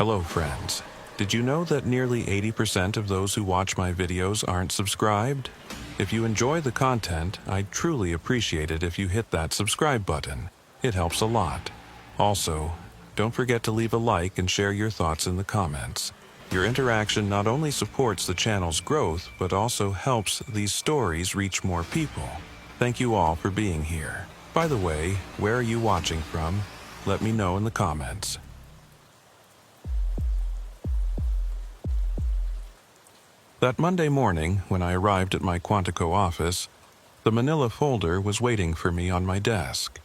Hello friends. Did you know that nearly 80% of those who watch my videos aren't subscribed? If you enjoy the content, I'd truly appreciate it if you hit that subscribe button. It helps a lot. Also, don't forget to leave a like and share your thoughts in the comments. Your interaction not only supports the channel's growth, but also helps these stories reach more people. Thank you all for being here. By the way, where are you watching from? Let me know in the comments. That Monday morning, when I arrived at my Quantico office, the manila folder was waiting for me on my desk.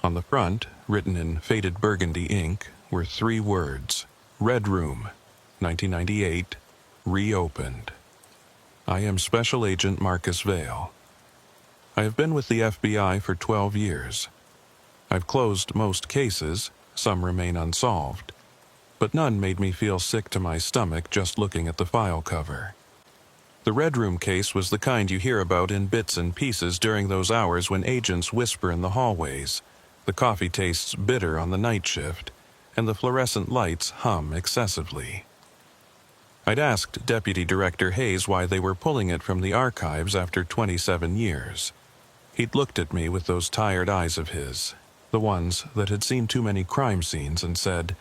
On the front, written in faded burgundy ink, were 3 words: Red Room, 1998, reopened. I am Special Agent Marcus Vale. I have been with the FBI for 12 years. I've closed most cases, some remain unsolved, but none made me feel sick to my stomach just looking at the file cover. The Red Room case was the kind you hear about in bits and pieces during those hours when agents whisper in the hallways, the coffee tastes bitter on the night shift, and the fluorescent lights hum excessively. I'd asked Deputy Director Hayes why they were pulling it from the archives after 27 years. He'd looked at me with those tired eyes of his, the ones that had seen too many crime scenes, and said,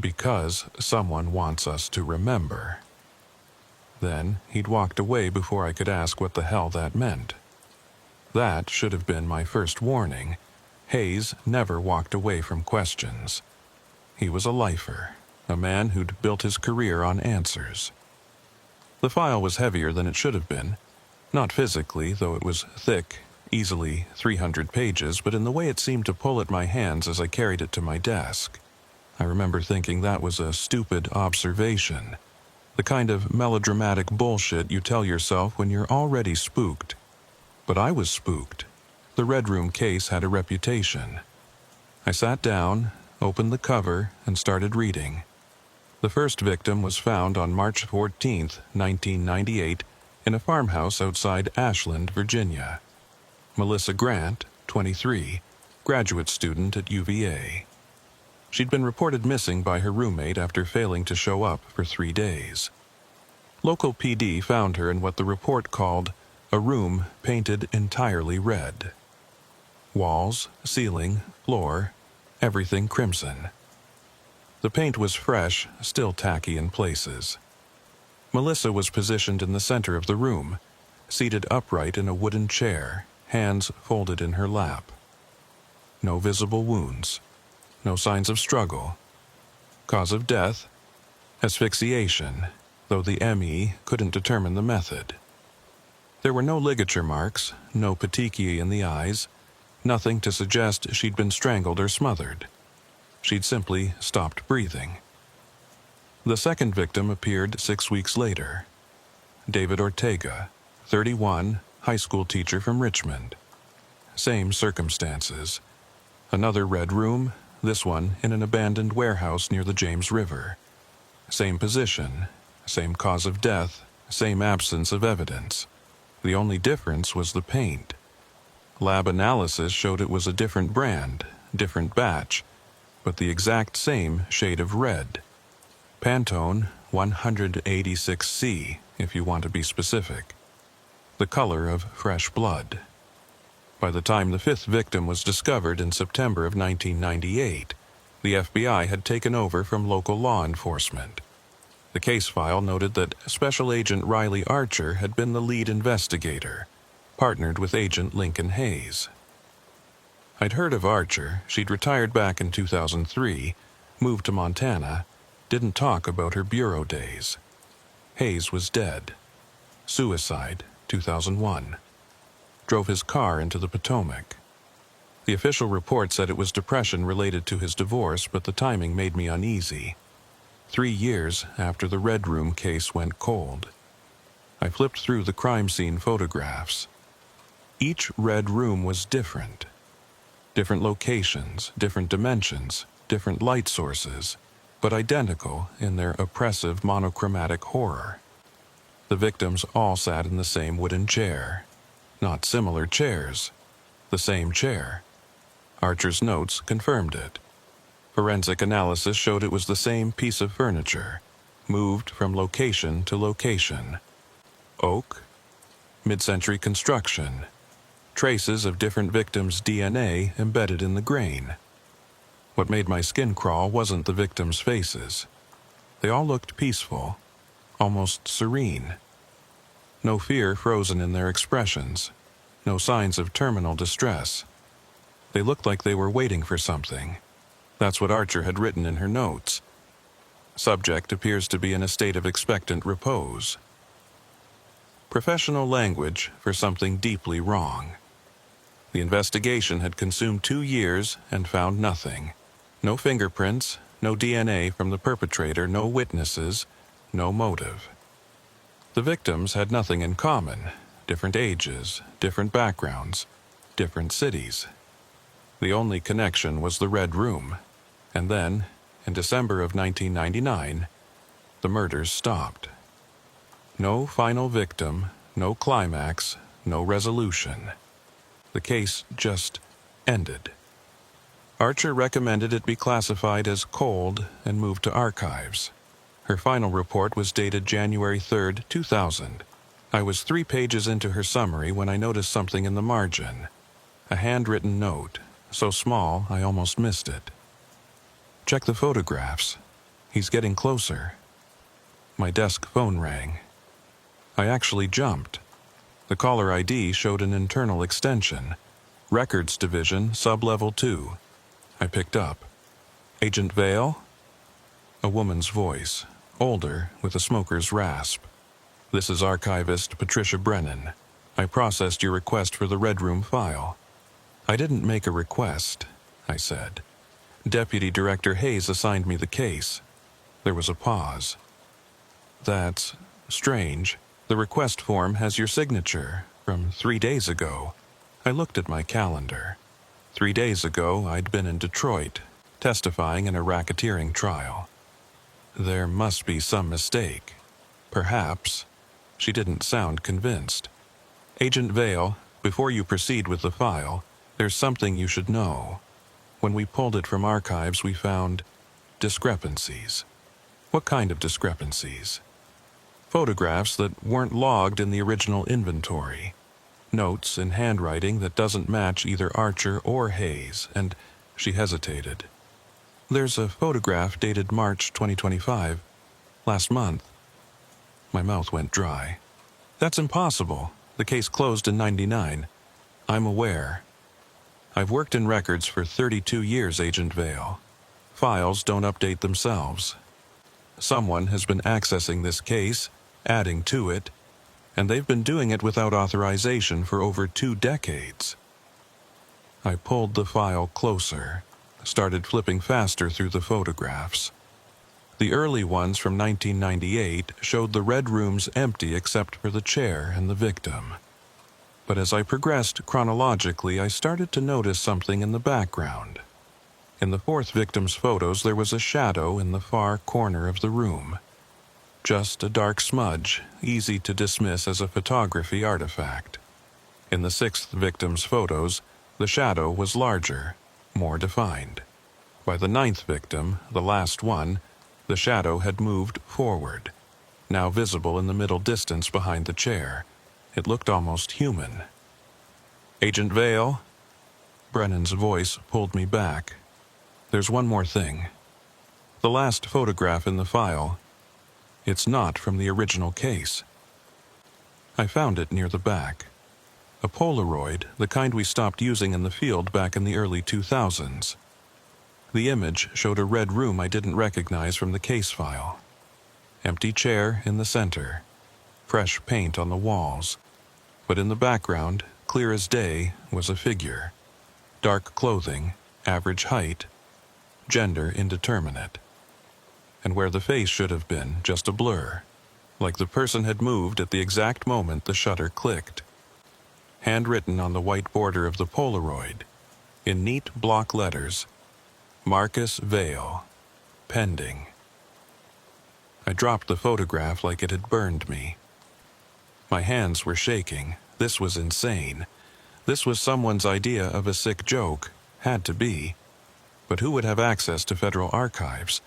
"Because someone wants us to remember." Then he'd walked away before I could ask what the hell that meant. That should have been my first warning. Hayes never walked away from questions. He was a lifer, a man who'd built his career on answers. The file was heavier than it should have been. Not physically, though it was thick, easily 300 pages, but in the way it seemed to pull at my hands as I carried it to my desk. I remember thinking that was a stupid observation, the kind of melodramatic bullshit you tell yourself when you're already spooked. But I was spooked. The Red Room case had a reputation. I sat down, opened the cover, and started reading. The first victim was found on March 14, 1998, in a farmhouse outside Ashland, Virginia. Melissa Grant, 23, graduate student at UVA. She'd been reported missing by her roommate after failing to show up for 3 days. Local PD found her in what the report called a room painted entirely red. Walls, ceiling, floor, everything crimson. The paint was fresh, still tacky in places. Melissa was positioned in the center of the room, seated upright in a wooden chair, hands folded in her lap. No visible wounds. No signs of struggle. Cause of death? Asphyxiation, though the ME couldn't determine the method. There were no ligature marks, no petechiae in the eyes, nothing to suggest she'd been strangled or smothered. She'd simply stopped breathing. The second victim appeared 6 weeks later. David Ortega, 31, high school teacher from Richmond. Same circumstances. Another red room, this one in an abandoned warehouse near the James River. Same position, same cause of death, same absence of evidence. The only difference was the paint. Lab analysis showed it was a different brand, different batch, but the exact same shade of red. Pantone 186C, if you want to be specific. The color of fresh blood. By the time the 5th victim was discovered in September of 1998, the FBI had taken over from local law enforcement. The case file noted that Special Agent Riley Archer had been the lead investigator, partnered with Agent Lincoln Hayes. I'd heard of Archer. She'd retired back in 2003, moved to Montana, didn't talk about her bureau days. Hayes was dead. Suicide, 2001. Drove his car into the Potomac. The official report said it was depression related to his divorce, but the timing made me uneasy. 3 years after the Red Room case went cold. I flipped through the crime scene photographs. Each red room was different. Different locations, different dimensions, different light sources, but identical in their oppressive monochromatic horror. The victims all sat in the same wooden chair. Not similar chairs. The same chair. Archer's notes confirmed it. Forensic analysis showed it was the same piece of furniture, moved from location to location. Oak, mid-century construction, traces of different victims' DNA embedded in the grain. What made my skin crawl wasn't the victims' faces. They all looked peaceful, almost serene. No fear frozen in their expressions, no signs of terminal distress. They looked like they were waiting for something. That's what Archer had written in her notes. Subject appears to be in a state of expectant repose. Professional language for something deeply wrong. The investigation had consumed 2 years and found nothing. No fingerprints, no DNA from the perpetrator, no witnesses, no motive. The victims had nothing in common: different ages, different backgrounds, different cities. The only connection was the Red Room. And then, in December of 1999, the murders stopped. No final victim, no climax, no resolution. The case just ended. Archer recommended it be classified as cold and moved to archives. Her final report was dated January 3, 2000. I was 3 pages into her summary when I noticed something in the margin. A handwritten note, so small I almost missed it. "Check the photographs. He's getting closer." My desk phone rang. I actually jumped. The caller ID showed an internal extension. Records Division, Sub-Level 2. I picked up. "Agent Vale?" A woman's voice, older, with a smoker's rasp. "This is Archivist Patricia Brennan. I processed your request for the Red Room file." "I didn't make a request," I said. "Deputy Director Hayes assigned me the case." There was a pause. "That's strange. The request form has your signature from 3 days ago." I looked at my calendar. 3 days ago, I'd been in Detroit, testifying in a racketeering trial. There must be some mistake. Perhaps. She didn't sound convinced. "Agent Vale, before you proceed with the file, there's something you should know. When we pulled it from archives, we found discrepancies." "What kind of discrepancies?" "Photographs that weren't logged in the original inventory. Notes in handwriting that doesn't match either Archer or Hayes," and she hesitated. "There's a photograph dated March 2025, last month." My mouth went dry. "That's impossible. The case closed in 99. "I'm aware. I've worked in records for 32 years, Agent Vale. Files don't update themselves. Someone has been accessing this case, adding to it, and they've been doing it without authorization for over 2 decades. I pulled the file closer, started flipping faster through the photographs. The early ones from 1998 showed the Red Rooms empty except for the chair and the victim. But as I progressed chronologically, I started to notice something in the background. In the 4th victim's photos, there was a shadow in the far corner of the room. Just a dark smudge, easy to dismiss as a photography artifact. In the 6th victim's photos, the shadow was larger, more defined. By the 9th victim, the last one, the shadow had moved forward, now visible in the middle distance behind the chair. It looked almost human. "Agent Vale?" Brennan's voice pulled me back. "There's one more thing. The last photograph in the file, it's not from the original case." I found it near the back. A Polaroid, the kind we stopped using in the field back in the early 2000s. The image showed a red room I didn't recognize from the case file. Empty chair in the center. Fresh paint on the walls. But in the background, clear as day, was a figure. Dark clothing, average height, gender indeterminate. And where the face should have been, just a blur, like the person had moved at the exact moment the shutter clicked. Handwritten on the white border of the Polaroid, in neat block letters, "Marcus Vale, pending." I dropped the photograph like it had burned me. My hands were shaking. This was insane. This was someone's idea of a sick joke. Had to be. But who would have access to federal archives?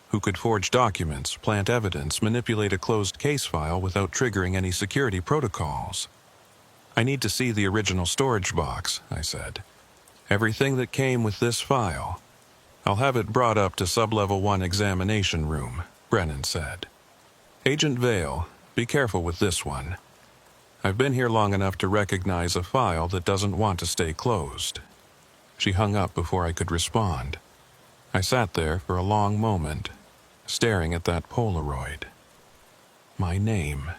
Who could forge documents, plant evidence, manipulate a closed case file without triggering any security protocols? I need to see the original storage box, I said. Everything that came with this file. I'll have it brought up to Sub-Level 1 examination room, Brennan said. Agent Vale, be careful with this one. I've been here long enough to recognize a file that doesn't want to stay closed. She hung up before I could respond. I sat there for a long moment, staring at that Polaroid. My name,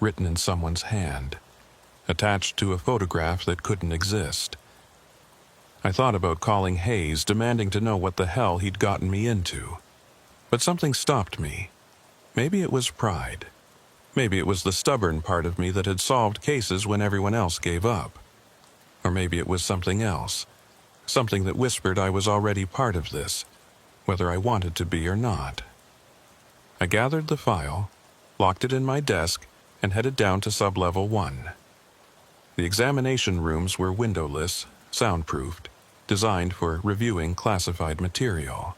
written in someone's hand, attached to a photograph that couldn't exist. I thought about calling Hayes, demanding to know what the hell he'd gotten me into. But something stopped me. Maybe it was pride. Maybe it was the stubborn part of me that had solved cases when everyone else gave up. Or maybe it was something else. Something that whispered I was already part of this, whether I wanted to be or not. I gathered the file, locked it in my desk, and headed down to Sub-Level 1. The examination rooms were windowless, soundproofed, designed for reviewing classified material.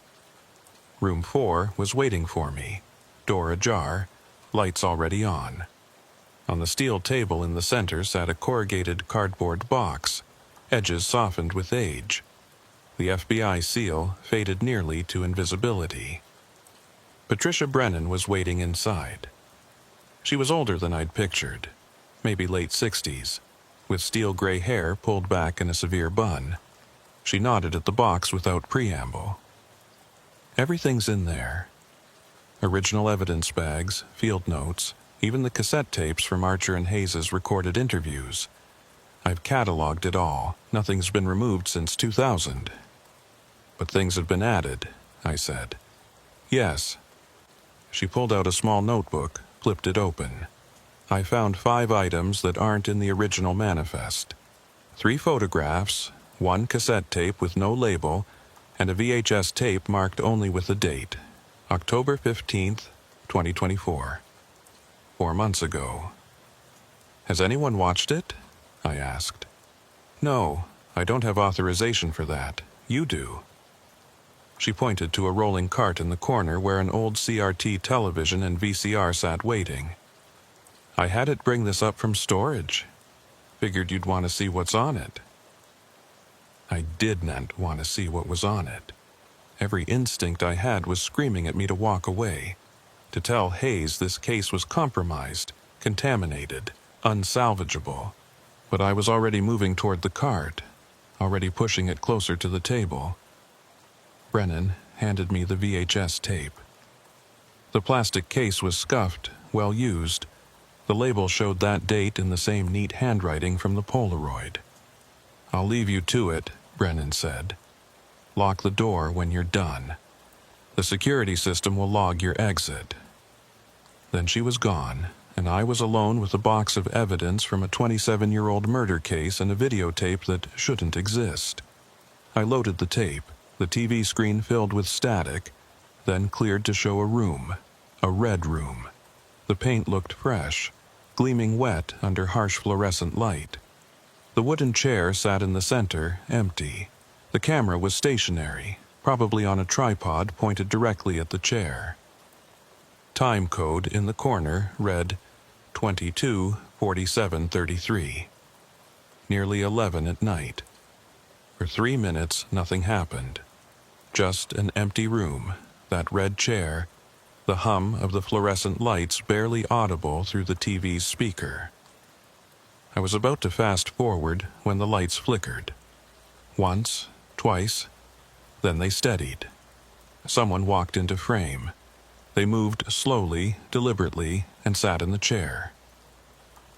Room 4 was waiting for me, door ajar, lights already on. On the steel table in the center sat a corrugated cardboard box, edges softened with age. The FBI seal faded nearly to invisibility. Patricia Brennan was waiting inside. She was older than I'd pictured, maybe late 60s, with steel gray hair pulled back in a severe bun. She nodded at the box without preamble. Everything's in there. Original evidence bags, field notes, even the cassette tapes from Archer and Hayes' recorded interviews. I've cataloged it all. Nothing's been removed since 2000. But things have been added, I said. Yes. She pulled out a small notebook, flipped it open. I found 5 items that aren't in the original manifest. 3 photographs, 1 cassette tape with no label, and a VHS tape marked only with the date, October 15th, 2024. 4 months ago. Has anyone watched it? I asked. No, I don't have authorization for that. You do. She pointed to a rolling cart in the corner where an old CRT television and VCR sat waiting. I had it bring this up from storage. Figured you'd want to see what's on it. I didn't want to see what was on it. Every instinct I had was screaming at me to walk away, to tell Hayes this case was compromised, contaminated, unsalvageable. But I was already moving toward the cart, already pushing it closer to the table. Brennan handed me the VHS tape. The plastic case was scuffed, well used. The label showed that date in the same neat handwriting from the Polaroid. I'll leave you to it, Brennan said. Lock the door when you're done. The security system will log your exit. Then she was gone, and I was alone with a box of evidence from a 27-year-old murder case and a videotape that shouldn't exist. I loaded the tape, the TV screen filled with static, then cleared to show a room, a red room. The paint looked fresh, gleaming wet under harsh fluorescent light. The wooden chair sat in the center, empty. The camera was stationary, probably on a tripod pointed directly at the chair. Time code in the corner read 22:47:33. Nearly 11 at night. For 3 minutes, nothing happened. Just an empty room, that red chair, the hum of the fluorescent lights barely audible through the TV's speaker. I was about to fast forward when the lights flickered. Once, twice, then they steadied. Someone walked into frame. They moved slowly, deliberately, and sat in the chair.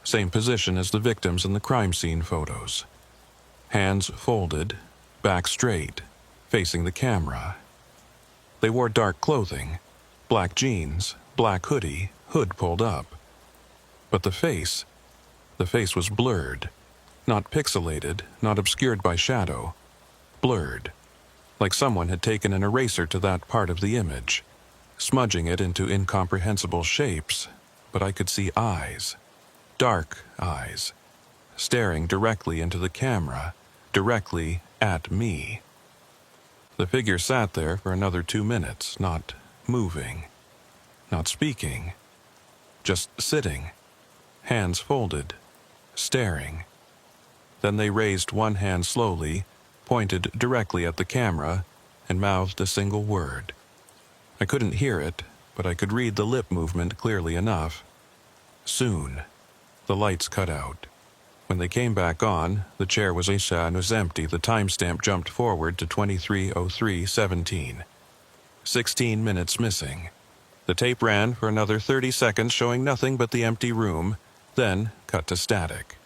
Same position as the victims in the crime scene photos. Hands folded, back straight, facing the camera. They wore dark clothing, black jeans, black hoodie, hood pulled up. But the face was blurred, not pixelated, not obscured by shadow, blurred, like someone had taken an eraser to that part of the image, smudging it into incomprehensible shapes, but I could see eyes, dark eyes, staring directly into the camera, directly at me. The figure sat there for another 2 minutes, not moving, not speaking, just sitting, hands folded, staring. Then they raised one hand slowly, pointed directly at the camera, and mouthed a single word. I couldn't hear it, but I could read the lip movement clearly enough. Soon. The lights cut out. When they came back on, the chair was empty. The timestamp jumped forward to 23:03:17. 16 minutes missing. The tape ran for another 30 seconds, showing nothing but the empty room, then cut to static.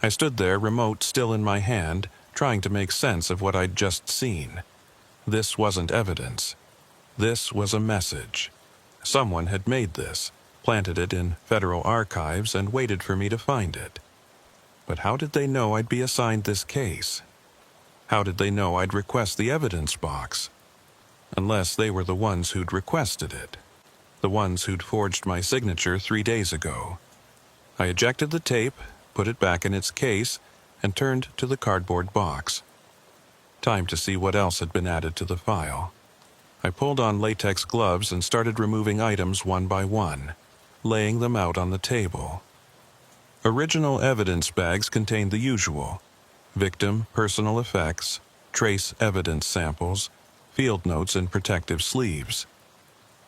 I stood there, remote still in my hand, trying to make sense of what I'd just seen. This wasn't evidence. This was a message. Someone had made this, planted it in federal archives, and waited for me to find it. But how did they know I'd be assigned this case? How did they know I'd request the evidence box? Unless they were the ones who'd requested it. The ones who'd forged my signature 3 days ago. I ejected the tape, put it back in its case, and turned to the cardboard box. Time to see what else had been added to the file. I pulled on latex gloves and started removing items one by one, laying them out on the table. Original evidence bags contained the usual: victim personal effects, trace evidence samples, field notes in protective sleeves.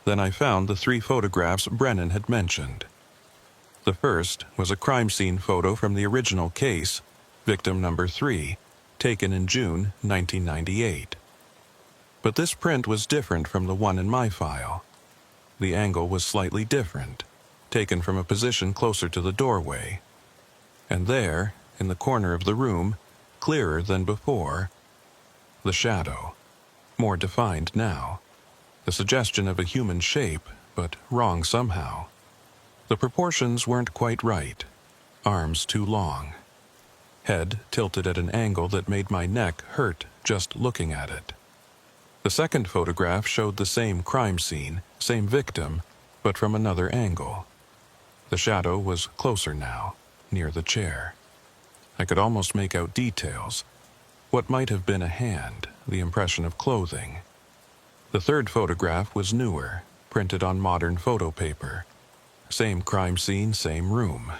Then I found the 3 photographs Brennan had mentioned. The first was a crime scene photo from the original case, victim number 3, taken in June 1998. But this print was different from the one in my file. The angle was slightly different, taken from a position closer to the doorway. And there, in the corner of the room, clearer than before, the shadow, more defined now. The suggestion of a human shape, but wrong somehow. The proportions weren't quite right. Arms too long. Head tilted at an angle that made my neck hurt just looking at it. The second photograph showed the same crime scene, same victim, but from another angle. The shadow was closer now, near the chair. I could almost make out details. What might have been a hand, the impression of clothing. The third photograph was newer, printed on modern photo paper. Same crime scene, same room.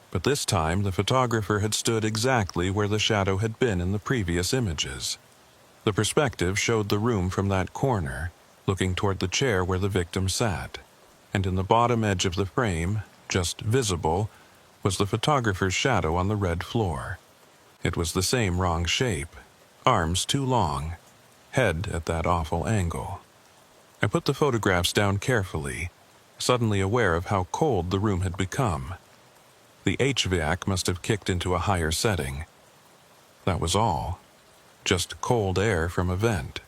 But this time the photographer had stood exactly where the shadow had been in the previous images. The perspective showed the room from that corner, looking toward the chair where the victim sat. And in the bottom edge of the frame, just visible, was the photographer's shadow on the red floor. It was the same wrong shape. Arms too long. Head at that awful angle. I put the photographs down carefully, suddenly aware of how cold the room had become. The HVAC must have kicked into a higher setting. That was all. Just cold air from a vent.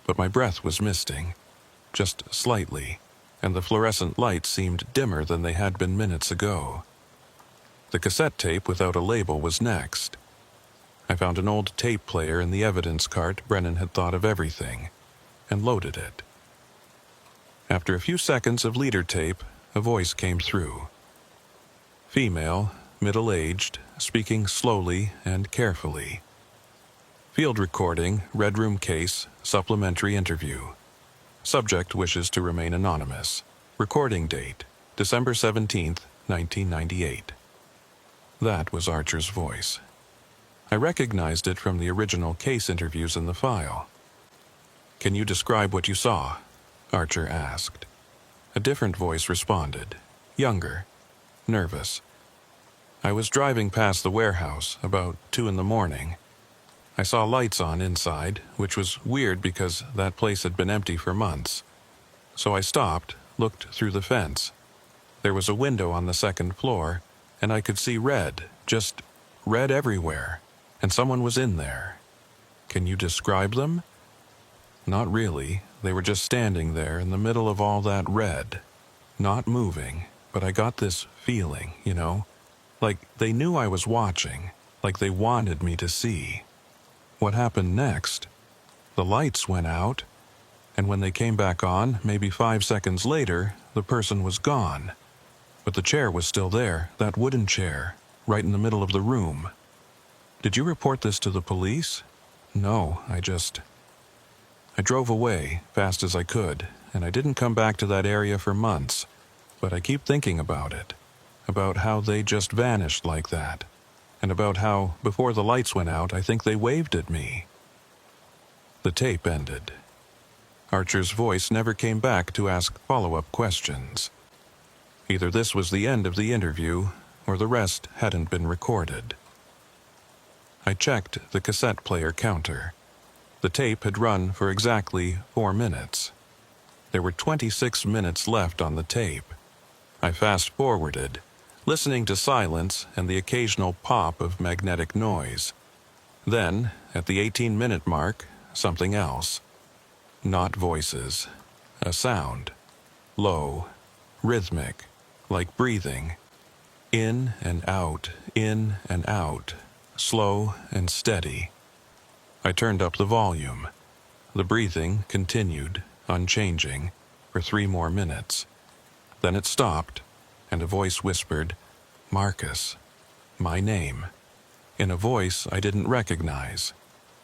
But my breath was misting, just slightly, and the fluorescent lights seemed dimmer than they had been minutes ago. The cassette tape without a label was next. I found an old tape player in the evidence cart. Brennan had thought of everything, and loaded it. After a few seconds of leader tape, a voice came through. Female, middle-aged, speaking slowly and carefully. Field recording, red room case, supplementary interview. Subject wishes to remain anonymous. Recording date, December 17th, 1998. That was Archer's voice. I recognized it from the original case interviews in the file. "Can you describe what you saw?" Archer asked. A different voice responded, younger, nervous. "I was driving past the warehouse about 2 in the morning. I saw lights on inside, which was weird because that place had been empty for months. So I stopped, looked through the fence. There was a window on the second floor, and I could see red, just red everywhere, and someone was in there. Can you describe them?" Not really. They were just standing there in the middle of all that red. Not moving, but I got this feeling, like they knew I was watching, like they wanted me to see. What happened next? The lights went out, and when they came back on, maybe 5 seconds later, the person was gone. But the chair was still there, that wooden chair, right in the middle of the room. "Did you report this to the police?" "No, I drove away fast as I could, and I didn't come back to that area for months, but I keep thinking about it, about how they just vanished like that, and about how, before the lights went out, I think they waved at me. The tape ended. Archer's voice never came back to ask follow-up questions. Either this was the end of the interview, or the rest hadn't been recorded. I checked the cassette player counter. The tape had run for exactly 4 minutes. There were 26 minutes left on the tape. I fast-forwarded, listening to silence and the occasional pop of magnetic noise. Then, at the 18-minute mark, something else. Not voices. A sound. Low. Rhythmic. Like breathing. In and out, slow and steady. I turned up the volume. The breathing continued, unchanging, for 3 more minutes. Then it stopped, and a voice whispered, "Marcus," my name, in a voice I didn't recognize.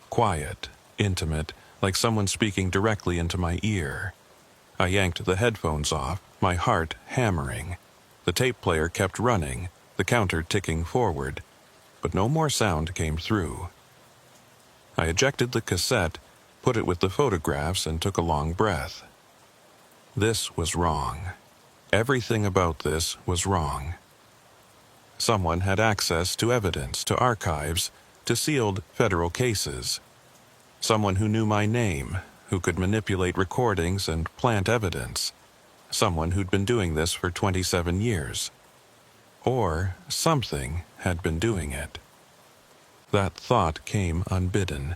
Quiet, intimate, like someone speaking directly into my ear. I yanked the headphones off, my heart hammering. The tape player kept running, the counter ticking forward, but no more sound came through. I ejected the cassette, put it with the photographs, and took a long breath. This was wrong. Everything about this was wrong. Someone had access to evidence, to archives, to sealed federal cases. Someone who knew my name, who could manipulate recordings and plant evidence. Someone who'd been doing this for 27 years. Or something had been doing it. That thought came unbidden,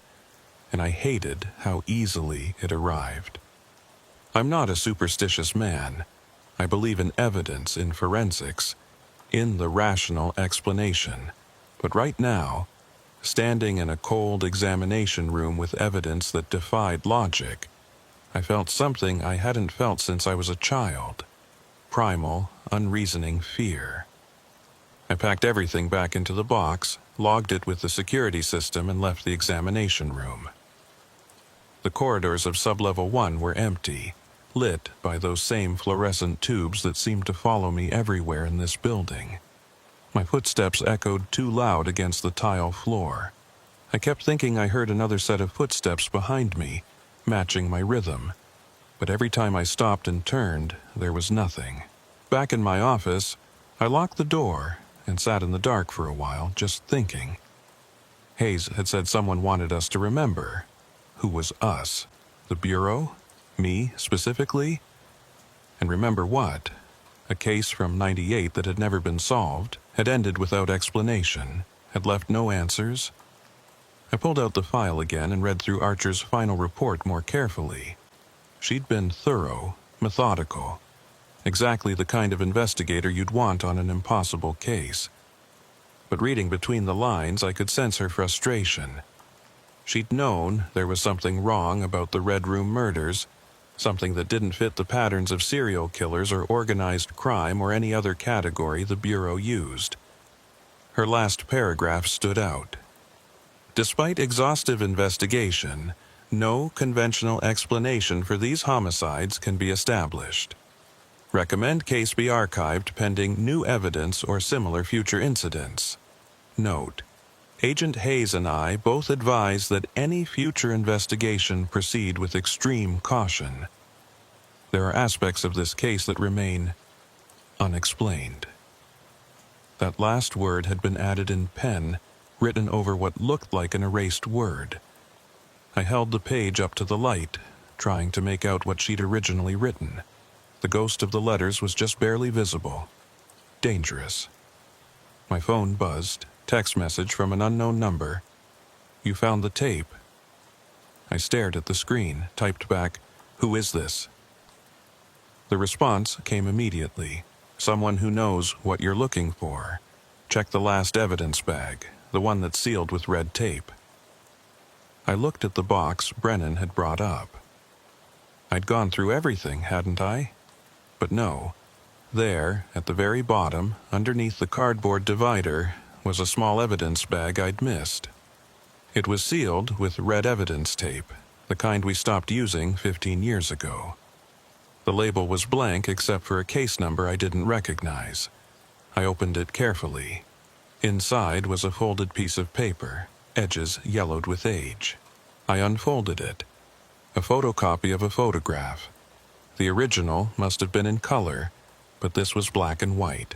and I hated how easily it arrived. I'm not a superstitious man. I believe in evidence, in forensics, in the rational explanation. But right now, standing in a cold examination room with evidence that defied logic, I felt something I hadn't felt since I was a child. Primal, unreasoning fear. I packed everything back into the box, logged it with the security system, and left the examination room. The corridors of Sublevel 1 were empty, lit by those same fluorescent tubes that seemed to follow me everywhere in this building. My footsteps echoed too loud against the tile floor. I kept thinking I heard another set of footsteps behind me, matching my rhythm. But every time I stopped and turned, there was nothing. Back in my office, I locked the door and sat in the dark for a while, just thinking. Hayes had said someone wanted us to remember. Who was us? The Bureau? Me, specifically? And remember what? A case from '98 that had never been solved, had ended without explanation, had left no answers. I pulled out the file again and read through Archer's final report more carefully. She'd been thorough, methodical. Exactly the kind of investigator you'd want on an impossible case. But reading between the lines, I could sense her frustration. She'd known there was something wrong about the Red Room murders, something that didn't fit the patterns of serial killers or organized crime or any other category the Bureau used. Her last paragraph stood out. Despite exhaustive investigation, no conventional explanation for these homicides can be established. Recommend case be archived pending new evidence or similar future incidents. Note: Agent Hayes and I both advise that any future investigation proceed with extreme caution. There are aspects of this case that remain unexplained. That last word had been added in pen, written over what looked like an erased word. I held the page up to the light, trying to make out what she'd originally written. The ghost of the letters was just barely visible. Dangerous. My phone buzzed. Text message from an unknown number. "You found the tape." I stared at the screen, typed back, "Who is this?" The response came immediately. "Someone who knows what you're looking for. Check the last evidence bag, the one that's sealed with red tape." I looked at the box Brennan had brought up. I'd gone through everything, hadn't I? But no. There, at the very bottom, underneath the cardboard divider, was a small evidence bag I'd missed. It was sealed with red evidence tape, the kind we stopped using 15 years ago. The label was blank except for a case number I didn't recognize. I opened it carefully. Inside was a folded piece of paper, edges yellowed with age. I unfolded it. A photocopy of a photograph. The original must have been in color, but this was black and white.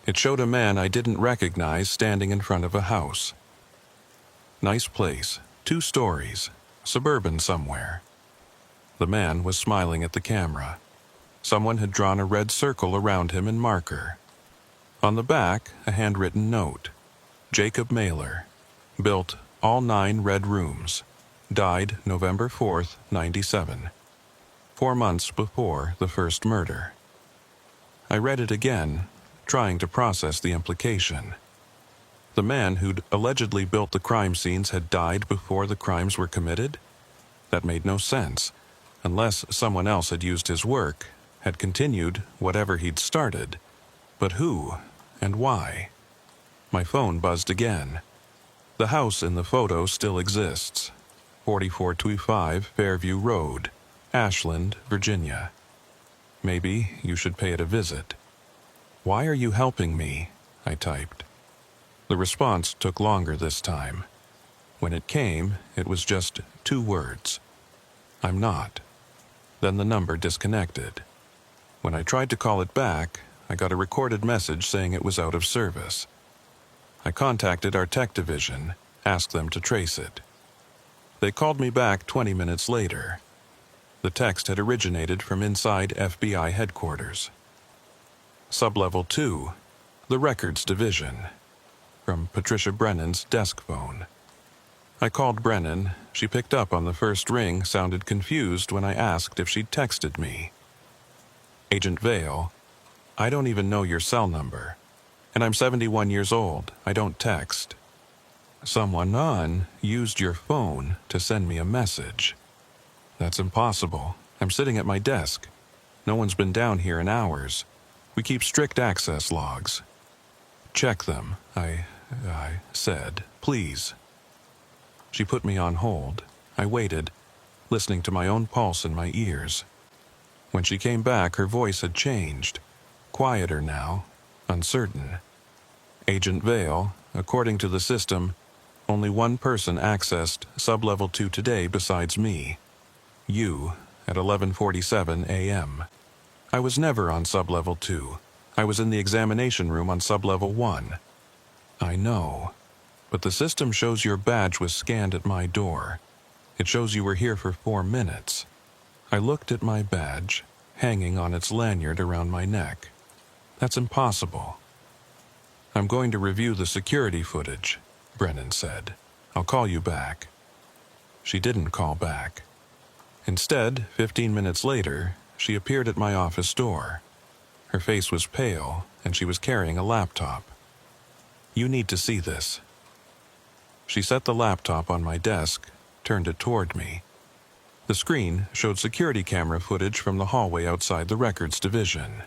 It showed a man I didn't recognize standing in front of a house. Nice place, 2 stories, suburban somewhere. The man was smiling at the camera. Someone had drawn a red circle around him in marker. On the back, a handwritten note. Jacob Mailer. Built all 9 red rooms. Died November 4th, 97. 4 months before the first murder. I read it again, trying to process the implication. The man who'd allegedly built the crime scenes had died before the crimes were committed? That made no sense, unless someone else had used his work, had continued whatever he'd started. But who and why? My phone buzzed again. The house in the photo still exists. 4425 Fairview Road, Ashland, Virginia. Maybe you should pay it a visit. Why are you helping me? I typed. The response took longer this time. When it came, it was just 2 words. I'm not. Then the number disconnected. When I tried to call it back, I got a recorded message saying it was out of service. I contacted our tech division, asked them to trace it. They called me back 20 minutes later. The text had originated from inside FBI headquarters. Sublevel 2, the Records Division. From Patricia Brennan's desk phone. I called Brennan. She picked up on the first ring, sounded confused when I asked if she'd texted me. Agent Vale, I don't even know your cell number. And I'm 71 years old. I don't text. Someone used your phone to send me a message. That's impossible. I'm sitting at my desk. No one's been down here in hours. We keep strict access logs. Check them, I said, please. She put me on hold. I waited, listening to my own pulse in my ears. When she came back, her voice had changed. Quieter now, uncertain. Agent Vale, according to the system, only one person accessed Sublevel 2 today besides me. You, at 11:47 a.m. I was never on Sublevel 2. I was in the examination room on Sublevel 1. I know, but the system shows your badge was scanned at my door. It shows you were here for 4 minutes. I looked at my badge, hanging on its lanyard around my neck. That's impossible. I'm going to review the security footage, Brennan said. I'll call you back. She didn't call back. Instead, 15 minutes later, she appeared at my office door. Her face was pale, and she was carrying a laptop. You need to see this. She set the laptop on my desk, turned it toward me. The screen showed security camera footage from the hallway outside the records division.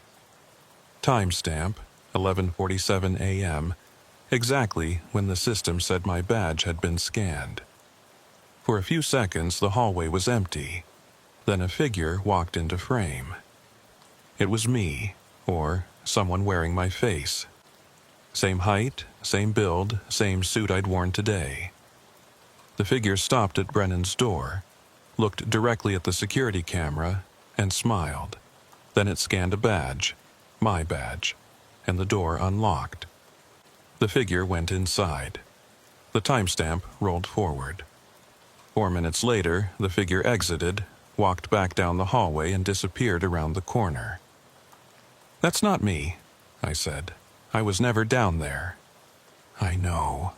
Timestamp, 11:47 a.m., exactly when the system said my badge had been scanned. For a few seconds, the hallway was empty. Then a figure walked into frame. It was me, or someone wearing my face. Same height, same build, same suit I'd worn today. The figure stopped at Brennan's door, looked directly at the security camera, and smiled. Then it scanned a badge, my badge, and the door unlocked. The figure went inside. The timestamp rolled forward. 4 minutes later, the figure exited, walked back down the hallway, and disappeared around the corner. That's not me, I said. I was never down there. I know,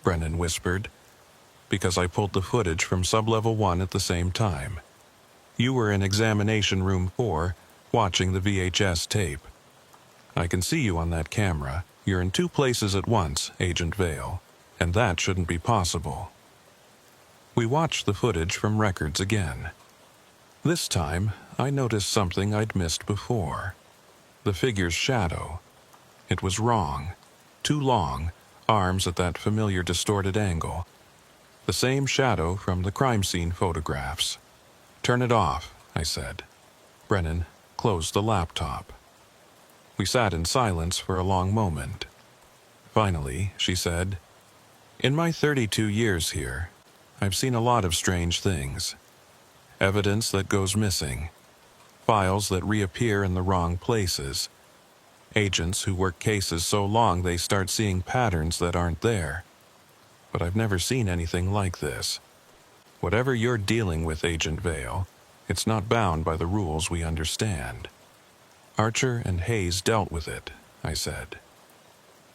Brennan whispered, because I pulled the footage from Sublevel 1 at the same time. You were in Examination Room 4, watching the VHS tape. I can see you on that camera. You're in 2 places at once, Agent Vale, and that shouldn't be possible. We watched the footage from records again. This time, I noticed something I'd missed before. The figure's shadow. It was wrong. Too long, arms at that familiar distorted angle. The same shadow from the crime scene photographs. "Turn it off," I said. Brennan closed the laptop. We sat in silence for a long moment. Finally, she said, "In my 32 years here, I've seen a lot of strange things. Evidence that goes missing. Files that reappear in the wrong places. Agents who work cases so long they start seeing patterns that aren't there. But I've never seen anything like this. Whatever you're dealing with, Agent Vale, it's not bound by the rules we understand." "Archer and Hayes dealt with it," I said.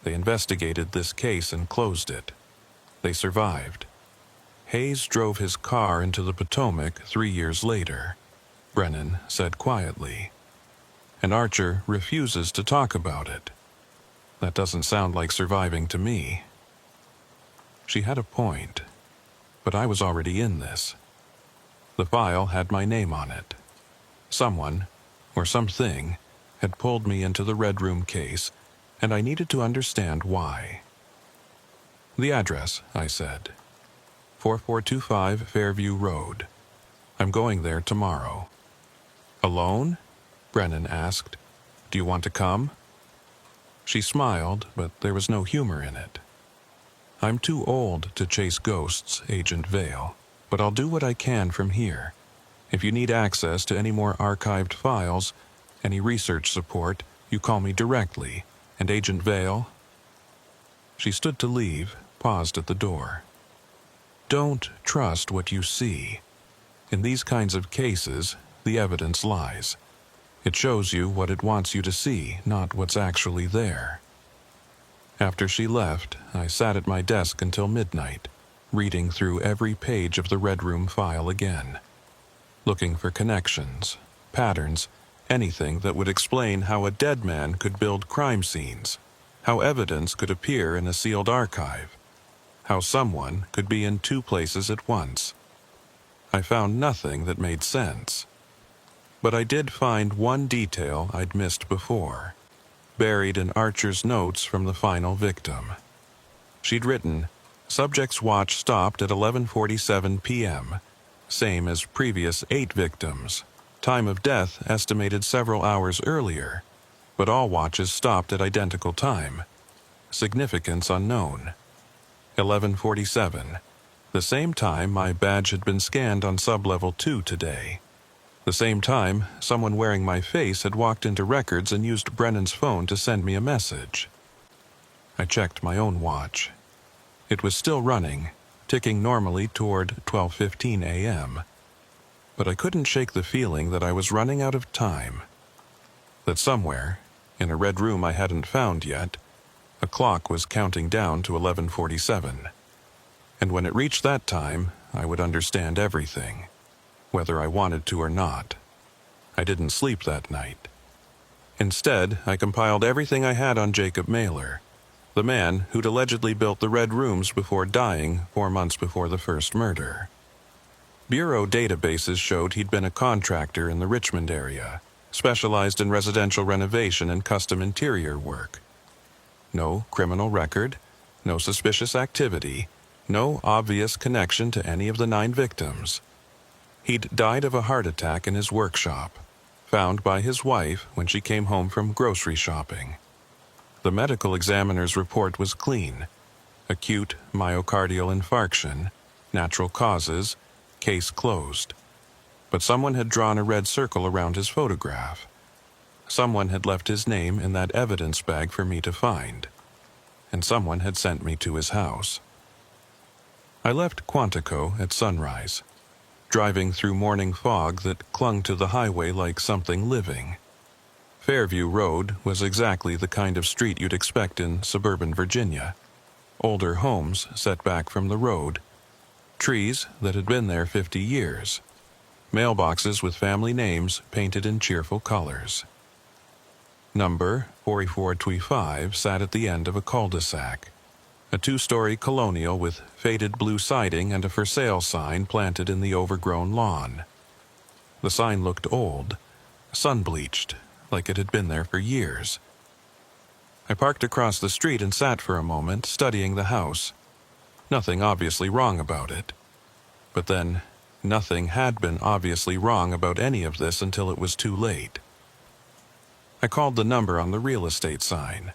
"They investigated this case and closed it. They survived. Hayes drove his car into the Potomac 3 years later," Brennan said quietly. "And Archer refuses to talk about it. That doesn't sound like surviving to me." She had a point, but I was already in this. The file had my name on it. Someone, or something, had pulled me into the Red Room case, and I needed to understand why. "The address," I said. 4425 Fairview Road. I'm going there tomorrow." "Alone?" Brennan asked. "Do you want to come?" She smiled, but there was no humor in it. "I'm too old to chase ghosts, Agent Vale, but I'll do what I can from here. If you need access to any more archived files, any research support, you call me directly, and Agent Vale—" She stood to leave, paused at the door. "Don't trust what you see. In these kinds of cases, the evidence lies. It shows you what it wants you to see, not what's actually there." After she left, I sat at my desk until midnight, reading through every page of the Red Room file again, looking for connections, patterns, anything that would explain how a dead man could build crime scenes, how evidence could appear in a sealed archive, how someone could be in 2 places at once. I found nothing that made sense. But I did find one detail I'd missed before, buried in Archer's notes from the final victim. She'd written, "Subject's watch stopped at 11:47 p.m., same as previous 8 victims. Time of death estimated several hours earlier, but all watches stopped at identical time. Significance unknown. 11:47, the same time my badge had been scanned on Sublevel 2 today. The same time, someone wearing my face had walked into records and used Brennan's phone to send me a message." I checked my own watch. It was still running, ticking normally toward 12:15 a.m. But I couldn't shake the feeling that I was running out of time. That somewhere, in a red room I hadn't found yet, a clock was counting down to 11:47. And when it reached that time, I would understand everything, whether I wanted to or not. I didn't sleep that night. Instead, I compiled everything I had on Jacob Mailer, the man who'd allegedly built the Red Rooms before dying 4 months before the first murder. Bureau databases showed he'd been a contractor in the Richmond area, specialized in residential renovation and custom interior work. No criminal record, no suspicious activity, no obvious connection to any of the 9 victims. He'd died of a heart attack in his workshop, found by his wife when she came home from grocery shopping. The medical examiner's report was clean. Acute myocardial infarction, natural causes, case closed. But someone had drawn a red circle around his photograph. Someone had left his name in that evidence bag for me to find. And someone had sent me to his house. I left Quantico at sunrise, driving through morning fog that clung to the highway like something living. Fairview Road was exactly the kind of street you'd expect in suburban Virginia. Older homes set back from the road, trees that had been there 50 years, mailboxes with family names painted in cheerful colors. Number 4425 sat at the end of a cul-de-sac, a 2-story colonial with faded blue siding and a for sale sign planted in the overgrown lawn. The sign looked old, sun-bleached, like it had been there for years. I parked across the street and sat for a moment, studying the house. Nothing obviously wrong about it. But then, nothing had been obviously wrong about any of this until it was too late. I called the number on the real estate sign.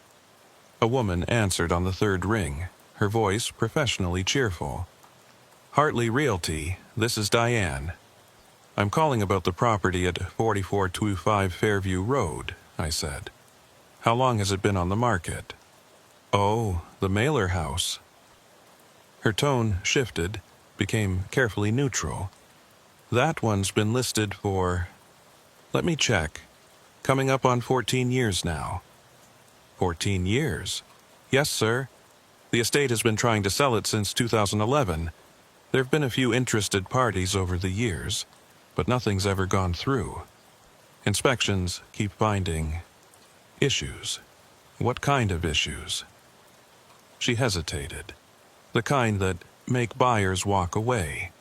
A woman answered on the third ring, her voice professionally cheerful. "Hartley Realty, this is Diane. I'm calling about the property at 4425 Fairview Road," I said. "How long has it been on the market?" "Oh, the Mailer house." Her tone shifted, became carefully neutral. "That one's been listed for... let me check. Coming up on 14 years now." 14 years? "Yes, sir. The estate has been trying to sell it since 2011. There have been a few interested parties over the years, but nothing's ever gone through. Inspections keep finding issues." "What kind of issues?" She hesitated. "The kind that make buyers walk away.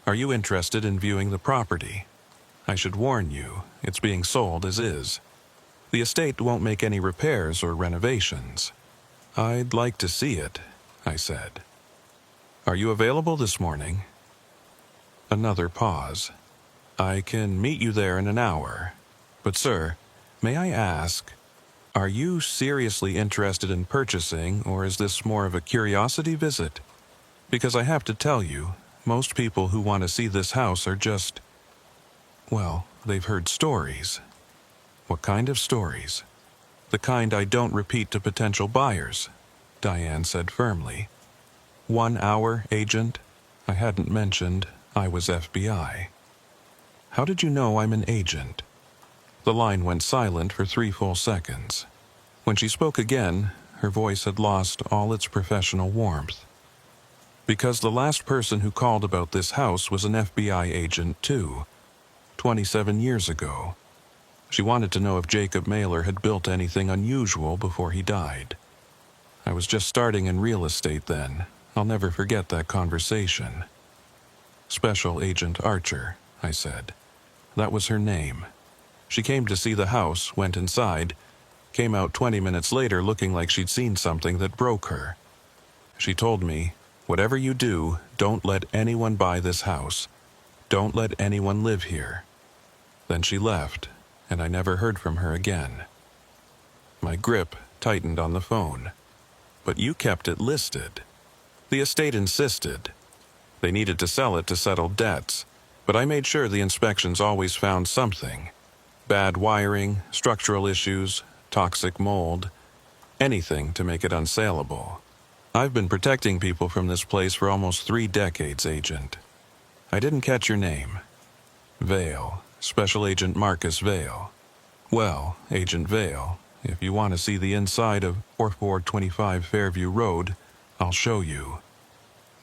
Are you interested in viewing the property? I should warn you, it's being sold as is. The estate won't make any repairs or renovations." "I'd like to see it," I said. "Are you available this morning?" Another pause. "I can meet you there in an hour. But sir, may I ask, are you seriously interested in purchasing, or is this more of a curiosity visit? Because I have to tell you, most people who want to see this house are just... well, they've heard stories." "What kind of stories?" "The kind I don't repeat to potential buyers," Diane said firmly. 1 hour, agent. I hadn't mentioned I was FBI. "How did you know I'm an agent?" The line went silent for 3 full seconds. When she spoke again, her voice had lost all its professional warmth. "Because the last person who called about this house was an FBI agent too, 27 years ago. She wanted to know if Jacob Mailer had built anything unusual before he died. I was just starting in real estate then. I'll never forget that conversation." "Special Agent Archer," I said. That was her name. She came to see the house, went inside, came out 20 minutes later looking like she'd seen something that broke her. She told me, "Whatever you do, don't let anyone buy this house. Don't let anyone live here." Then she left, and I never heard from her again. My grip tightened on the phone. "But you kept it listed." "The estate insisted. They needed to sell it to settle debts, but I made sure the inspections always found something. Bad wiring, structural issues, toxic mold, anything to make it unsaleable. I've been protecting people from this place for almost 3 decades, Agent." "I didn't catch your name." "Vale. Special Agent Marcus Vale." "Well, Agent Vale, if you want to see the inside of 4425 Fairview Road, I'll show you.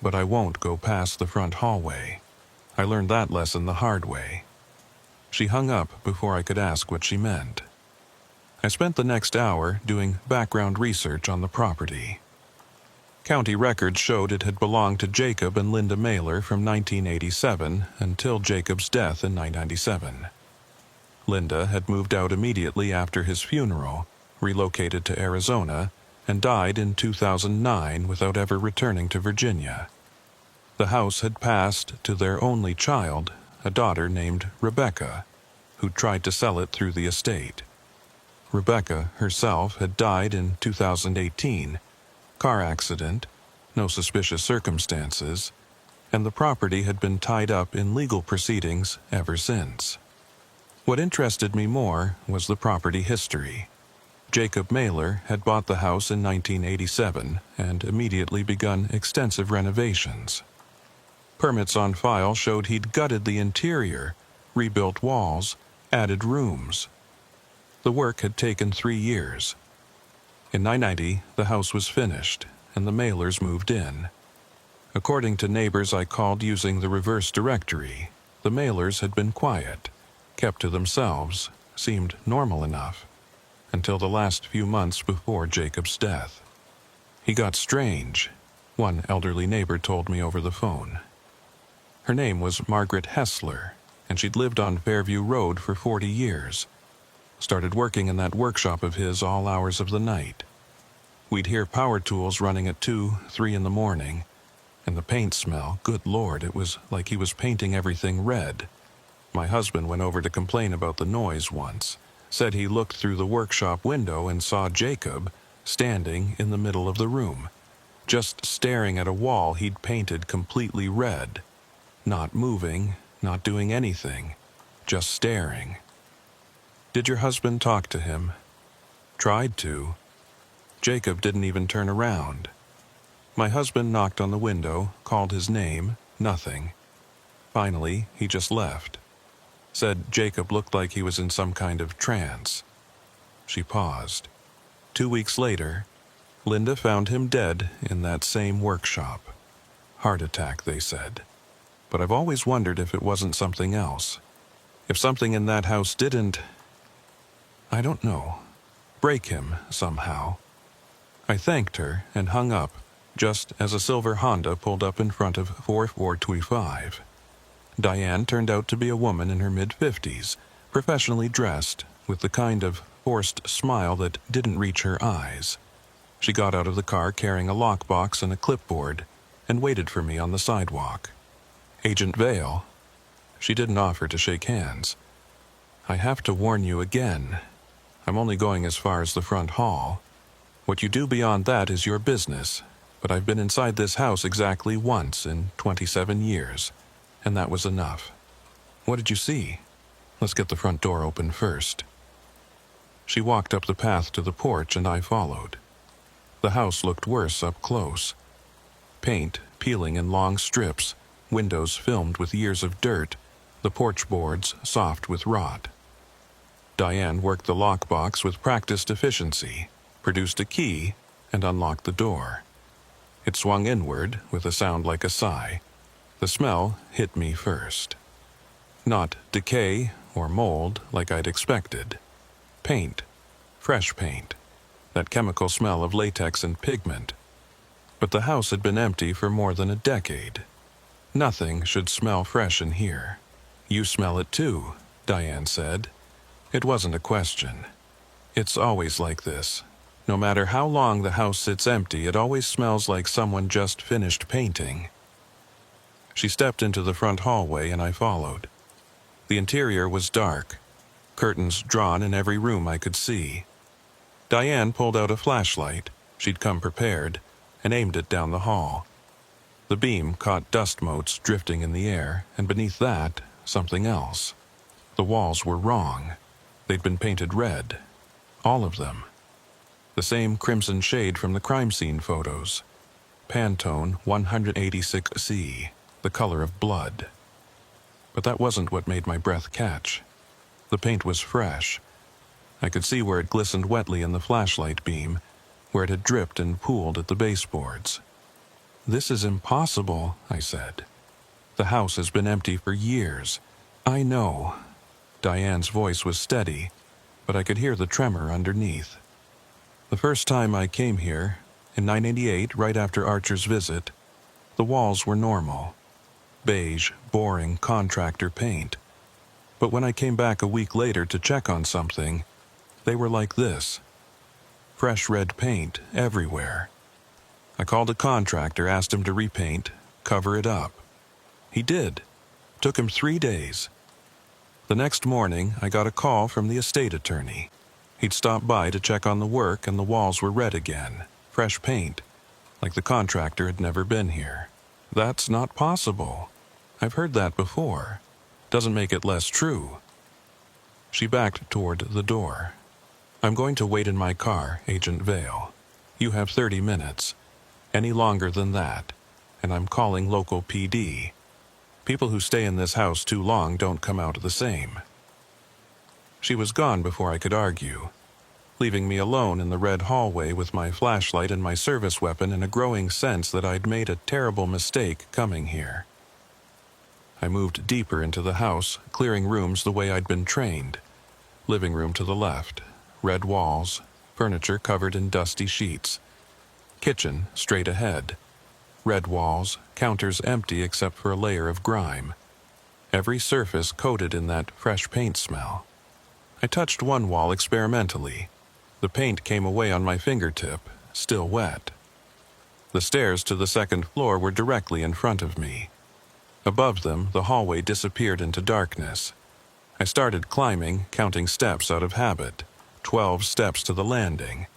But I won't go past the front hallway. I learned that lesson the hard way." She hung up before I could ask what she meant. I spent the next hour doing background research on the property. County records showed it had belonged to Jacob and Linda Mailer from 1987 until Jacob's death in 1997. Linda had moved out immediately after his funeral, relocated to Arizona, and died in 2009 without ever returning to Virginia. The house had passed to their only child, a daughter named Rebecca, who tried to sell it through the estate. Rebecca herself had died in 2018, car accident, no suspicious circumstances, and the property had been tied up in legal proceedings ever since. What interested me more was the property history. Jacob Mailer had bought the house in 1987 and immediately begun extensive renovations. Permits on file showed he'd gutted the interior, rebuilt walls, added rooms. The work had taken 3 years. In 1990, the house was finished, and the Mailers moved in. According to neighbors I called using the reverse directory, the Mailers had been quiet, kept to themselves, seemed normal enough, until the last few months before Jacob's death. He got strange, one elderly neighbor told me over the phone. Her name was Margaret Hessler, and she'd lived on Fairview Road for 40 years. Started working in that workshop of his all hours of the night. We'd hear power tools running at 2, 3 in the morning, And the paint smell, good Lord, it was like he was painting everything red. My husband went over to complain about the noise once, said he looked through the workshop window and saw Jacob standing in the middle of the room, just staring at a wall he'd painted completely red, not moving, not doing anything, just staring. Did your husband talk to him? Tried to. Jacob didn't even turn around. My husband knocked on the window, called his name, nothing. Finally, he just left. Said Jacob looked like he was in some kind of trance. She paused. 2 weeks later, Linda found him dead in that same workshop. Heart attack, they said. But I've always wondered if it wasn't something else. If something in that house didn't, I don't know, break him somehow. I thanked her and hung up just as a silver Honda pulled up in front of 4425. Diane turned out to be a woman in her mid-50s, professionally dressed, with the kind of forced smile that didn't reach her eyes. She got out of the car carrying a lockbox and a clipboard and waited for me on the sidewalk. Agent Vale. She didn't offer to shake hands. I have to warn you again. I'm only going as far as the front hall. What you do beyond that is your business, but I've been inside this house exactly once in 27 years, and that was enough. What did you see? Let's get the front door open first. She walked up the path to the porch and I followed. The house looked worse up close. Paint peeling in long strips, windows filmed with years of dirt, the porch boards soft with rot. Diane worked the lockbox with practiced efficiency, produced a key, and unlocked the door. It swung inward with a sound like a sigh. The smell hit me first. Not decay or mold like I'd expected. Paint. Fresh paint. That chemical smell of latex and pigment. But the house had been empty for more than a decade. Nothing should smell fresh in here. You smell it too, Diane said. It wasn't a question. It's always like this. No matter how long the house sits empty, it always smells like someone just finished painting. She stepped into the front hallway and I followed. The interior was dark, curtains drawn in every room I could see. Diane pulled out a flashlight, she'd come prepared, and aimed it down the hall. The beam caught dust motes drifting in the air, and beneath that, something else. The walls were wrong. They'd been painted red. All of them. The same crimson shade from the crime scene photos. Pantone 186C, the color of blood. But that wasn't what made my breath catch. The paint was fresh. I could see where it glistened wetly in the flashlight beam, where it had dripped and pooled at the baseboards. This is impossible, I said. The house has been empty for years. I know. Diane's voice was steady, but I could hear the tremor underneath. The first time I came here, in 1988, right after Archer's visit, the walls were normal. Beige, boring contractor paint. But when I came back a week later to check on something, they were like this. Fresh red paint everywhere. I called a contractor, asked him to repaint, cover it up. He did. Took him 3 days. The next morning, I got a call from the estate attorney. He'd stopped by to check on the work and the walls were red again. Fresh paint. Like the contractor had never been here. That's not possible. I've heard that before. Doesn't make it less true. She backed toward the door. I'm going to wait in my car, Agent Vale. You have 30 minutes. Any longer than that. And I'm calling local PD. People who stay in this house too long don't come out the same. She was gone before I could argue, leaving me alone in the red hallway with my flashlight and my service weapon and a growing sense that I'd made a terrible mistake coming here. I moved deeper into the house, clearing rooms the way I'd been trained. Living room to the left, red walls, furniture covered in dusty sheets. Kitchen straight ahead. Red walls, counters empty except for a layer of grime. Every surface coated in that fresh paint smell. I touched one wall experimentally. The paint came away on my fingertip, still wet. The stairs to the second floor were directly in front of me. Above them, the hallway disappeared into darkness. I started climbing, counting steps out of habit. 12 steps to the landing,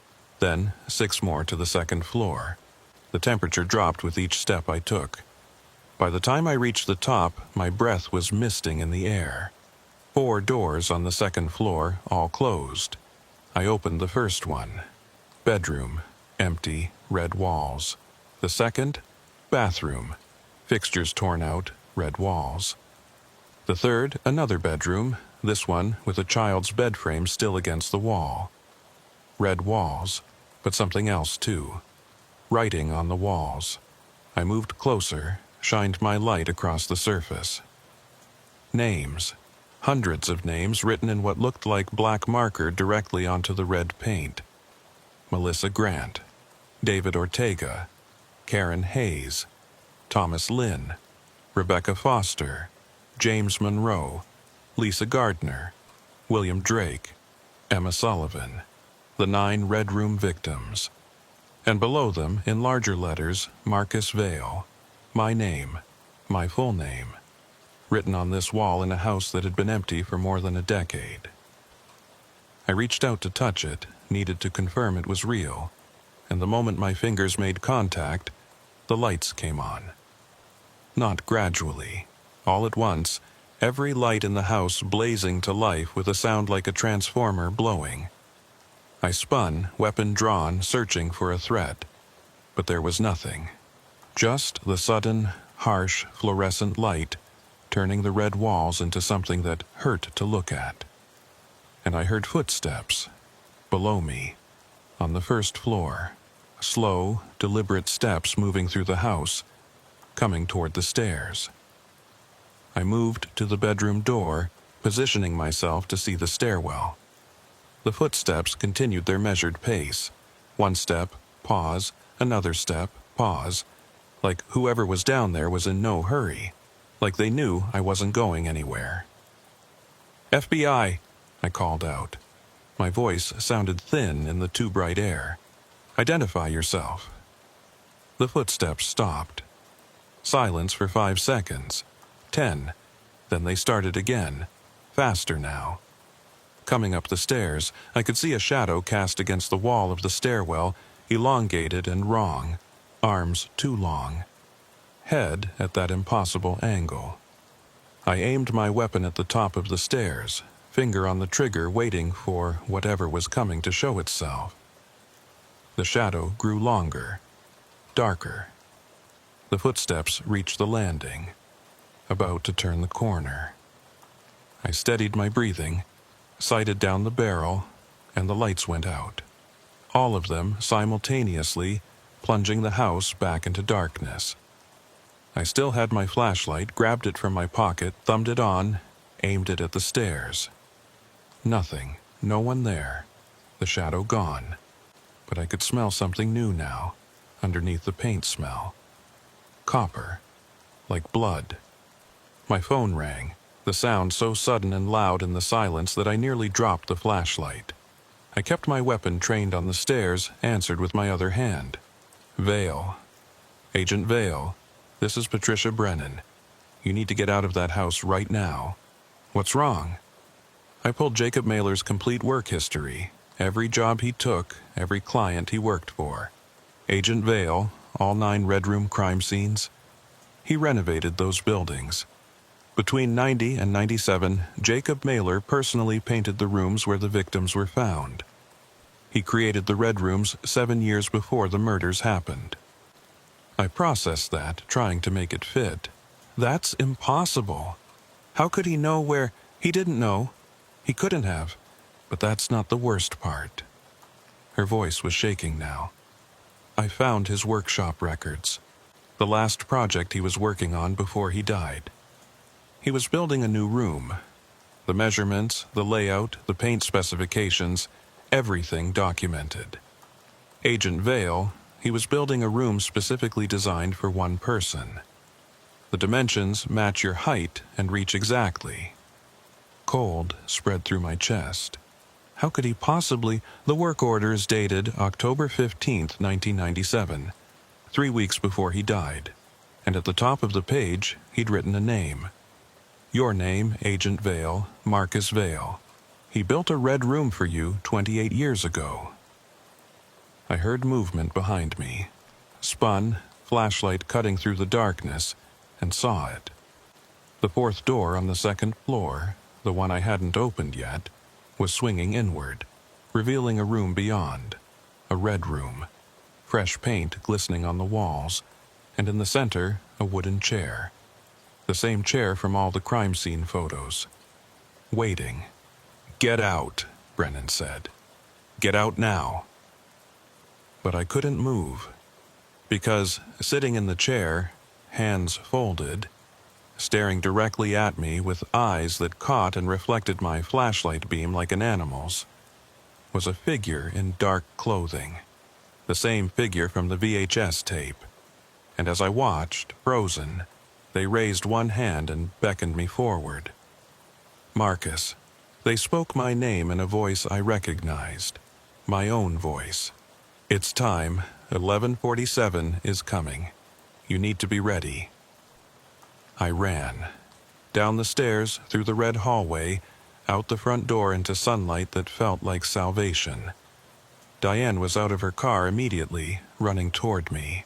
then 6 more to the second floor. The temperature dropped with each step I took. By the time I reached the top, my breath was misting in the air. 4 doors on the second floor, all closed. I opened the first one. Bedroom, empty, red walls. The second, bathroom, fixtures torn out, red walls. The third, another bedroom, this one with a child's bed frame still against the wall. Red walls, but something else too. Writing on the walls. I moved closer, shined my light across the surface. Names. Hundreds of names written in what looked like black marker directly onto the red paint. Melissa Grant, David Ortega, Karen Hayes, Thomas Lynn, Rebecca Foster, James Monroe, Lisa Gardner, William Drake, Emma Sullivan, the 9 Red Room victims. And below them, in larger letters, Marcus Vale, my name, my full name, written on this wall in a house that had been empty for more than a decade. I reached out to touch it, needed to confirm it was real, and the moment my fingers made contact, the lights came on. Not gradually. All at once, every light in the house blazing to life with a sound like a transformer blowing. I spun, weapon drawn, searching for a threat. But there was nothing. Just the sudden, harsh, fluorescent light, turning the red walls into something that hurt to look at. And I heard footsteps, below me, on the first floor. Slow, deliberate steps moving through the house, coming toward the stairs. I moved to the bedroom door, positioning myself to see the stairwell. The footsteps continued their measured pace. 1 step, pause, another step, pause, like whoever was down there was in no hurry, like they knew I wasn't going anywhere. FBI, I called out. My voice sounded thin in the too bright air. Identify yourself. The footsteps stopped. Silence for 5 seconds. 10. Then they started again, faster now. Coming up the stairs, I could see a shadow cast against the wall of the stairwell, elongated and wrong, arms too long. Head at that impossible angle. I aimed my weapon at the top of the stairs, finger on the trigger waiting for whatever was coming to show itself. The shadow grew longer, darker. The footsteps reached the landing, about to turn the corner. I steadied my breathing, sighted down the barrel, and the lights went out. All of them simultaneously, plunging the house back into darkness. I still had my flashlight, grabbed it from my pocket, thumbed it on, aimed it at the stairs. Nothing, no one there, the shadow gone. But I could smell something new now, underneath the paint smell. Copper, like blood. My phone rang, the sound so sudden and loud in the silence that I nearly dropped the flashlight. I kept my weapon trained on the stairs, answered with my other hand. Vale. Agent Vale, this is Patricia Brennan. You need to get out of that house right now. What's wrong? I pulled Jacob Mailer's complete work history, every job he took, every client he worked for. Agent Vale, all 9 Red Room crime scenes. He renovated those buildings. Between 90 and 97, Jacob Mailer personally painted the rooms where the victims were found. He created the Red Rooms 7 years before the murders happened. I processed that, trying to make it fit. That's impossible. How could he know where? He didn't know. He couldn't have. But that's not the worst part. Her voice was shaking now. I found his workshop records. The last project he was working on before he died. He was building a new room. The measurements, the layout, the paint specifications, everything documented. Agent Vale, he was building a room specifically designed for one person. The dimensions match your height and reach exactly. Cold spread through my chest. How could he possibly? The work order is dated October 15th, 1997. 3 weeks before he died, and at the top of the page he'd written a name. Your name, Agent Vale, Marcus Vale. He built a red room for you 28 years ago. I heard movement behind me, spun, flashlight cutting through the darkness, and saw it. The fourth door on the second floor, the one I hadn't opened yet, was swinging inward, revealing a room beyond, a red room, fresh paint glistening on the walls, and in the center, a wooden chair. The same chair from all the crime scene photos. Waiting. "Get out," Brennan said. "Get out now." But I couldn't move, because sitting in the chair, hands folded, staring directly at me with eyes that caught and reflected my flashlight beam like an animal's, was a figure in dark clothing, the same figure from the VHS tape. And as I watched, frozen, they raised one hand and beckoned me forward. Marcus. They spoke my name in a voice I recognized, my own voice. "It's time. 11:47 is coming. You need to be ready." I ran. Down the stairs, through the red hallway, out the front door into sunlight that felt like salvation. Diane was out of her car immediately, running toward me.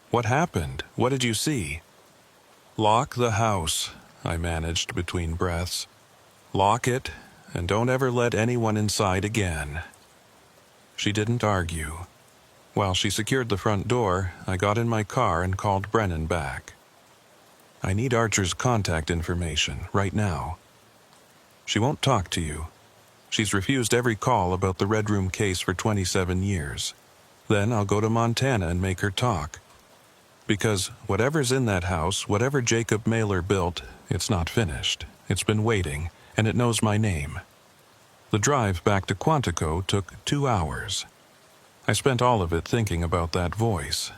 "What happened? What did you see?" "Lock the house," I managed between breaths. "Lock it, and don't ever let anyone inside again." She didn't argue. While she secured the front door, I got in my car and called Brennan back. "I need Archer's contact information, right now." "She won't talk to you. She's refused every call about the Red Room case for 27 years. Then I'll go to Montana and make her talk. Because whatever's in that house, whatever Jacob Mailer built, it's not finished. It's been waiting, and it knows my name." The drive back to Quantico took 2 hours. I spent all of it thinking about that voice,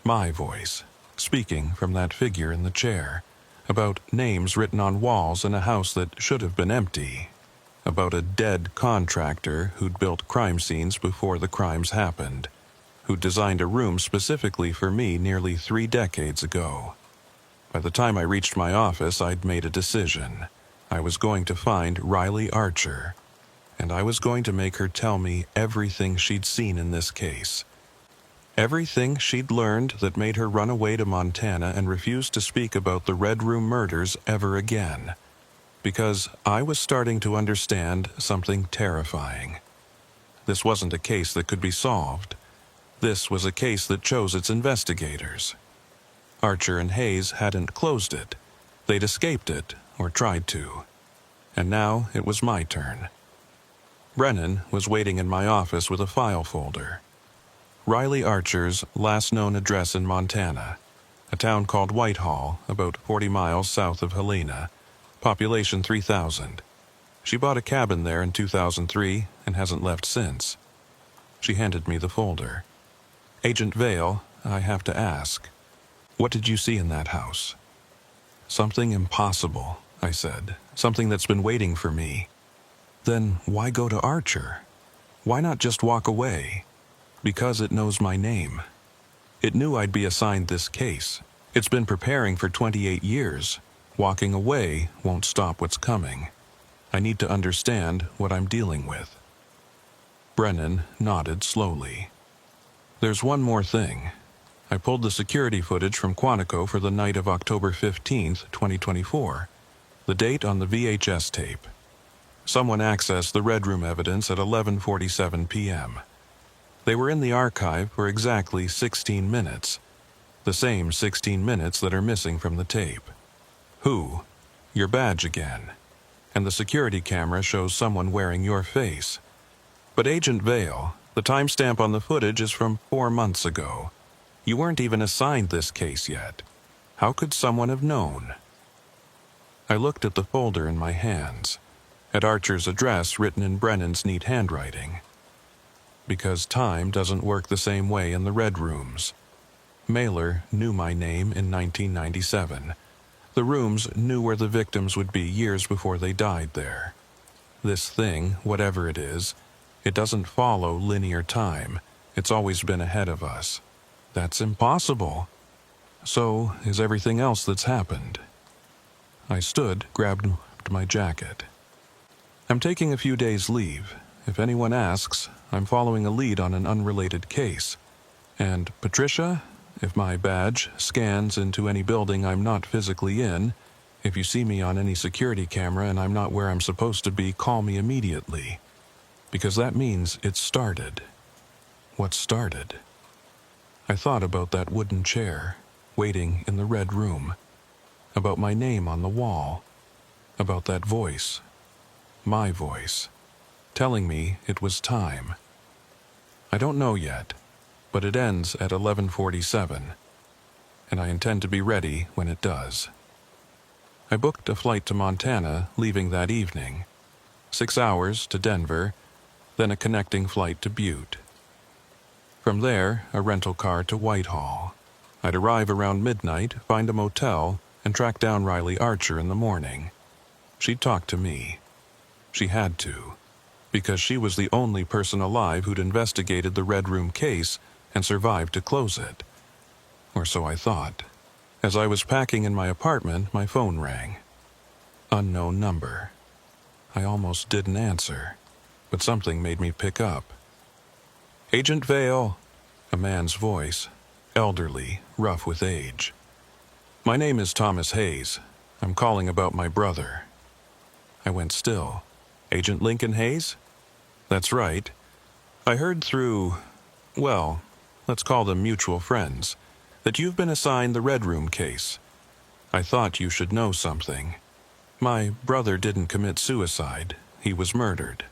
my voice, speaking from that figure in the chair, about names written on walls in a house that should have been empty, about a dead contractor who'd built crime scenes before the crimes happened, who designed a room specifically for me nearly 3 decades ago. By the time I reached my office, I'd made a decision. I was going to find Riley Archer, and I was going to make her tell me everything she'd seen in this case. Everything she'd learned that made her run away to Montana and refuse to speak about the Red Room murders ever again. Because I was starting to understand something terrifying. This wasn't a case that could be solved. This was a case that chose its investigators. Archer and Hayes hadn't closed it. They'd escaped it, or tried to. And now it was my turn. Brennan was waiting in my office with a file folder. Riley Archer's last known address in Montana, a town called Whitehall, about 40 miles south of Helena, population 3,000. She bought a cabin there in 2003 and hasn't left since. She handed me the folder. "Agent Vale, I have to ask, what did you see in that house?" "Something impossible," I said. "Something that's been waiting for me." "Then why go to Archer? Why not just walk away?" "Because it knows my name. It knew I'd be assigned this case. It's been preparing for 28 years. Walking away won't stop what's coming. I need to understand what I'm dealing with." Brennan nodded slowly. "There's one more thing. I pulled the security footage from Quantico for the night of October 15th, 2024, the date on the VHS tape. Someone accessed the Red Room evidence at 11:47 p.m. They were in the archive for exactly 16 minutes, the same 16 minutes that are missing from the tape. Who? Your badge again. And the security camera shows someone wearing your face. But Agent Vale, the timestamp on the footage is from 4 months ago. You weren't even assigned this case yet. How could someone have known?" I looked at the folder in my hands, at Archer's address written in Brennan's neat handwriting. Because time doesn't work the same way in the Red Rooms. Mailer knew my name in 1997. The rooms knew where the victims would be years before they died there. This thing, whatever it is, it doesn't follow linear time. It's always been ahead of us. That's impossible. So is everything else that's happened. I stood, grabbed my jacket. I'm taking a few days' leave. If anyone asks, I'm following a lead on an unrelated case. And, Patricia, if my badge scans into any building I'm not physically in, if you see me on any security camera and I'm not where I'm supposed to be, call me immediately. Because that means it started. What started? I thought about that wooden chair, waiting in the red room, about my name on the wall, about that voice, my voice, telling me it was time. I don't know yet, but it ends at 11:47, and I intend to be ready when it does. I booked a flight to Montana, leaving that evening. 6 hours to Denver, then a connecting flight to Butte. From there, a rental car to Whitehall. I'd arrive around midnight, find a motel, and track down Riley Archer in the morning. She'd talk to me. She had to, because she was the only person alive who'd investigated the Red Room case and survived to close it. Or so I thought. As I was packing in my apartment, my phone rang. Unknown number. I almost didn't answer, but something made me pick up. Agent Vale, a man's voice, elderly, rough with age. My name is Thomas Hayes. I'm calling about my brother. I went still. Agent Lincoln Hayes? That's right. I heard through, well, let's call them mutual friends, that you've been assigned the Red Room case. I thought you should know something. My brother didn't commit suicide. He was murdered.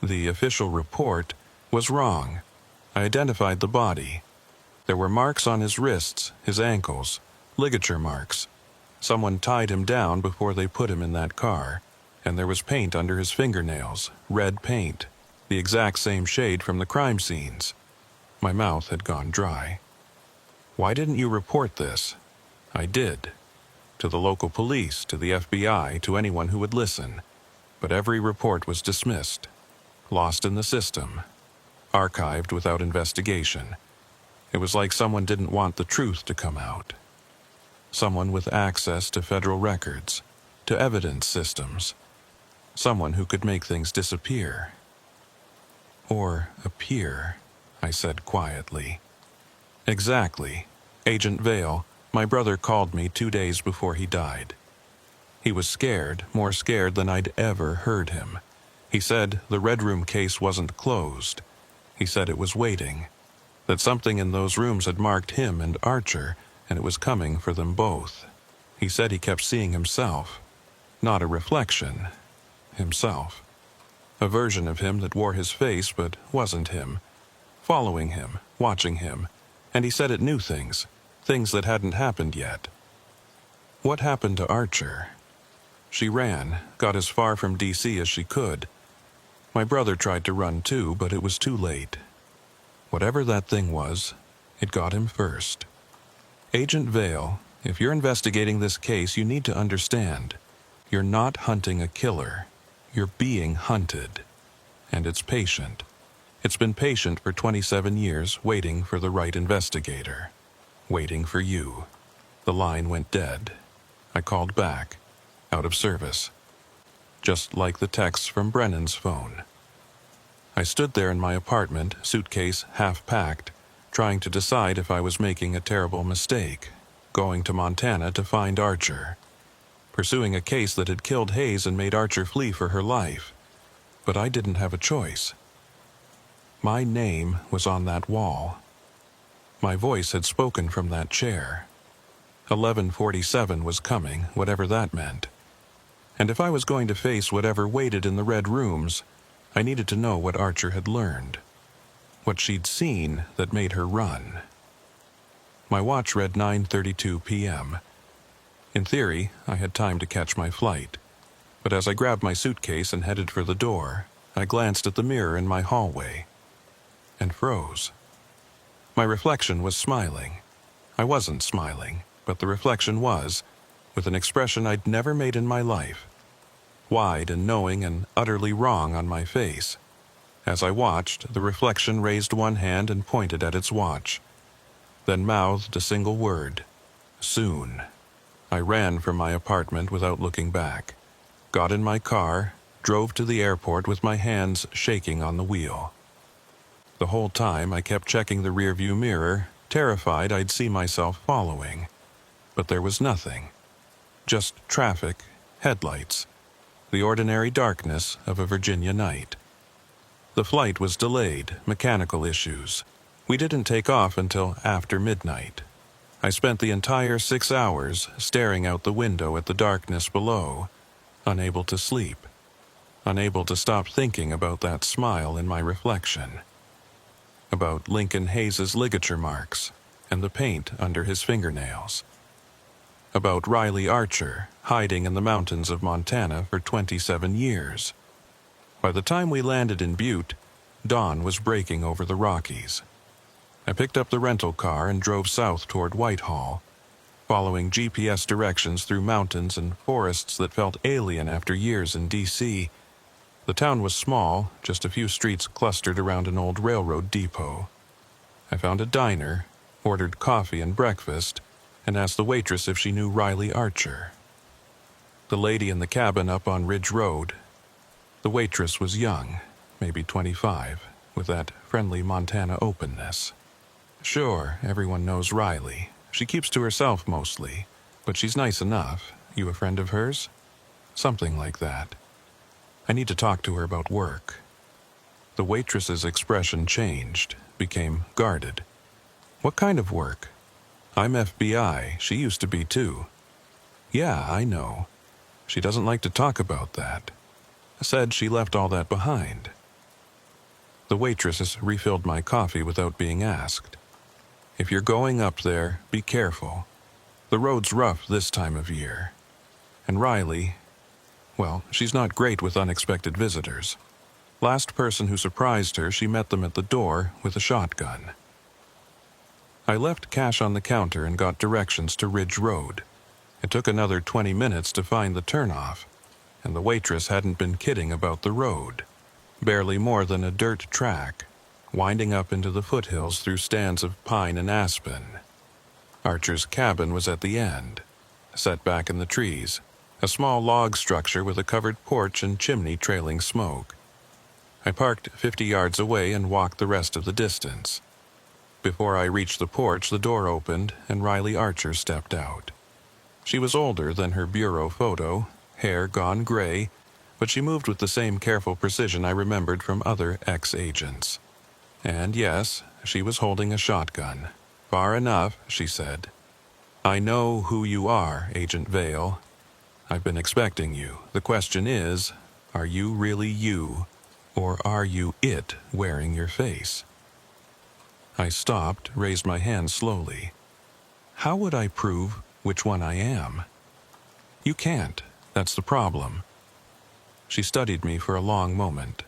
The official report was wrong. I identified the body. There were marks on his wrists, his ankles, ligature marks. Someone tied him down before they put him in that car, and there was paint under his fingernails, red paint, the exact same shade from the crime scenes. My mouth had gone dry. Why didn't you report this? I did. To the local police, to the FBI, to anyone who would listen. But every report was dismissed. Lost in the system. Archived without investigation. It was like someone didn't want the truth to come out. Someone with access to federal records, to evidence systems. Someone who could make things disappear. Or appear, I said quietly. Exactly. Agent Vale, my brother called me 2 days before he died. He was scared, more scared than I'd ever heard him. He said the Red Room case wasn't closed. He said it was waiting. That something in those rooms had marked him and Archer, and it was coming for them both. He said he kept seeing himself. Not a reflection. Himself. A version of him that wore his face but wasn't him. Following him, watching him. And he said it knew things that hadn't happened yet. What happened to Archer? She ran, got as far from D.C. as she could. My brother tried to run too, but it was too late. Whatever that thing was, it got him first. Agent Vale, if you're investigating this case, you need to understand. You're not hunting a killer. You're being hunted. And it's patient. It's been patient for 27 years, waiting for the right investigator. Waiting for you. The line went dead. I called back. Out of service. Just like the texts from Brennan's phone. I stood there in my apartment, suitcase half packed, trying to decide if I was making a terrible mistake, going to Montana to find Archer. Pursuing a case that had killed Hayes and made Archer flee for her life. But I didn't have a choice. My name was on that wall. My voice had spoken from that chair. 11:47 was coming, whatever that meant. And if I was going to face whatever waited in the red rooms, I needed to know what Archer had learned. What she'd seen that made her run. My watch read 9:32 p.m. In theory, I had time to catch my flight. But as I grabbed my suitcase and headed for the door, I glanced at the mirror in my hallway. And froze. My reflection was smiling. I wasn't smiling, but the reflection was, with an expression I'd never made in my life. Wide and knowing and utterly wrong on my face. As I watched, the reflection raised one hand and pointed at its watch. then mouthed a single word: soon. I ran from my apartment without looking back, got in my car, drove to the airport with my hands shaking on the wheel. The whole time I kept checking the rearview mirror, terrified I'd see myself following. But there was nothing. Just traffic, headlights, the ordinary darkness of a Virginia night. The flight was delayed, mechanical issues. We didn't take off until after midnight. I spent the entire 6 hours staring out the window at the darkness below, unable to sleep, unable to stop thinking about that smile in my reflection, about Lincoln Hayes's ligature marks and the paint under his fingernails, about Riley Archer hiding in the mountains of Montana for 27 years. By the time we landed in Butte, dawn was breaking over the Rockies. I picked up the rental car and drove south toward Whitehall, following GPS directions through mountains and forests that felt alien after years in D.C. The town was small, just a few streets clustered around an old railroad depot. I found a diner, ordered coffee and breakfast, and asked the waitress if she knew Riley Archer. The lady in the cabin up on Ridge Road. The waitress was young, maybe 25, with that friendly Montana openness. Sure, everyone knows Riley. She keeps to herself mostly, but she's nice enough. You a friend of hers? Something like that. I need to talk to her about work. The waitress's expression changed, became guarded. What kind of work? I'm FBI. She used to be too. Yeah, I know. She doesn't like to talk about that. Said she left all that behind. The waitress refilled my coffee without being asked. If you're going up there, be careful. The road's rough this time of year. And Riley, well, she's not great with unexpected visitors. Last person who surprised her, she met them at the door with a shotgun. I left cash on the counter and got directions to Ridge Road. It took another 20 minutes to find the turnoff, and the waitress hadn't been kidding about the road. Barely more than a dirt track, winding up into the foothills through stands of pine and aspen. Archer's cabin was at the end, set back in the trees, a small log structure with a covered porch and chimney trailing smoke. I parked 50 yards away and walked the rest of the distance. Before I reached the porch, the door opened and Riley Archer stepped out. She was older than her bureau photo, hair gone gray, but she moved with the same careful precision I remembered from other ex-agents. And yes, she was holding a shotgun. Far enough, she said. I know who you are, Agent Vale. I've been expecting you. The question is, are you really you, or are you it wearing your face? I stopped, raised my hand slowly. How would I prove which one I am? You can't. That's the problem. She studied me for a long moment.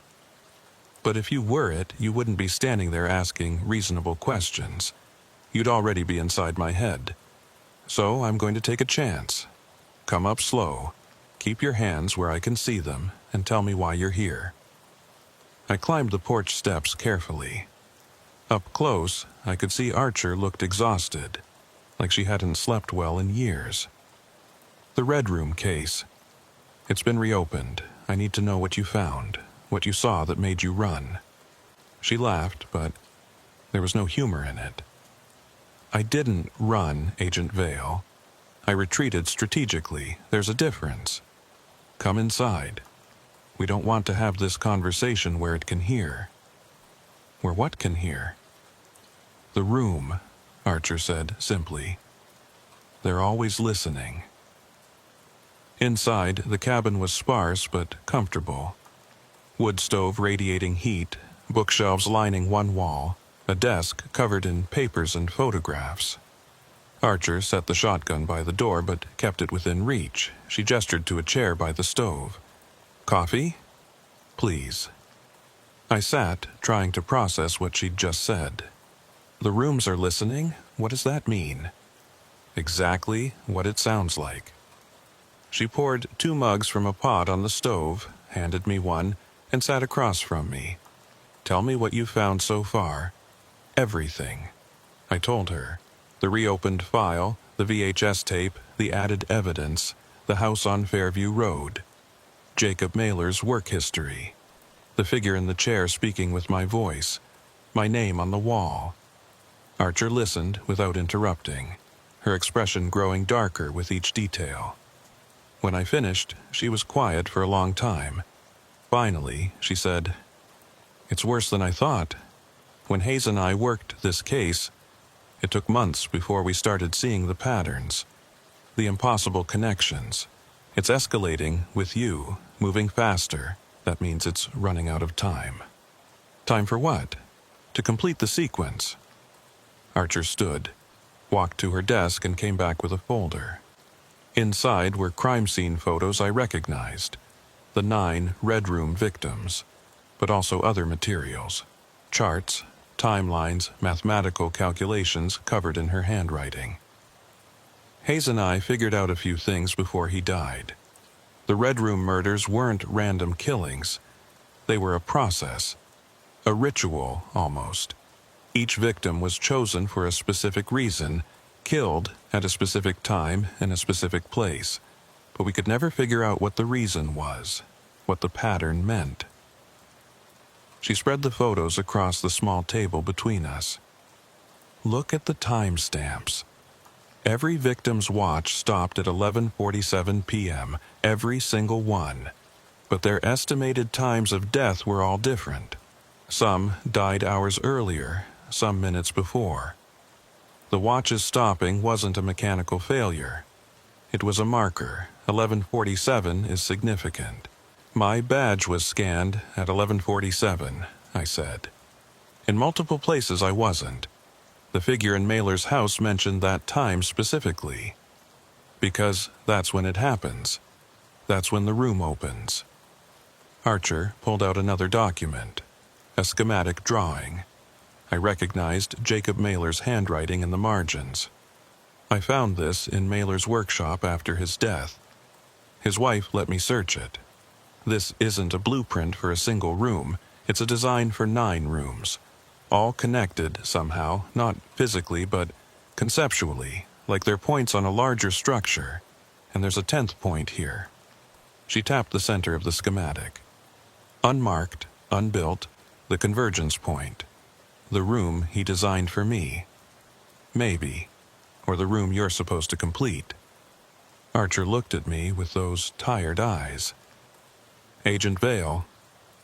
But if you were it, you wouldn't be standing there asking reasonable questions. You'd already be inside my head. So I'm going to take a chance. Come up slow. Keep your hands where I can see them, and tell me why you're here. I climbed the porch steps carefully. Up close, I could see Archer looked exhausted, like she hadn't slept well in years. The Red Room case. It's been reopened. I need to know what you found, what you saw that made you run. She laughed, but there was no humor in it. I didn't run, Agent Vale. I retreated strategically. There's a difference. Come inside. We don't want to have this conversation where it can hear. Where what can hear? The room, Archer said simply. They're always listening. Inside, the cabin was sparse but comfortable. Wood stove radiating heat, bookshelves lining one wall, a desk covered in papers and photographs. Archer set the shotgun by the door but kept it within reach. She gestured to a chair by the stove. Coffee? Please. I sat, trying to process what she'd just said. The rooms are listening? What does that mean? Exactly what it sounds like. She poured 2 mugs from a pot on the stove, handed me one, and sat across from me. Tell me what you've found so far. Everything. I told her. The reopened file, the VHS tape, the added evidence, the house on Fairview Road, Jacob Mailer's work history, the figure in the chair speaking with my voice, my name on the wall. Archer listened without interrupting, her expression growing darker with each detail. When I finished, she was quiet for a long time. Finally, she said, "It's worse than I thought. When Hayes and I worked this case, it took months before we started seeing the patterns, the impossible connections. It's escalating with you, moving faster. That means it's running out of time." Time for what? To complete the sequence. Archer stood, walked to her desk, and came back with a folder. Inside were crime scene photos I recognized, the 9 Red Room victims, but also other materials, charts, timelines, mathematical calculations covered in her handwriting. Hayes and I figured out a few things before he died. The Red Room murders weren't random killings. They were a process, a ritual almost. Each victim was chosen for a specific reason, killed at a specific time in a specific place, but we could never figure out what the reason was, what the pattern meant. She spread the photos across the small table between us. Look at the timestamps. Every victim's watch stopped at 11:47 p.m., every single one, but their estimated times of death were all different. Some died hours earlier, some minutes before. The watch's stopping wasn't a mechanical failure. It was a marker. 11:47 is significant. My badge was scanned at 11:47, I said. In multiple places I wasn't. The figure in Mailer's house mentioned that time specifically. Because that's when it happens. That's when the room opens. Archer pulled out another document, a schematic drawing. I recognized Jacob Mailer's handwriting in the margins. I found this in Mailer's workshop after his death. His wife let me search it. This isn't a blueprint for a single room. It's a design for 9 rooms, all connected somehow, not physically but conceptually, like they're points on a larger structure. And there's a 10th point here. She tapped the center of the schematic. Unmarked, unbuilt, the convergence point. The room he designed for me. Maybe. Or the room you're supposed to complete. Archer looked at me with those tired eyes. Agent Vale,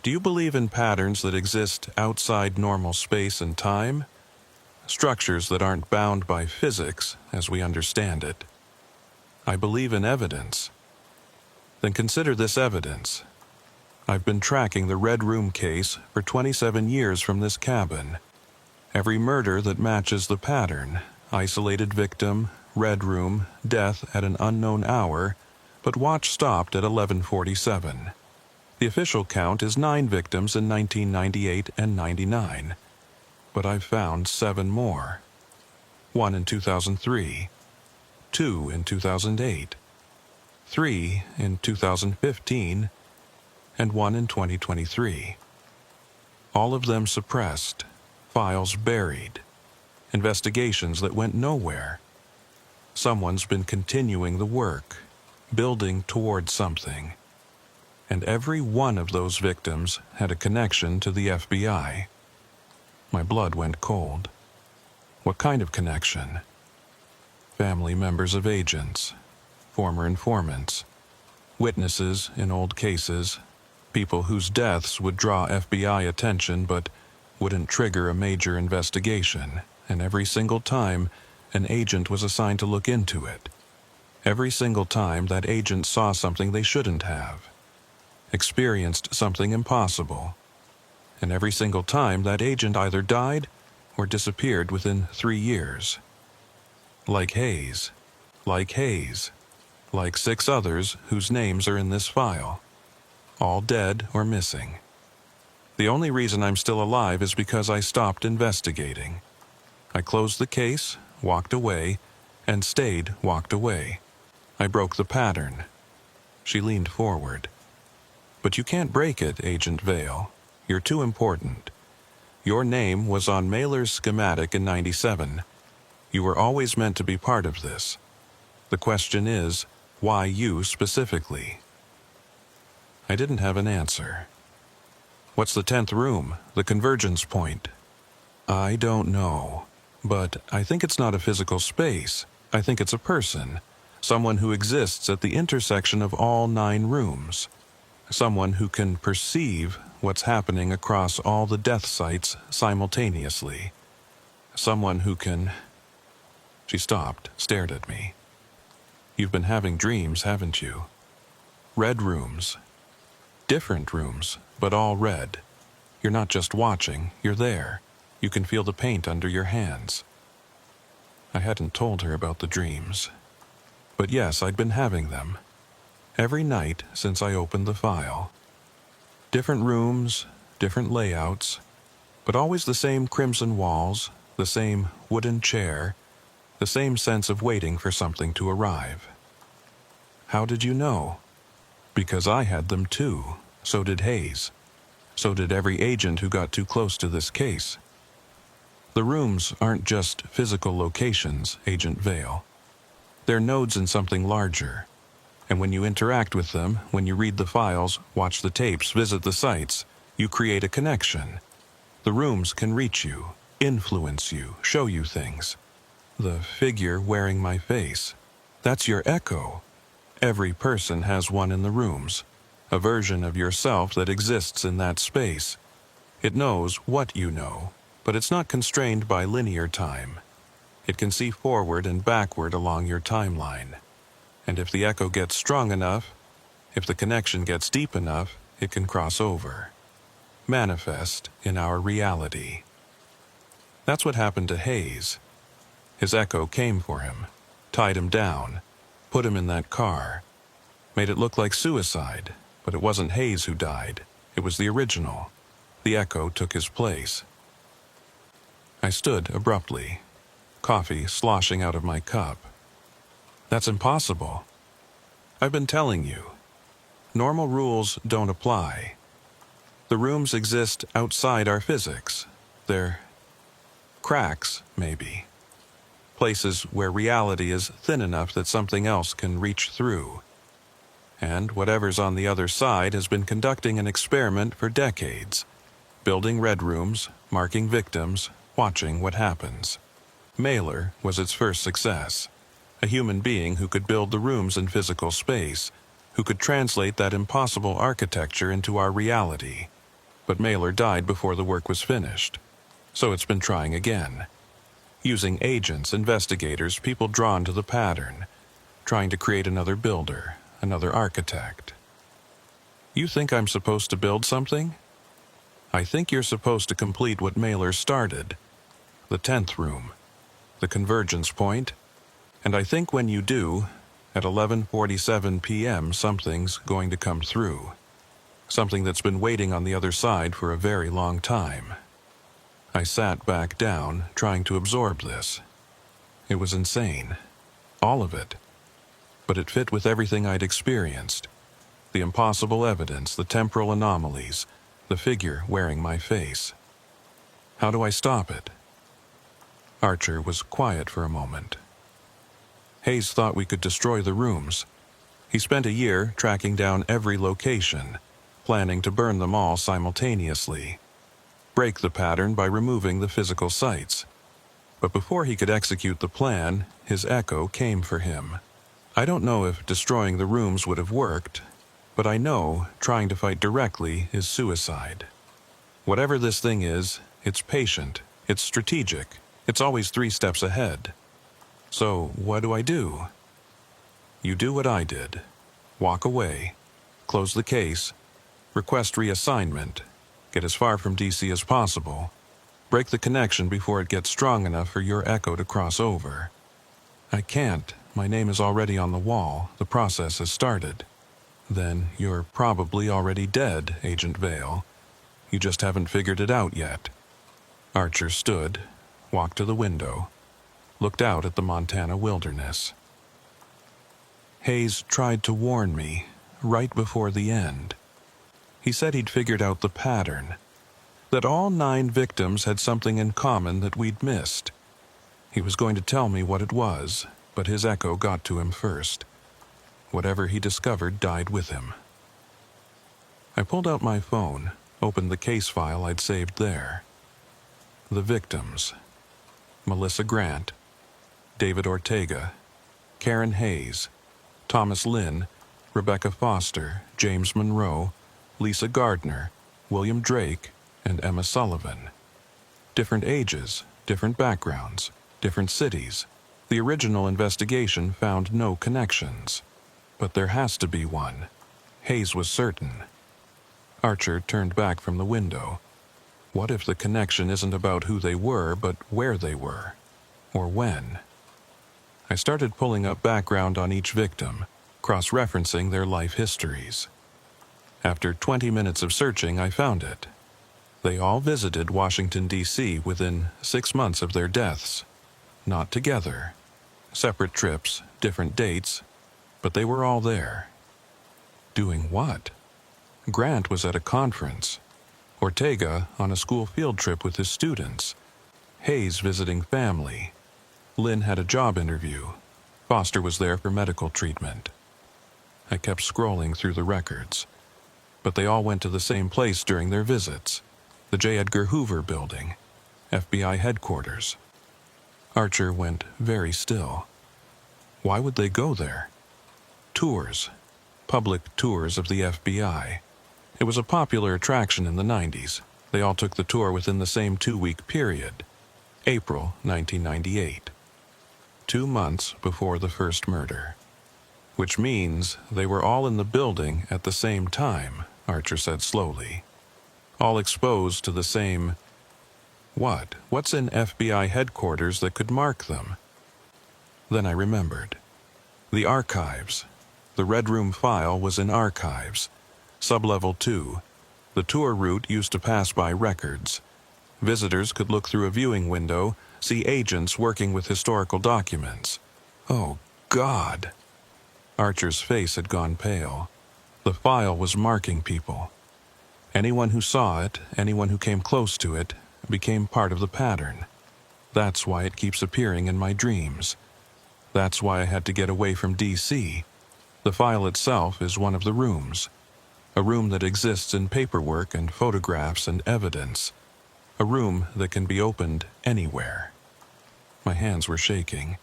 do you believe in patterns that exist outside normal space and time? Structures that aren't bound by physics as we understand it. I believe in evidence. Then consider this evidence. I've been tracking the Red Room case for 27 years from this cabin. Every murder that matches the pattern, isolated victim, Red Room, death at an unknown hour, but watch stopped at 11:47. The official count is 9 victims in 1998 and 99, but I've found 7 more. 1 in 2003, 2 in 2008, 3 in 2015, and 1 in 2023. All of them suppressed, files buried, investigations that went nowhere. Someone's been continuing the work, building towards something. And every one of those victims had a connection to the FBI. My blood went cold. What kind of connection? Family members of agents, former informants, witnesses in old cases, people whose deaths would draw FBI attention but wouldn't trigger a major investigation, and every single time an agent was assigned to look into it. Every single time that agent saw something they shouldn't have, experienced something impossible, and every single time that agent either died or disappeared within 3 years. Like Hayes, like 6 others whose names are in this file, all dead or missing. The only reason I'm still alive is because I stopped investigating. I closed the case, walked away, and stayed walked away. I broke the pattern. She leaned forward. But you can't break it, Agent Vale. You're too important. Your name was on Mailer's schematic in 97. You were always meant to be part of this. The question is, why you specifically? I didn't have an answer. What's the 10th room, the convergence point? I don't know, but I think it's not a physical space. I think it's a person, someone who exists at the intersection of all 9 rooms, someone who can perceive what's happening across all the death sites simultaneously, someone who can... She stopped, stared at me. You've been having dreams, haven't you? Red rooms. Different rooms, but all red. You're not just watching, you're there. You can feel the paint under your hands. I hadn't told her about the dreams. But yes, I'd been having them. Every night since I opened the file. Different rooms, different layouts, but always the same crimson walls, the same wooden chair, the same sense of waiting for something to arrive. How did you know? Because I had them too. So did Hayes. So did every agent who got too close to this case. The rooms aren't just physical locations, Agent Vale. They're nodes in something larger. And when you interact with them, when you read the files, watch the tapes, visit the sites, you create a connection. The rooms can reach you, influence you, show you things. The figure wearing my face, that's your echo. Every person has one in the rooms, a version of yourself that exists in that space. It knows what you know, but it's not constrained by linear time. It can see forward and backward along your timeline. And if the echo gets strong enough, if the connection gets deep enough, it can cross over. Manifest in our reality. That's what happened to Hayes. His echo came for him, tied him down, put him in that car, made it look like suicide, but it wasn't Hayes who died. It was the original. The echo took his place. I stood abruptly, coffee sloshing out of my cup. That's impossible. I've been telling you. Normal rules don't apply. The rooms exist outside our physics. They're cracks, maybe. Places where reality is thin enough that something else can reach through. And whatever's on the other side has been conducting an experiment for decades, building red rooms, marking victims, watching what happens. Mailer was its first success, a human being who could build the rooms in physical space, who could translate that impossible architecture into our reality. But Mailer died before the work was finished, so it's been trying again. Using agents, investigators, people drawn to the pattern, trying to create another builder, another architect. You think I'm supposed to build something? I think you're supposed to complete what Mailer started, the 10th room, the convergence point, and I think when you do, at 11:47 p.m. something's going to come through, something that's been waiting on the other side for a very long time. I sat back down, trying to absorb this. It was insane. All of it. But it fit with everything I'd experienced. The impossible evidence, the temporal anomalies, the figure wearing my face. How do I stop it? Archer was quiet for a moment. Hayes thought we could destroy the rooms. He spent a year tracking down every location, planning to burn them all simultaneously. Break the pattern by removing the physical sites. But before he could execute the plan, his echo came for him. I don't know if destroying the rooms would have worked, but I know trying to fight directly is suicide. Whatever this thing is, it's patient, it's strategic, it's always 3 steps ahead. So what do? You do what I did. Walk away, close the case, request reassignment, get as far from DC as possible, break the connection before it gets strong enough for your echo to cross over. I can't. My name is already on the wall. The process has started. Then you're probably already dead, Agent Vale. You just haven't figured it out yet. Archer stood, walked to the window, looked out at the Montana wilderness. Hayes tried to warn me, right before the end. He said he'd figured out the pattern, that all 9 victims had something in common that we'd missed. He was going to tell me what it was, but his echo got to him first. Whatever he discovered died with him. I pulled out my phone, opened the case file I'd saved there. The victims: Melissa Grant, David Ortega, Karen Hayes, Thomas Lynn, Rebecca Foster, James Monroe, Lisa Gardner, William Drake, and Emma Sullivan. Different ages, different backgrounds, different cities. The original investigation found no connections. But there has to be one. Hayes was certain. Archer turned back from the window. What if the connection isn't about who they were, but where they were? Or when? I started pulling up background on each victim, cross-referencing their life histories. After 20 minutes of searching, I found it. They all visited Washington, D.C. within 6 months of their deaths. Not together. Separate trips, different dates, but they were all there. Doing what? Grant was at a conference. Ortega on a school field trip with his students. Hayes visiting family. Lynn had a job interview. Foster was there for medical treatment. I kept scrolling through the records. But they all went to the same place during their visits. The J. Edgar Hoover Building, FBI headquarters. Archer went very still. Why would they go there? Tours. Public tours of the FBI. It was a popular attraction in the 90s. They all took the tour within the same 2-week period. April 1998. 2 months before the first murder. Which means they were all in the building at the same time, Archer said slowly. All exposed to the same... What? What's in FBI headquarters that could mark them? Then I remembered. The archives. The Red Room file was in archives. Sublevel 2. The tour route used to pass by records. Visitors could look through a viewing window, see agents working with historical documents. Oh, God! Archer's face had gone pale. The file was marking people. Anyone who saw it, anyone who came close to it, became part of the pattern. That's why it keeps appearing in my dreams. That's why I had to get away from D.C. The file itself is one of the rooms. A room that exists in paperwork and photographs and evidence. A room that can be opened anywhere. My hands were shaking.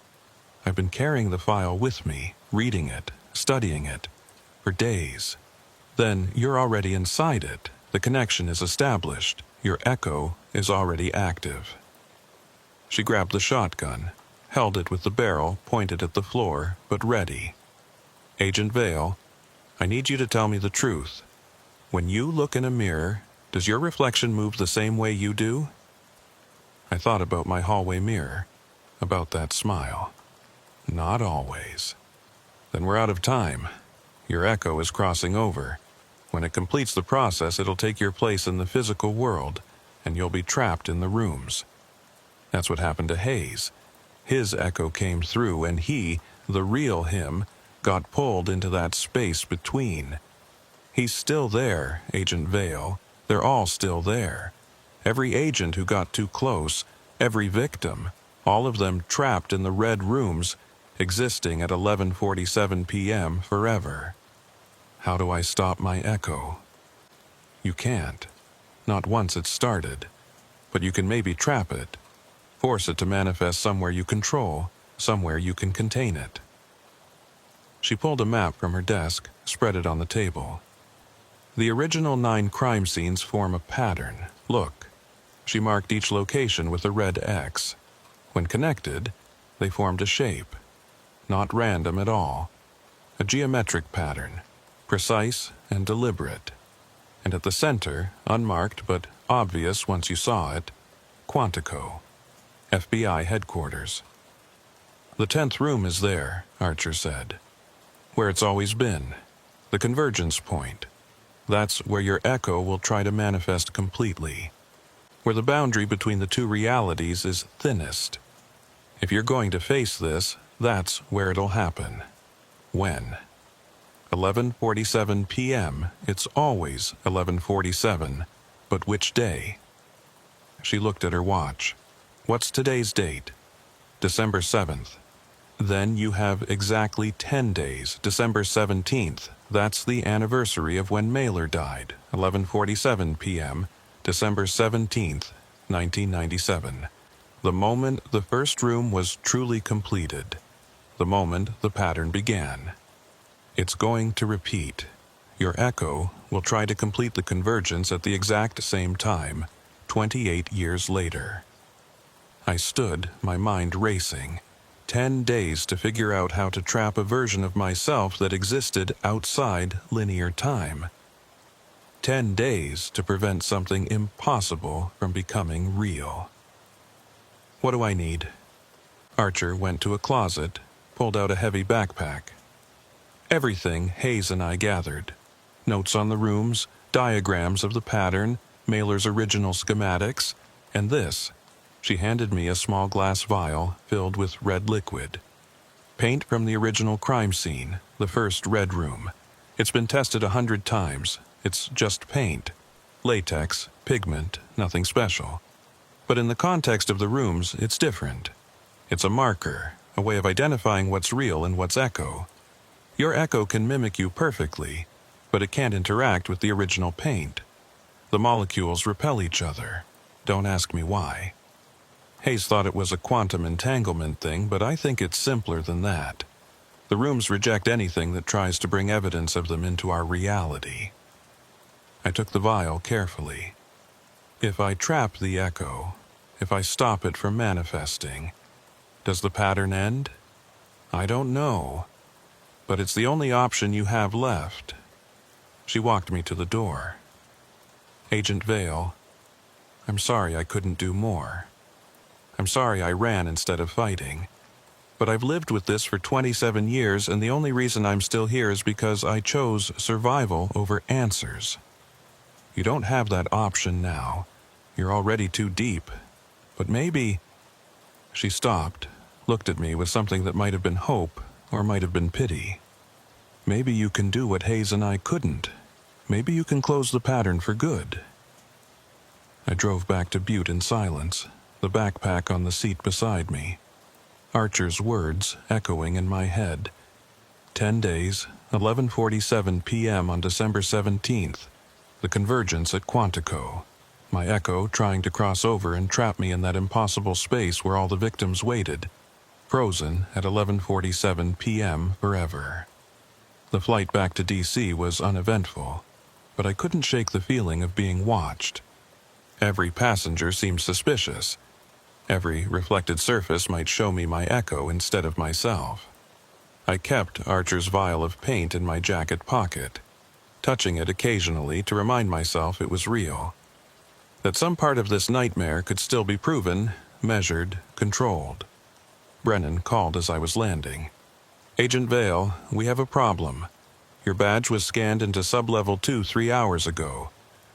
I've been carrying the file with me, reading it, studying it, for days. Then you're already inside it. The connection is established. Your echo is already active. She grabbed the shotgun, held it with the barrel pointed at the floor, but ready. Agent Vale, I need you to tell me the truth. When you look in a mirror, does your reflection move the same way you do? I thought about my hallway mirror, about that smile. Not always. Then we're out of time. Your echo is crossing over. When it completes the process, it'll take your place in the physical world, and you'll be trapped in the rooms. That's what happened to Hayes. His echo came through, and he, the real him, got pulled into that space between. He's still there, Agent Vale. They're all still there. Every agent who got too close, every victim, all of them trapped in the red rooms, existing at 11:47 p.m. forever. How do I stop my echo? You can't. Not once it's started. But you can maybe trap it. Force it to manifest somewhere you control, somewhere you can contain it. She pulled a map from her desk, spread it on the table. The original 9 crime scenes form a pattern. Look. She marked each location with a red X. When connected, they formed a shape. Not random at all. A geometric pattern. Precise and deliberate. And at the center, unmarked but obvious once you saw it, Quantico, FBI headquarters. The 10th room is there, Archer said. Where it's always been. The convergence point. That's where your echo will try to manifest completely. Where the boundary between the two realities is thinnest. If you're going to face this, that's where it'll happen. When? 11:47 p.m. It's always 11:47. But which day? She looked at her watch. What's today's date? December 7th. Then you have exactly 10 days, December 17th. That's the anniversary of when Mailer died, 11:47 p.m., December 17th, 1997. The moment the first room was truly completed. The moment the pattern began. It's going to repeat. Your echo will try to complete the convergence at the exact same time, 28 years later. I stood, my mind racing. 10 days to figure out how to trap a version of myself that existed outside linear time. 10 days to prevent something impossible from becoming real. What do I need? Archer went to a closet, pulled out a heavy backpack. Everything Hayes and I gathered. Notes on the rooms, diagrams of the pattern, Mailer's original schematics, and this. She handed me a small glass vial filled with red liquid. Paint from the original crime scene, the first red room. It's been tested 100 times. It's just paint. Latex, pigment, nothing special. But in the context of the rooms, it's different. It's a marker, a way of identifying what's real and what's echo. Your echo can mimic you perfectly, but it can't interact with the original paint. The molecules repel each other. Don't ask me why. Hayes thought it was a quantum entanglement thing, but I think it's simpler than that. The rooms reject anything that tries to bring evidence of them into our reality. I took the vial carefully. If I trap the echo, if I stop it from manifesting, does the pattern end? I don't know, but it's the only option you have left. She walked me to the door. Agent Vale, I'm sorry I couldn't do more. I'm sorry I ran instead of fighting. But I've lived with this for 27 years, and the only reason I'm still here is because I chose survival over answers. You don't have that option now. You're already too deep. But maybe... She stopped, looked at me with something that might have been hope, or might have been pity. Maybe you can do what Hayes and I couldn't. Maybe you can close the pattern for good. I drove back to Butte in silence, the backpack on the seat beside me. Archer's words echoing in my head. 10 days, 11:47 p.m. on December 17th. The convergence at Quantico. My echo trying to cross over and trap me in that impossible space where all the victims waited. Frozen at 11:47 p.m. forever. The flight back to D.C. was uneventful, but I couldn't shake the feeling of being watched. Every passenger seemed suspicious. Every reflected surface might show me my echo instead of myself. I kept Archer's vial of paint in my jacket pocket, touching it occasionally to remind myself it was real. That some part of this nightmare could still be proven, measured, controlled. Brennan called as I was landing. Agent Vale, we have a problem. Your badge was scanned into Sublevel 2 3 hours ago,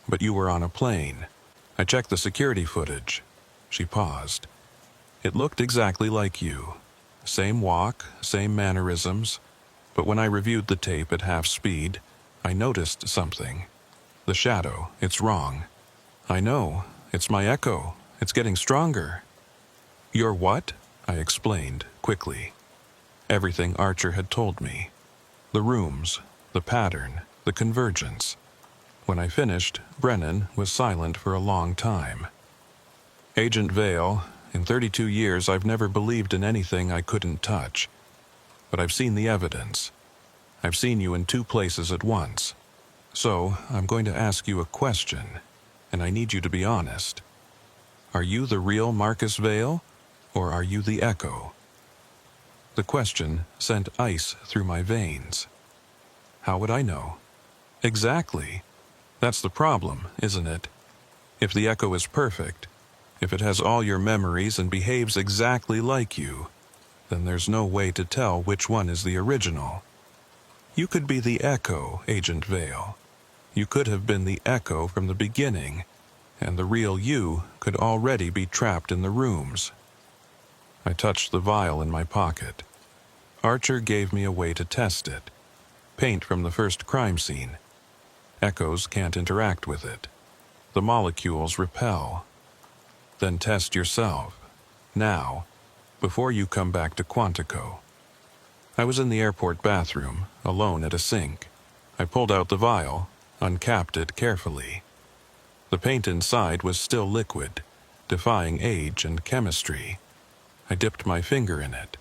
but you were on a plane. I checked the security footage. She paused. It looked exactly like you. Same walk, same mannerisms, but when I reviewed the tape at half speed, I noticed something. The shadow, it's wrong. I know, it's my echo. It's getting stronger. Your what? I explained, quickly. Everything Archer had told me. The rooms, the pattern, the convergence. When I finished, Brennan was silent for a long time. Agent Vale, in 32 years I've never believed in anything I couldn't touch. But I've seen the evidence. I've seen you in 2 places at once. So, I'm going to ask you a question, and I need you to be honest. Are you the real Marcus Vale, or are you the echo? The question sent ice through my veins. How would I know? Exactly. That's the problem, isn't it? If the echo is perfect, if it has all your memories and behaves exactly like you, then there's no way to tell which one is the original. You could be the echo, Agent Vale. You could have been the echo from the beginning, and the real you could already be trapped in the rooms. I touched the vial in my pocket. Archer gave me a way to test it. Paint from the first crime scene. Echoes can't interact with it. The molecules repel. Then test yourself. Now. before you come back to Quantico. I was in the airport bathroom, alone at a sink. I pulled out the vial, uncapped it carefully. The paint inside was still liquid, defying age and chemistry. I dipped my finger in it.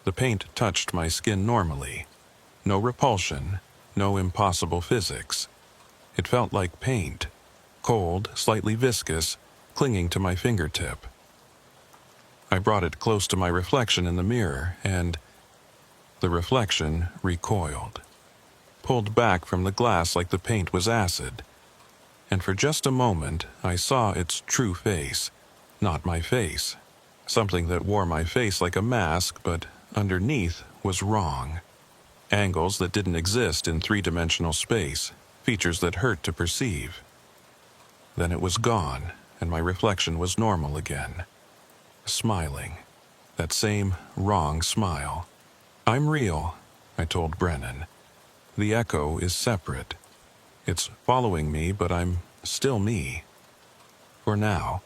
The paint touched my skin normally. No repulsion, no impossible physics. It felt like paint, cold, slightly viscous, clinging to my fingertip. I brought it close to my reflection in the mirror, and the reflection recoiled, pulled back from the glass like the paint was acid. And for just a moment, I saw its true face, not my face. Something that wore my face like a mask, but underneath was wrong. Angles that didn't exist in three-dimensional space, features that hurt to perceive. Then it was gone, and my reflection was normal again. Smiling. That same wrong smile. "I'm real," I told Brennan. "The echo is separate. It's following me, but I'm still me. For now."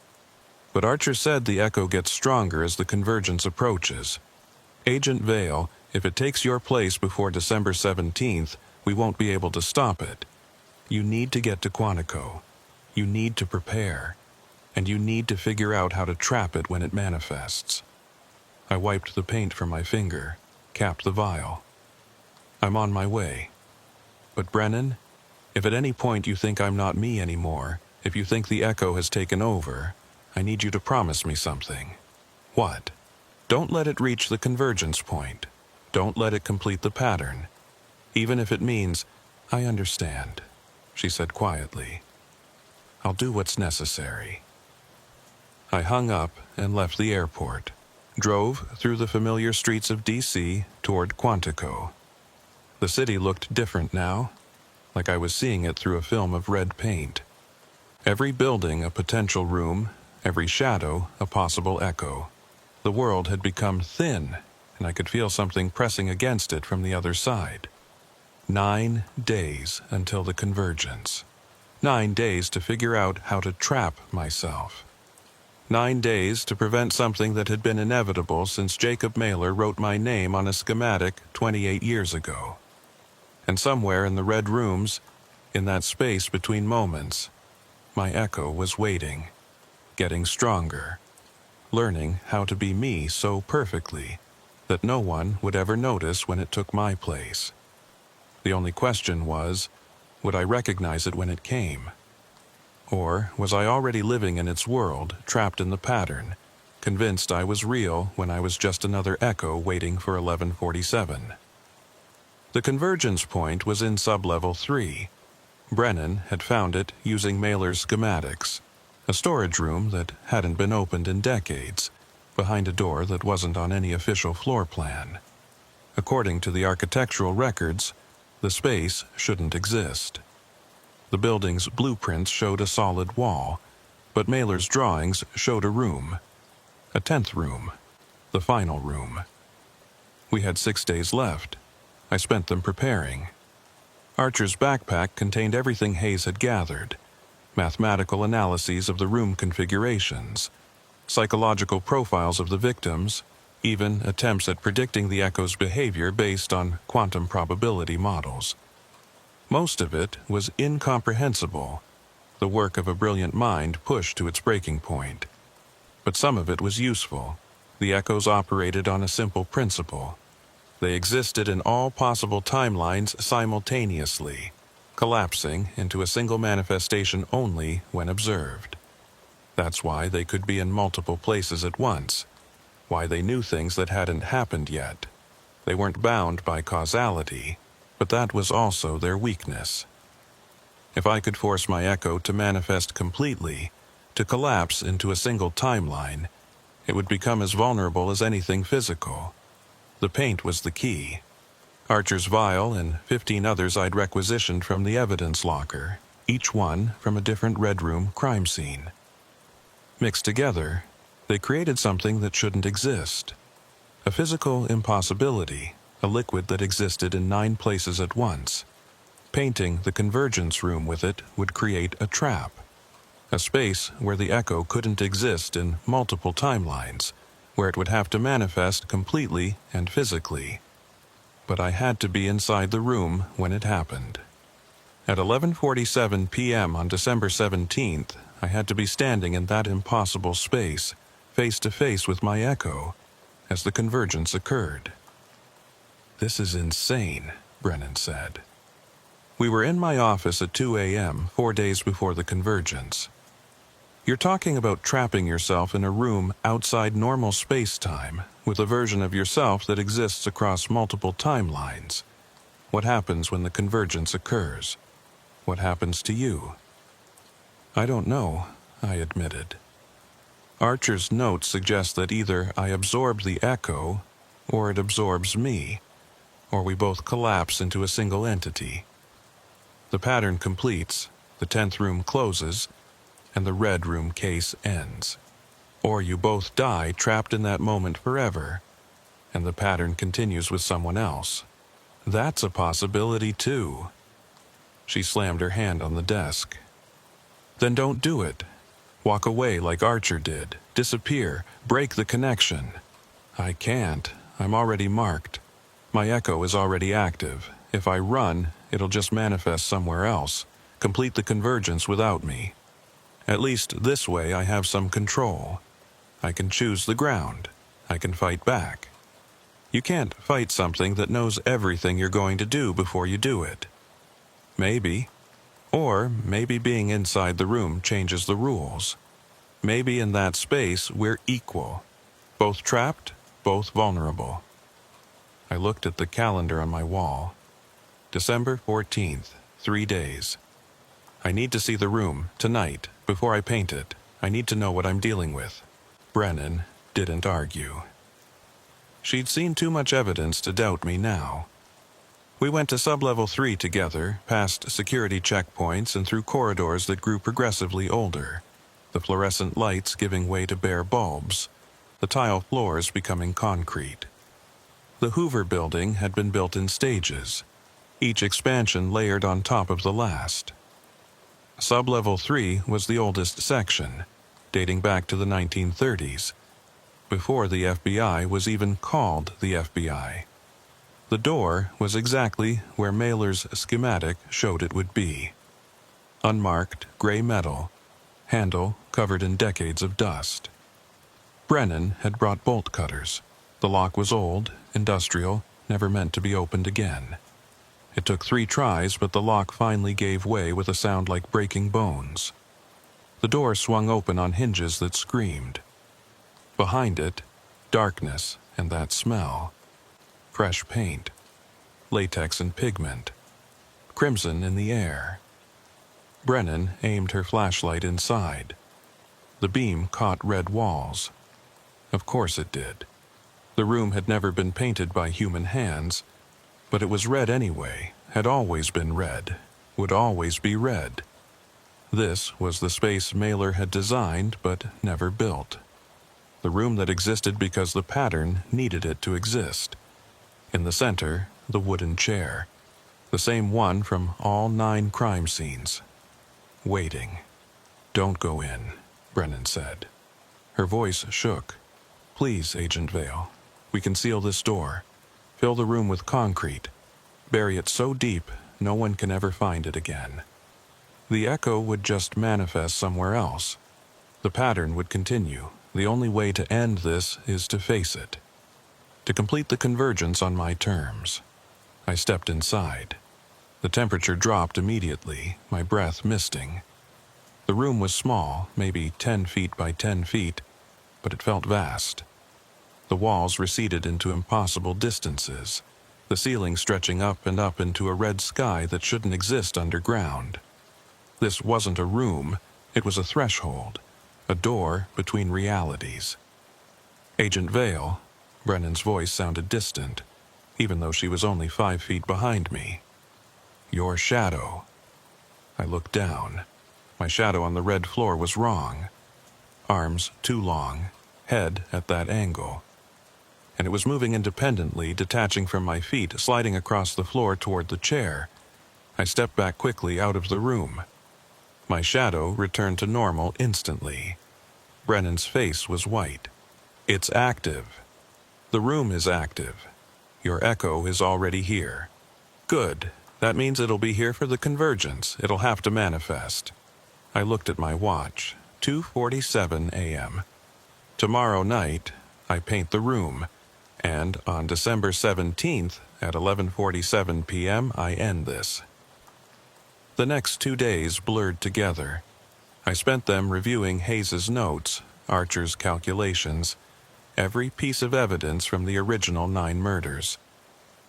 But Archer said the echo gets stronger as the convergence approaches. "Agent Vale, if it takes your place before December 17th, we won't be able to stop it. You need to get to Quantico. You need to prepare. And you need to figure out how to trap it when it manifests." I wiped the paint from my finger, capped the vial. "I'm on my way. But Brennan, if at any point you think I'm not me anymore, if you think the echo has taken over, I need you to promise me something." "What?" "Don't let it reach the convergence point. Don't let it complete the pattern. Even if it means—" "I understand," she said quietly. "I'll do what's necessary." I hung up and left the airport, drove through the familiar streets of D.C. toward Quantico. The city looked different now, like I was seeing it through a film of red paint. Every building a potential room, every shadow a possible echo. The world had become thin, and I could feel something pressing against it from the other side. 9 days until the convergence. 9 days to figure out how to trap myself. 9 days to prevent something that had been inevitable since Jacob Mailer wrote my name on a schematic 28 years ago. And somewhere in the red rooms, in that space between moments, my echo was waiting, getting stronger, learning how to be me so perfectly that no one would ever notice when it took my place. The only question was, would I recognize it when it came? Or was I already living in its world, trapped in the pattern, convinced I was real when I was just another echo waiting for 1147? The convergence point was in sublevel 3. Brennan had found it using Mailer's schematics, a storage room that hadn't been opened in decades, behind a door that wasn't on any official floor plan. According to the architectural records, the space shouldn't exist. The building's blueprints showed a solid wall, but Mailer's drawings showed a room. A 10th room. The final room. We had 6 days left. I spent them preparing. Archer's backpack contained everything Hayes had gathered. Mathematical analyses of the room configurations, psychological profiles of the victims, even attempts at predicting the echo's behavior based on quantum probability models. Most of it was incomprehensible, the work of a brilliant mind pushed to its breaking point. But some of it was useful. The echoes operated on a simple principle. They existed in all possible timelines simultaneously, collapsing into a single manifestation only when observed. That's why they could be in multiple places at once, why they knew things that hadn't happened yet. They weren't bound by causality, but that was also their weakness. If I could force my echo to manifest completely, to collapse into a single timeline, it would become as vulnerable as anything physical. The paint was the key. Archer's vial and 15 others I'd requisitioned from the evidence locker, each one from a different Red Room crime scene. Mixed together, they created something that shouldn't exist. A physical impossibility, a liquid that existed in 9 places at once. Painting the convergence room with it would create a trap. A space where the echo couldn't exist in multiple timelines, where it would have to manifest completely and physically. But I had to be inside the room when it happened. At 11:47 p.m. on December 17th, I had to be standing in that impossible space, face to face with my echo, as the convergence occurred. "This is insane," Brennan said. We were in my office at 2 a.m., 4 days before the convergence. You're talking about trapping yourself in a room outside normal space-time, with a version of yourself that exists across multiple timelines. What happens when the convergence occurs? What happens to you? I don't know, I admitted. Archer's note suggests that either I absorb the echo, or it absorbs me, or we both collapse into a single entity. The pattern completes, the 10th room closes, and the red room case ends. Or you both die trapped in that moment forever, and the pattern continues with someone else. That's a possibility too. She slammed her hand on the desk. Then don't do it. Walk away like Archer did. Disappear. Break the connection. I can't. I'm already marked. My echo is already active. If I run, it'll just manifest somewhere else, complete the convergence without me. At least this way I have some control. I can choose the ground. I can fight back. You can't fight something that knows everything you're going to do before you do it. Maybe. Or maybe being inside the room changes the rules. Maybe in that space we're equal. Both trapped, both vulnerable. I looked at the calendar on my wall. December 14th, 3 days. I need to see the room, tonight, before I paint it. I need to know what I'm dealing with. Brennan didn't argue. She'd seen too much evidence to doubt me now. We went to Sublevel 3 together, past security checkpoints and through corridors that grew progressively older, the fluorescent lights giving way to bare bulbs, the tile floors becoming concrete. The Hoover building had been built in stages, each expansion layered on top of the last. Sublevel 3 was the oldest section, dating back to the 1930s, before the FBI was even called the FBI. The door was exactly where Mailer's schematic showed it would be. Unmarked gray metal, handle covered in decades of dust. Brennan had brought bolt cutters. The lock was old, industrial, never meant to be opened again. It took 3 tries, but the lock finally gave way with a sound like breaking bones. The door swung open on hinges that screamed. Behind it, darkness and that smell. Fresh paint, latex and pigment, crimson in the air. Brennan aimed her flashlight inside. The beam caught red walls. Of course it did. The room had never been painted by human hands, but it was red anyway, had always been red, would always be red. This was the space Mailer had designed but never built. The room that existed because the pattern needed it to exist. In the center, the wooden chair, the same one from all 9 crime scenes. Waiting. "Don't go in," Brennan said. Her voice shook. "Please, Agent Vale, we can seal this door. Fill the room with concrete. Bury it so deep, no one can ever find it again. The echo would just manifest somewhere else. The pattern would continue. The only way to end this is to face it. To complete the convergence on my terms." I stepped inside. The temperature dropped immediately, my breath misting. The room was small, maybe 10 feet by 10 feet, but it felt vast. The walls receded into impossible distances, the ceiling stretching up and up into a red sky that shouldn't exist underground. This wasn't a room, it was a threshold, a door between realities. "Agent Vale," Brennan's voice sounded distant, even though she was only 5 feet behind me. "Your shadow." I looked down. My shadow on the red floor was wrong. Arms too long, head at that angle. And it was moving independently, detaching from my feet, sliding across the floor toward the chair. I stepped back quickly out of the room. My shadow returned to normal instantly. Brennan's face was white. It's active. The room is active. Your echo is already here. Good. That means it'll be here for the convergence. It'll have to manifest. I looked at my watch. 2:47 a.m. Tomorrow night, I paint the room, and on December 17th at 11:47 p.m. I end this. The next 2 days blurred together. I spent them reviewing Hayes's notes, Archer's calculations, every piece of evidence from the original 9 murders,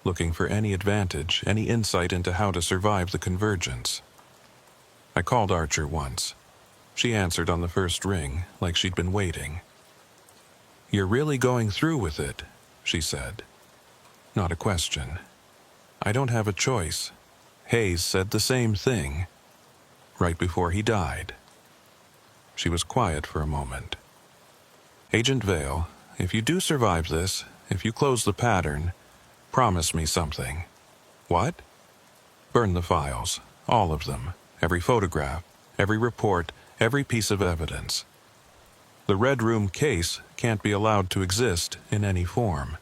looking for any advantage, any insight into how to survive the convergence. I called Archer once. She answered on the first ring, like she'd been waiting. "You're really going through with it," she said. Not a question. "I don't have a choice. Hayes said the same thing. Right before he died." She was quiet for a moment. "Agent Vale, if you do survive this, if you close the pattern, promise me something." "What?" "Burn the files, all of them, every photograph, every report, every piece of evidence. The Red Room case can't be allowed to exist in any form.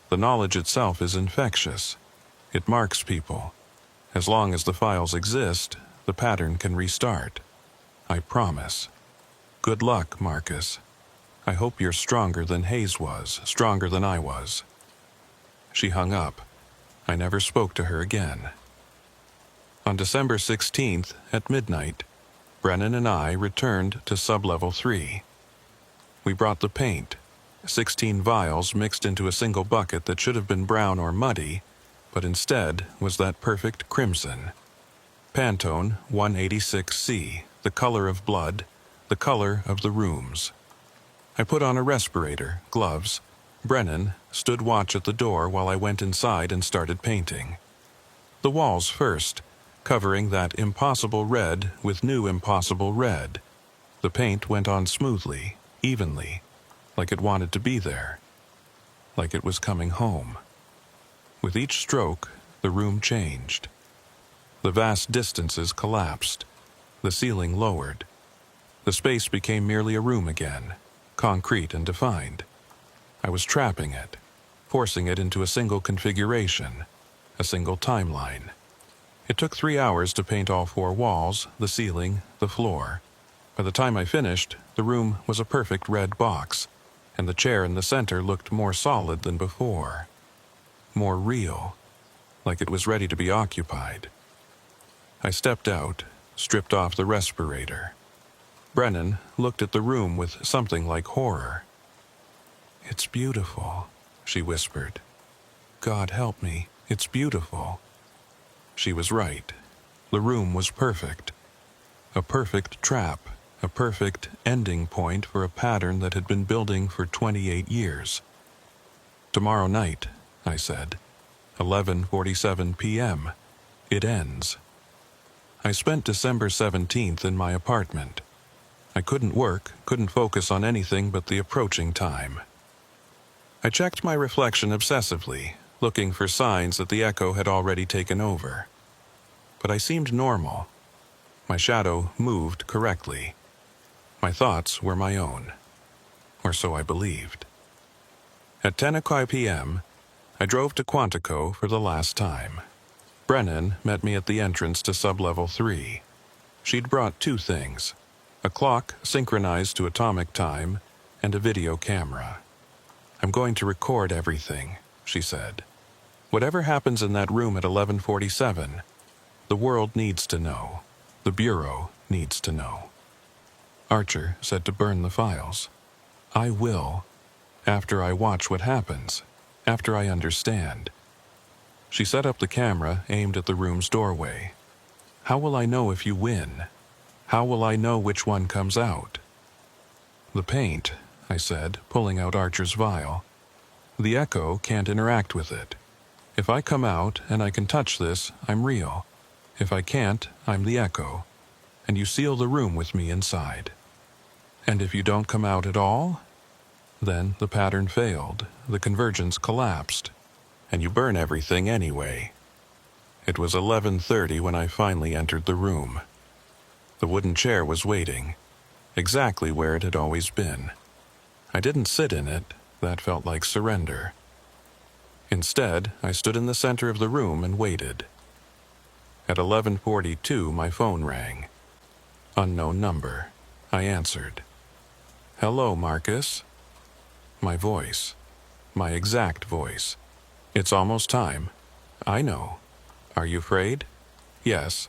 The knowledge itself is infectious. It marks people. As long as the files exist, the pattern can restart. I promise. Good luck, Marcus. I hope you're stronger than Hayes was, stronger than I was." She hung up. I never spoke to her again. On December 16th, at midnight, Brennan and I returned to Sublevel 3. We brought the paint, 16 vials mixed into a single bucket that should have been brown or muddy, but instead was that perfect crimson. Pantone 186C, the color of blood, the color of the rooms. I put on a respirator, gloves. Brennan stood watch at the door while I went inside and started painting. The walls first, covering that impossible red with new impossible red. The paint went on smoothly, evenly, like it wanted to be there, like it was coming home. With each stroke, the room changed. The vast distances collapsed. The ceiling lowered. The space became merely a room again, concrete and defined. I was trapping it, forcing it into a single configuration, a single timeline. It took 3 hours to paint all 4 walls, the ceiling, the floor. By the time I finished, the room was a perfect red box, and the chair in the center looked more solid than before. More real, like it was ready to be occupied. I stepped out, stripped off the respirator. Brennan looked at the room with something like horror. "It's beautiful," she whispered. "God help me, it's beautiful." She was right. The room was perfect. A perfect trap, a perfect ending point for a pattern that had been building for 28 years. "Tomorrow night," I said, 11:47 p.m. It ends. I spent December 17th in my apartment. I couldn't work, couldn't focus on anything but the approaching time. I checked my reflection obsessively, looking for signs that the echo had already taken over. But I seemed normal. My shadow moved correctly. My thoughts were my own. Or so I believed. At 10 o'clock p.m., I drove to Quantico for the last time. Brennan met me at the entrance to Sublevel 3. She'd brought 2 things: a clock synchronized to atomic time and a video camera. "I'm going to record everything," she said. "Whatever happens in that room at 11:47, the world needs to know. The Bureau needs to know." Archer said to burn the files. "I will, after I watch what happens, after I understand." She set up the camera aimed at the room's doorway. "How will I know if you win? How will I know which one comes out?" "The paint," I said, pulling out Archer's vial. "The echo can't interact with it. If I come out and I can touch this, I'm real. If I can't, I'm the echo. And you seal the room with me inside. And if you don't come out at all, then the pattern failed, the convergence collapsed, and you burn everything anyway." It was 11:30 when I finally entered the room. The wooden chair was waiting, exactly where it had always been. I didn't sit in it. That felt like surrender. Instead, I stood in the center of the room and waited. At 11:42, my phone rang. Unknown number. I answered. "Hello, Marcus." My voice. My exact voice. "It's almost time." "I know." "Are you afraid?" "Yes."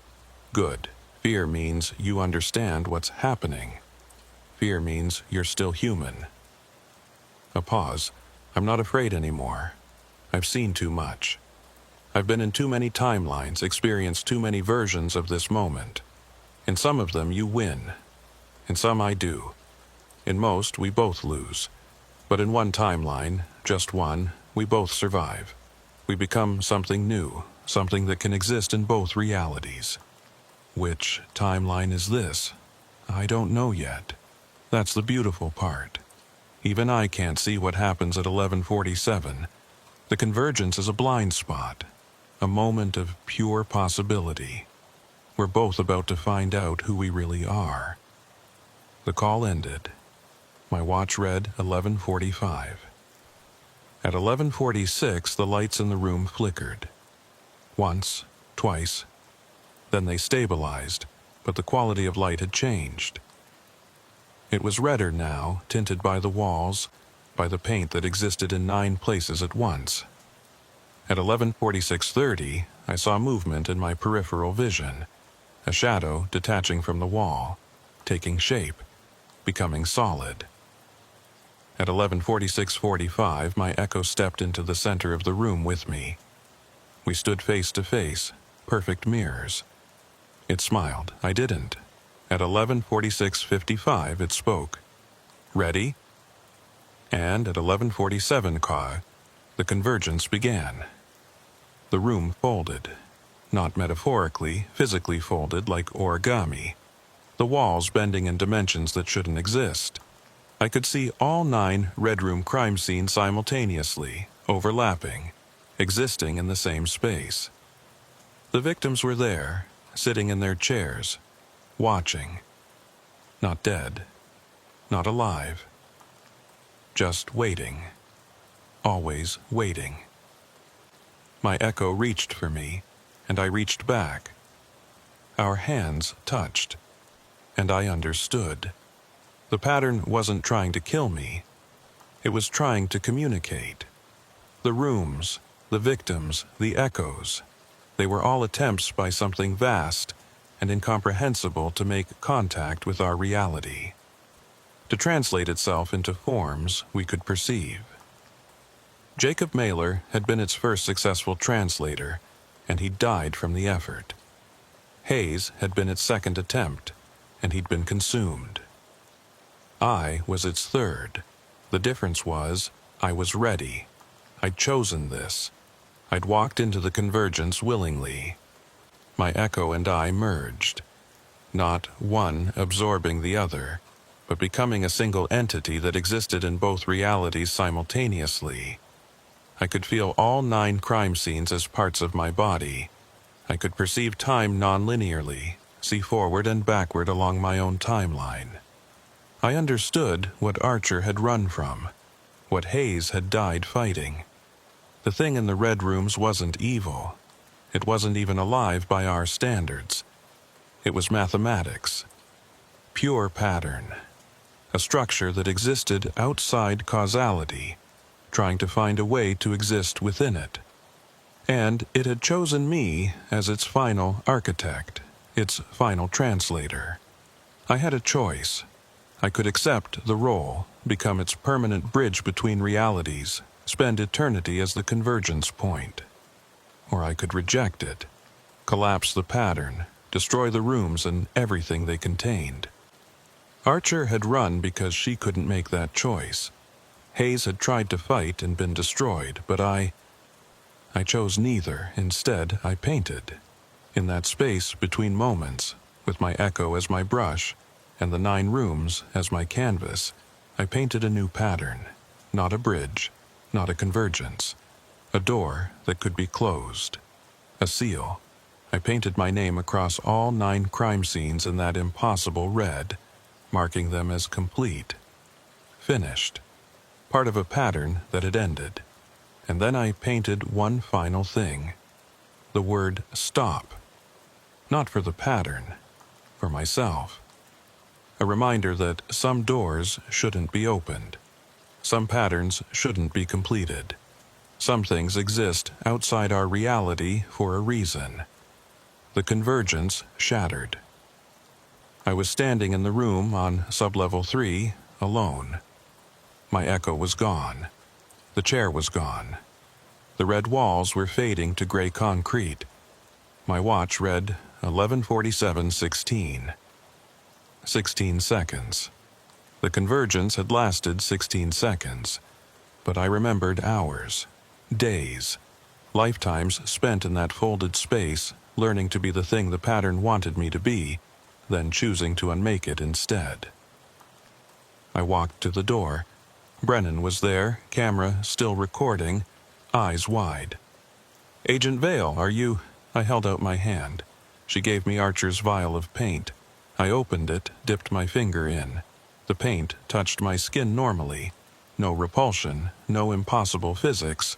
"Good. Fear means you understand what's happening. Fear means you're still human." A pause. "I'm not afraid anymore. I've seen too much. I've been in too many timelines, experienced too many versions of this moment. In some of them you win. In some I do. In most we both lose. But in one timeline, just one, we both survive. We become something new, something that can exist in both realities. Which timeline is this? I don't know yet. That's the beautiful part. Even I can't see what happens at 11:47. The convergence is a blind spot, a moment of pure possibility. We're both about to find out who we really are. The call ended. My watch read 11:45. At 11:46, the lights in the room flickered. Once, twice. Then they stabilized, but the quality of light had changed. It was redder now, tinted by the walls, by the paint that existed in 9 places at once. At 11:46:30, I saw movement in my peripheral vision, a shadow detaching from the wall, taking shape, becoming solid. At 11:46:45, my echo stepped into the center of the room with me. We stood face to face, perfect mirrors. It smiled. I didn't. At 11:46:55, it spoke. "Ready?" And at 11:47 Ka, the convergence began. The room folded. Not metaphorically, physically folded like origami. The walls bending in dimensions that shouldn't exist. I could see all 9 Red Room crime scenes simultaneously, overlapping, existing in the same space. The victims were there, sitting in their chairs, watching. Not dead, not alive. Just waiting. Always waiting. My echo reached for me, and I reached back. Our hands touched, and I understood. The pattern wasn't trying to kill me. It was trying to communicate. The rooms, the victims, the echoes, they were all attempts by something vast and incomprehensible to make contact with our reality, to translate itself into forms we could perceive. Jacob Mailer had been its first successful translator, and he died from the effort. Hayes had been its second attempt, and he'd been consumed. I was its third. The difference was, I was ready. I'd chosen this. I'd walked into the convergence willingly. My echo and I merged. Not one absorbing the other, but becoming a single entity that existed in both realities simultaneously. I could feel all 9 crime scenes as parts of my body. I could perceive time non-linearly, see forward and backward along my own timeline. I understood what Archer had run from, what Hayes had died fighting. The thing in the red rooms wasn't evil. It wasn't even alive by our standards. It was mathematics. Pure pattern. A structure that existed outside causality, trying to find a way to exist within it. And it had chosen me as its final architect, its final translator. I had a choice. I could accept the role, become its permanent bridge between realities, spend eternity as the convergence point. Or I could reject it, collapse the pattern, destroy the rooms and everything they contained. Archer had run because she couldn't make that choice. Hayes had tried to fight and been destroyed, but I chose neither. Instead, I painted. In that space between moments, with my echo as my brush, and the 9 rooms as my canvas, I painted a new pattern. Not a bridge, not a convergence. A door that could be closed. A seal. I painted my name across all 9 crime scenes in that impossible red, marking them as complete. Finished. part of a pattern that had ended. And then I painted one final thing. The word stop. Not for the pattern, for myself. A reminder that some doors shouldn't be opened. Some patterns shouldn't be completed. Some things exist outside our reality for a reason. The convergence shattered. I was standing in the room on sublevel 3, alone. My echo was gone. The chair was gone. The red walls were fading to gray concrete. My watch read 11:47:16. 16 seconds. The convergence had lasted 16 seconds, but I remembered hours, days, lifetimes spent in that folded space, learning to be the thing the pattern wanted me to be, then choosing to unmake it instead. I walked to the door. Brennan was there, camera still recording, eyes wide. "Agent Vale, are you—" I held out my hand. She gave me Archer's vial of paint. I opened it, dipped my finger in. The paint touched my skin normally. No repulsion, no impossible physics.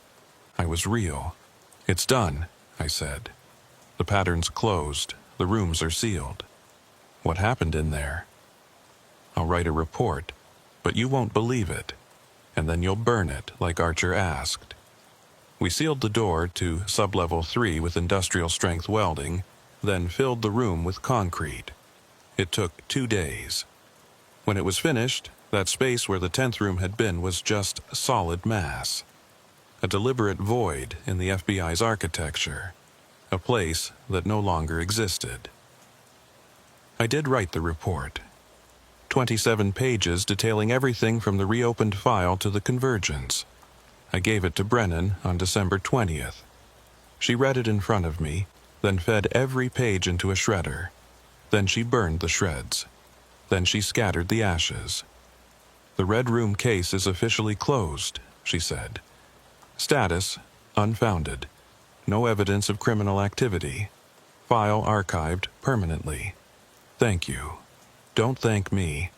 I was real. "It's done," I said. "The pattern's closed. The rooms are sealed." "What happened in there?" "I'll write a report, but you won't believe it. And then you'll burn it, like Archer asked." We sealed the door to sublevel 3 with industrial-strength welding, then filled the room with concrete. It took 2 days. When it was finished, that space where the 10th room had been was just solid mass. A deliberate void in the FBI's architecture. A place that no longer existed. I did write the report. 27 pages detailing everything from the reopened file to the convergence. I gave it to Brennan on December 20th. She read it in front of me, then fed every page into a shredder. Then she burned the shreds. Then she scattered the ashes. "The Red Room case is officially closed," she said. "Status, unfounded. No evidence of criminal activity. File archived permanently. Thank you. Don't thank me.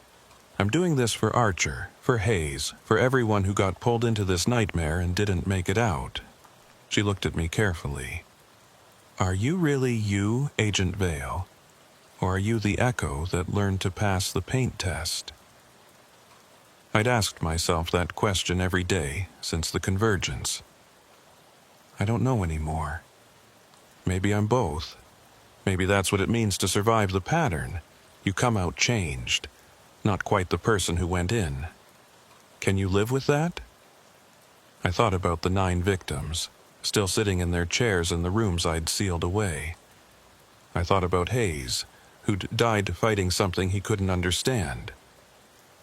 I'm doing this for Archer, for Hayes, for everyone who got pulled into this nightmare and didn't make it out." She looked at me carefully. "Are you really you, Agent Vale? Or are you the echo that learned to pass the paint test?" I'd asked myself that question every day since the convergence. I don't know anymore. Maybe I'm both. Maybe that's what it means to survive the pattern. You come out changed. Not quite the person who went in. Can you live with that? I thought about the 9 victims, still sitting in their chairs in the rooms I'd sealed away. I thought about Hayes, who'd died fighting something he couldn't understand.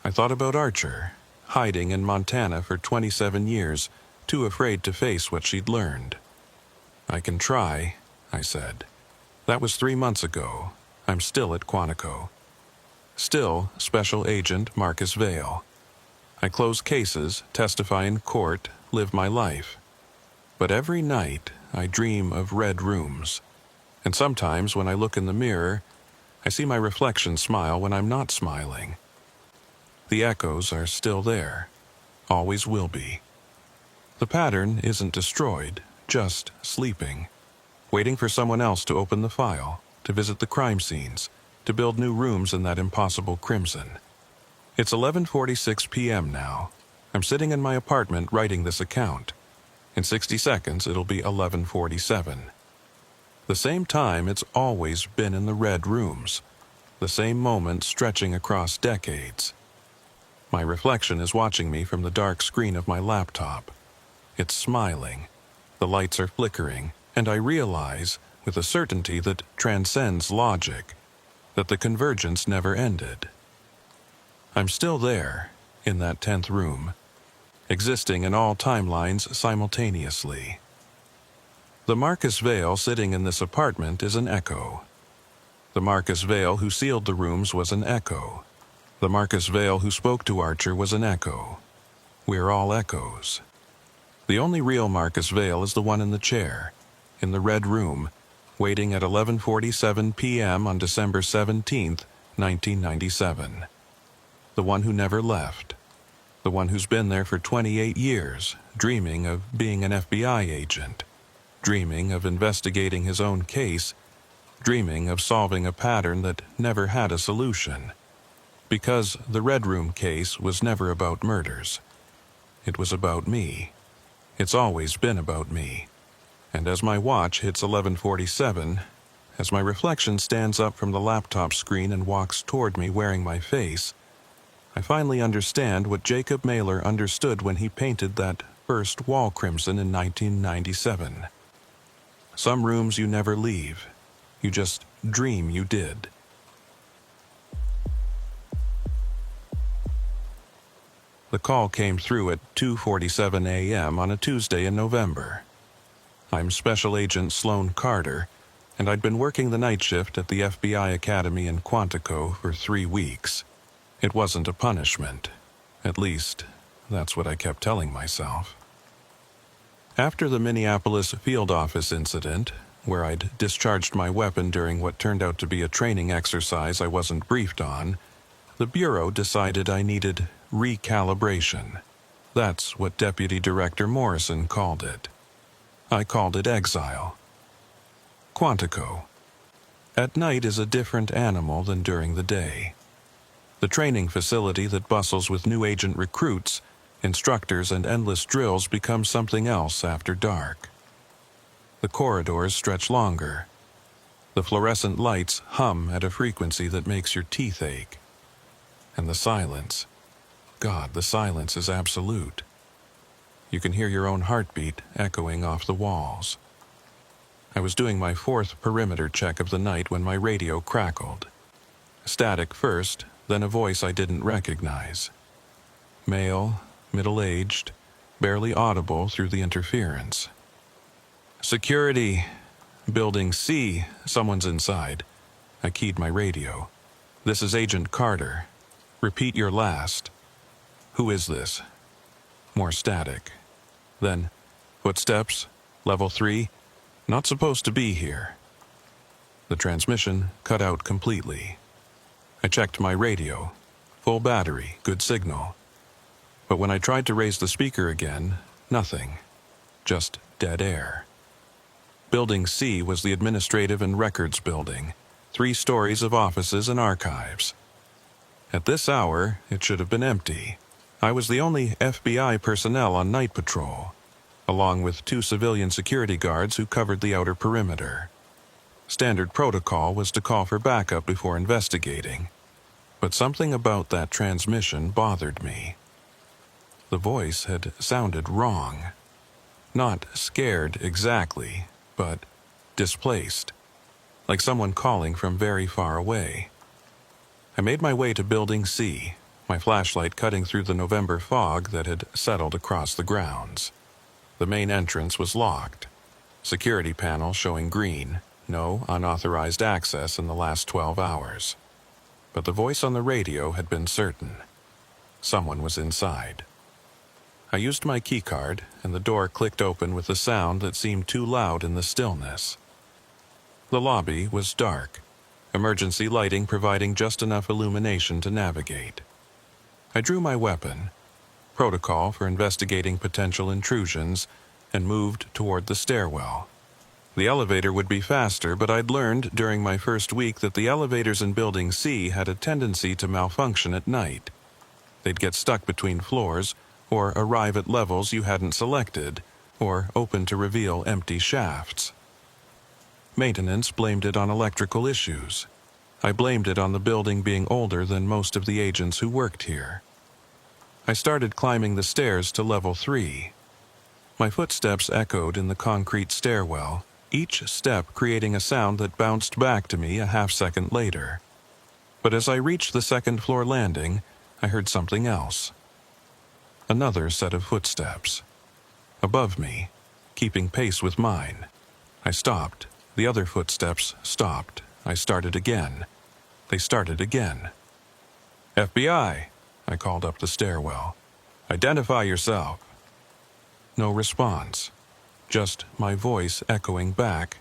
I thought about Archer, hiding in Montana for 27 years, too afraid to face what she'd learned. "I can try," I said. That was 3 months ago. I'm still at Quantico. Still Special Agent Marcus Vale. I close cases, testify in court, live my life. But every night I dream of red rooms. And sometimes when I look in the mirror, I see my reflection smile when I'm not smiling. The echoes are still there. Always will be. The pattern isn't destroyed, just sleeping. Waiting for someone else to open the file, to visit the crime scenes, to build new rooms in that impossible crimson. It's 11:46 p.m. now. I'm sitting in my apartment writing this account. In 60 seconds, it'll be 11:47. The same time it's always been in the red rooms. The same moment stretching across decades. My reflection is watching me from the dark screen of my laptop. It's smiling. The lights are flickering, and I realize, with a certainty that transcends logic, that the convergence never ended. I'm still there, in that 10th room, existing in all timelines simultaneously. The Marcus Vale sitting in this apartment is an echo. The Marcus Vale who sealed the rooms was an echo. The Marcus Vale who spoke to Archer was an echo. We're all echoes. The only real Marcus Vale is the one in the chair, in the red room, waiting at 11:47 p.m. on December 17th, 1997. The one who never left. the one who's been there for 28 years, dreaming of being an FBI agent, dreaming of investigating his own case, dreaming of solving a pattern that never had a solution. Because the Red Room case was never about murders. It was about me. It's always been about me. And as my watch hits 11:47, as my reflection stands up from the laptop screen and walks toward me wearing my face, I finally understand what Jacob Mailer understood when he painted that first wall crimson in 1997. Some rooms you never leave. You just dream you did. The call came through at 2:47 a.m. on a Tuesday in November. I'm Special Agent Sloan Carter, and I'd been working the night shift at the FBI Academy in Quantico for 3 weeks. It wasn't a punishment. At least, that's what I kept telling myself. After the Minneapolis field office incident, where I'd discharged my weapon during what turned out to be a training exercise I wasn't briefed on, the Bureau decided I needed recalibration. That's what Deputy Director Morrison called it. I called it exile. Quantico. At night is a different animal than during the day. The training facility that bustles with new agent recruits, instructors, and endless drills becomes something else after dark. The corridors stretch longer. The fluorescent lights hum at a frequency that makes your teeth ache. And the silence. God, the silence is absolute. You can hear your own heartbeat echoing off the walls. I was doing my 4th perimeter check of the night when my radio crackled. Static first, then a voice I didn't recognize. Male, middle-aged, barely audible through the interference. Security. Building C. Someone's inside. I keyed my radio. This is Agent Carter. Repeat your last. Who is this? More static. Then, footsteps, level 3, not supposed to be here. The transmission cut out completely. I checked my radio. Full battery, good signal. But when I tried to raise the speaker again, nothing. Just dead air. Building C was the administrative and records building, 3 stories of offices and archives. At this hour, it should have been empty. I was the only FBI personnel on night patrol, along with 2 civilian security guards who covered the outer perimeter. Standard protocol was to call for backup before investigating, but something about that transmission bothered me. The voice had sounded wrong. Not scared exactly, but displaced, like someone calling from very far away. I made my way to Building C, my flashlight cutting through the November fog that had settled across the grounds. The main entrance was locked. Security panel showing green, no unauthorized access in the last 12 hours. But the voice on the radio had been certain. Someone was inside. I used my keycard, and the door clicked open with a sound that seemed too loud in the stillness. The lobby was dark, emergency lighting providing just enough illumination to navigate. I drew my weapon, protocol for investigating potential intrusions, and moved toward the stairwell. The elevator would be faster, but I'd learned during my first week that the elevators in Building C had a tendency to malfunction at night. They'd get stuck between floors, or arrive at levels you hadn't selected, or open to reveal empty shafts. Maintenance blamed it on electrical issues. I blamed it on the building being older than most of the agents who worked here. I started climbing the stairs to level 3. My footsteps echoed in the concrete stairwell, each step creating a sound that bounced back to me a half-second later. But as I reached the second-floor landing, I heard something else. Another set of footsteps. Above me, keeping pace with mine. I stopped. The other footsteps stopped. I started again. They started again. FBI, I called up the stairwell. Identify yourself. No response. Just my voice echoing back,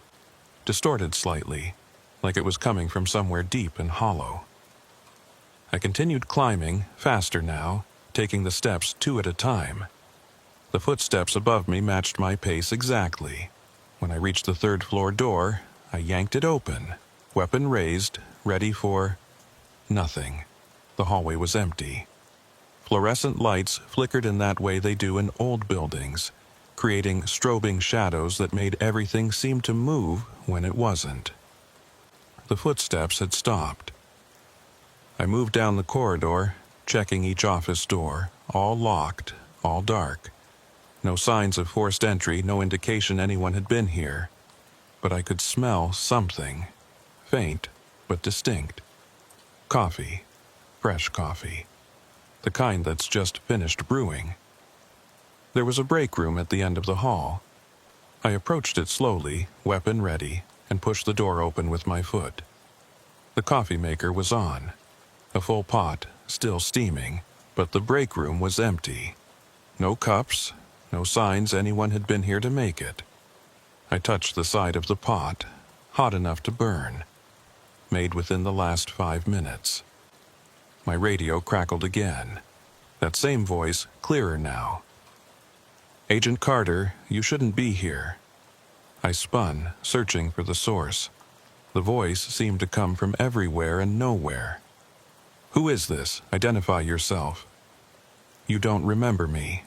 distorted slightly, like it was coming from somewhere deep and hollow. I continued climbing, faster now, taking the steps 2 at a time. The footsteps above me matched my pace exactly. When I reached the 3rd floor door, I yanked it open, weapon raised, ready for nothing. The hallway was empty. Fluorescent lights flickered in that way they do in old buildings, creating strobing shadows that made everything seem to move when it wasn't. The footsteps had stopped. I moved down the corridor, checking each office door, all locked, all dark. No signs of forced entry, no indication anyone had been here. But I could smell something, faint but distinct. Coffee, fresh coffee, the kind that's just finished brewing. There was a break room at the end of the hall. I approached it slowly, weapon ready, and pushed the door open with my foot. The coffee maker was on, a full pot, still steaming, but the break room was empty. No cups, no signs anyone had been here to make it. I touched the side of the pot, hot enough to burn. Made within the last 5 minutes. My radio crackled again. That same voice, clearer now. "Agent Carter, you shouldn't be here." I spun, searching for the source. The voice seemed to come from everywhere and nowhere. "Who is this? Identify yourself." "You don't remember me."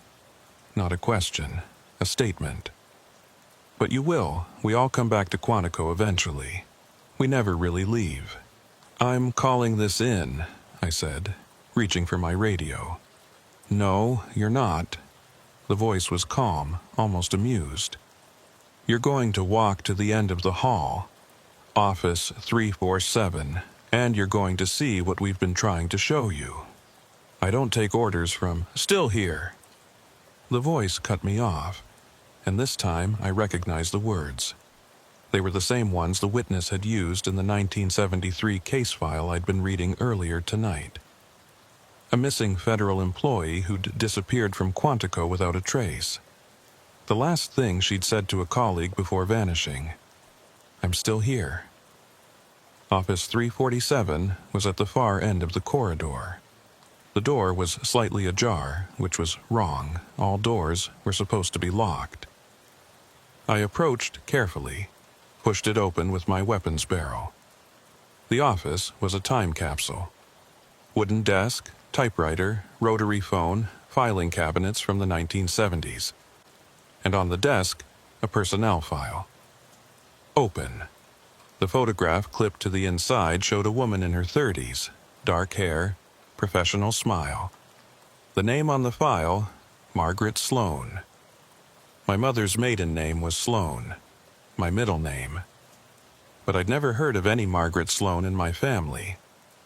Not a question, a statement. "But you will. We all come back to Quantico eventually. We never really leave." "I'm calling this in," I said, reaching for my radio. "No, you're not." The voice was calm, almost amused. "You're going to walk to the end of the hall, office 347, and you're going to see what we've been trying to show you. I don't take orders from still here." The voice cut me off, and this time I recognized the words. They were the same ones the witness had used in the 1973 case file I'd been reading earlier tonight. A missing federal employee who'd disappeared from Quantico without a trace. The last thing she'd said to a colleague before vanishing. "I'm still here." Office 347 was at the far end of the corridor. The door was slightly ajar, which was wrong. All doors were supposed to be locked. I approached carefully, pushed it open with my weapons barrel. The office was a time capsule. Wooden desk, typewriter, rotary phone, filing cabinets from the 1970s. And on the desk, a personnel file. Open. The photograph clipped to the inside showed a woman in her 30s, dark hair, professional smile. The name on the file, Margaret Sloan. My mother's maiden name was Sloan, my middle name. But I'd never heard of any Margaret Sloan in my family.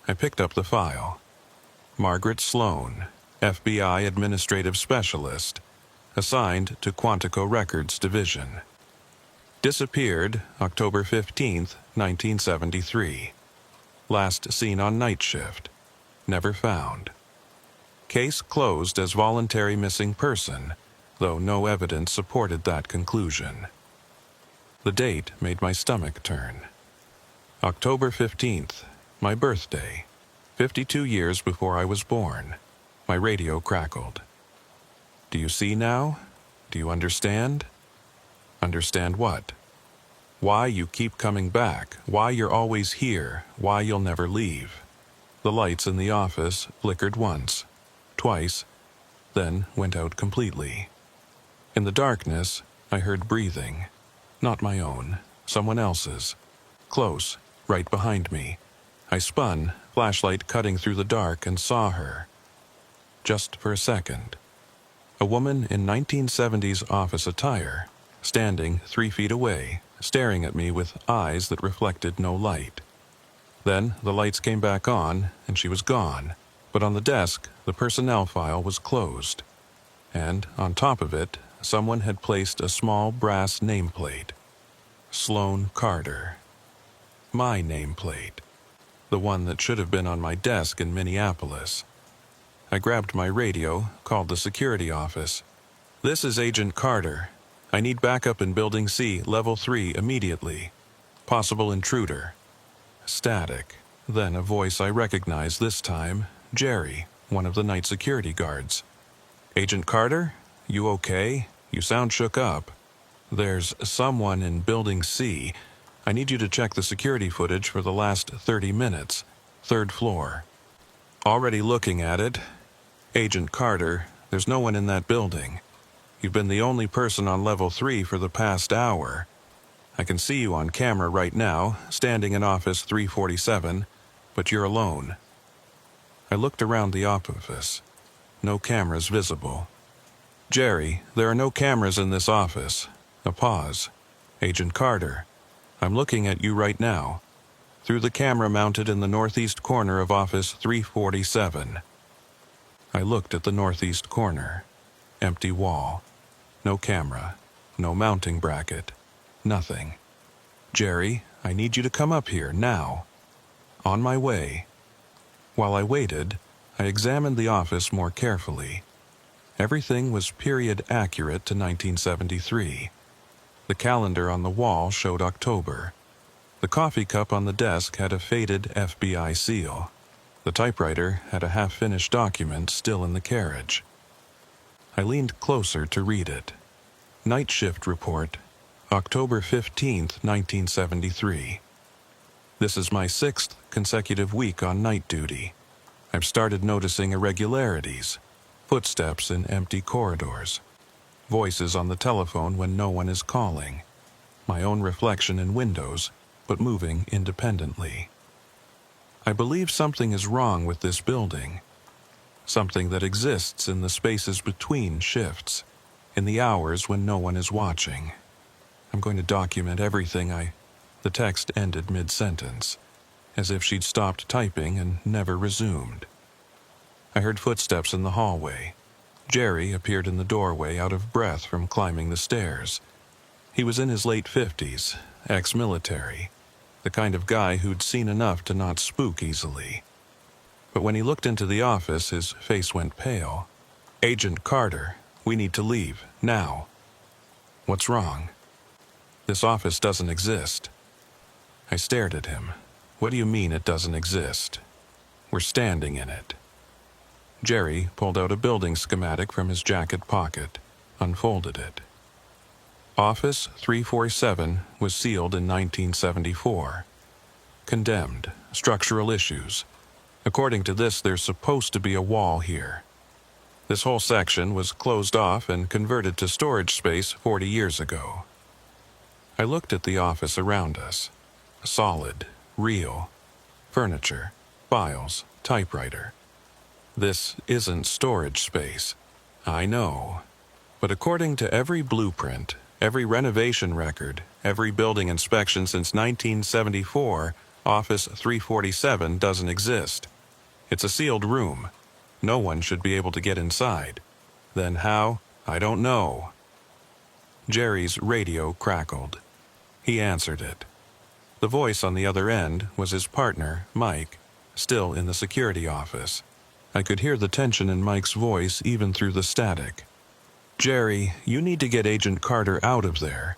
I picked up the file. Margaret Sloan, FBI Administrative Specialist, assigned to Quantico Records Division. Disappeared October 15th, 1973. Last seen on night shift. Never found. Case closed as voluntary missing person, though no evidence supported that conclusion. The date made my stomach turn. October 15th, my birthday. 52 years before I was born. My radio crackled. "Do you see now? Do you understand?" "Understand what?" "Why you keep coming back, why you're always here, why you'll never leave." The lights in the office flickered once, twice, then went out completely. In the darkness, I heard breathing. Not my own, someone else's. Close, right behind me. I spun, flashlight cutting through the dark, and saw her. Just for a second. A woman in 1970s office attire, standing 3 feet away, staring at me with eyes that reflected no light. Then the lights came back on, and she was gone, but on the desk, the personnel file was closed. And, on top of it, someone had placed a small brass nameplate. Sloan Carter. My nameplate. The one that should have been on my desk in Minneapolis. I grabbed my radio, called the security office. "This is Agent Carter. I need backup in Building C, Level 3, immediately. Possible intruder." Static. Then a voice I recognized this time, Jerry, one of the night security guards. "Agent Carter, you okay? You sound shook up. There's someone in Building C. I need you to check the security footage for the last 30 minutes. 3rd floor." "Already looking at it. Agent Carter, there's no one in that building. You've been the only person on level 3 for the past hour. I can see you on camera right now, standing in office 347, but you're alone." I looked around the office. No cameras visible. "Jerry, there are no cameras in this office." A pause. "Agent Carter, I'm looking at you right now, through the camera mounted in the northeast corner of office 347. I looked at the northeast corner. Empty wall. No camera. No mounting bracket. Nothing. "Jerry, I need you to come up here, now." "On my way." While I waited, I examined the office more carefully. Everything was period accurate to 1973. The calendar on the wall showed October. The coffee cup on the desk had a faded FBI seal. The typewriter had a half-finished document still in the carriage. I leaned closer to read it. Night shift report, October 15th, 1973. This is my 6th consecutive week on night duty. I've started noticing irregularities, footsteps in empty corridors, voices on the telephone when no one is calling, my own reflection in windows, but moving independently. I believe something is wrong with this building, something that exists in the spaces between shifts, in the hours when no one is watching. I'm going to document everything The text ended mid-sentence, as if she'd stopped typing and never resumed. I heard footsteps in the hallway. Jerry appeared in the doorway, out of breath from climbing the stairs. He was in his late 50s, ex-military, the kind of guy who'd seen enough to not spook easily. But when he looked into the office, his face went pale. "Agent Carter, we need to leave, now." "What's wrong?" "This office doesn't exist." I stared at him. "What do you mean it doesn't exist?" "We're standing in it." Jerry pulled out a building schematic from his jacket pocket, unfolded it. Office 347 was sealed in 1974. Condemned, structural issues. According to this, there's supposed to be a wall here. This whole section was closed off and converted to storage space 40 years ago. I looked at the office around us. Solid, real. Furniture, files, typewriter. This isn't storage space. I know. But according to every blueprint, every renovation record, every building inspection since 1974, Office 347 doesn't exist. It's a sealed room. No one should be able to get inside. Then how? I don't know. Jerry's radio crackled. He answered it. The voice on the other end was his partner, Mike, still in the security office. I could hear the tension in Mike's voice even through the static. "Jerry, you need to get Agent Carter out of there.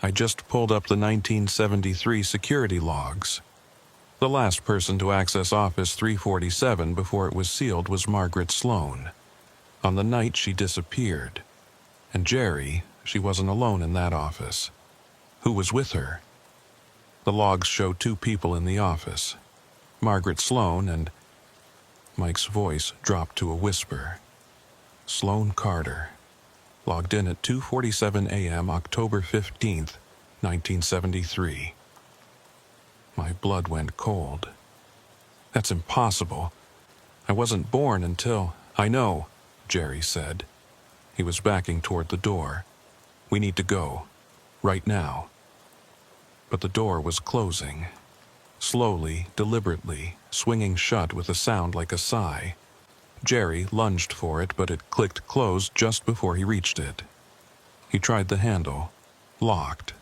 I just pulled up the 1973 security logs. The last person to access Office 347 before it was sealed was Margaret Sloan. On the night she disappeared. And Jerry, she wasn't alone in that office. Who was with her? The logs show 2 people in the office. Margaret Sloan and..." Mike's voice dropped to a whisper. "Sloan Carter. Logged in at 2:47 a.m. October 15th, 1973. My blood went cold. "That's impossible. I wasn't born until..." "I know," Jerry said. He was backing toward the door. "We need to go. Right now." But the door was closing. Slowly, deliberately, swinging shut with a sound like a sigh. Jerry lunged for it, but it clicked closed just before he reached it. He tried the handle. Locked.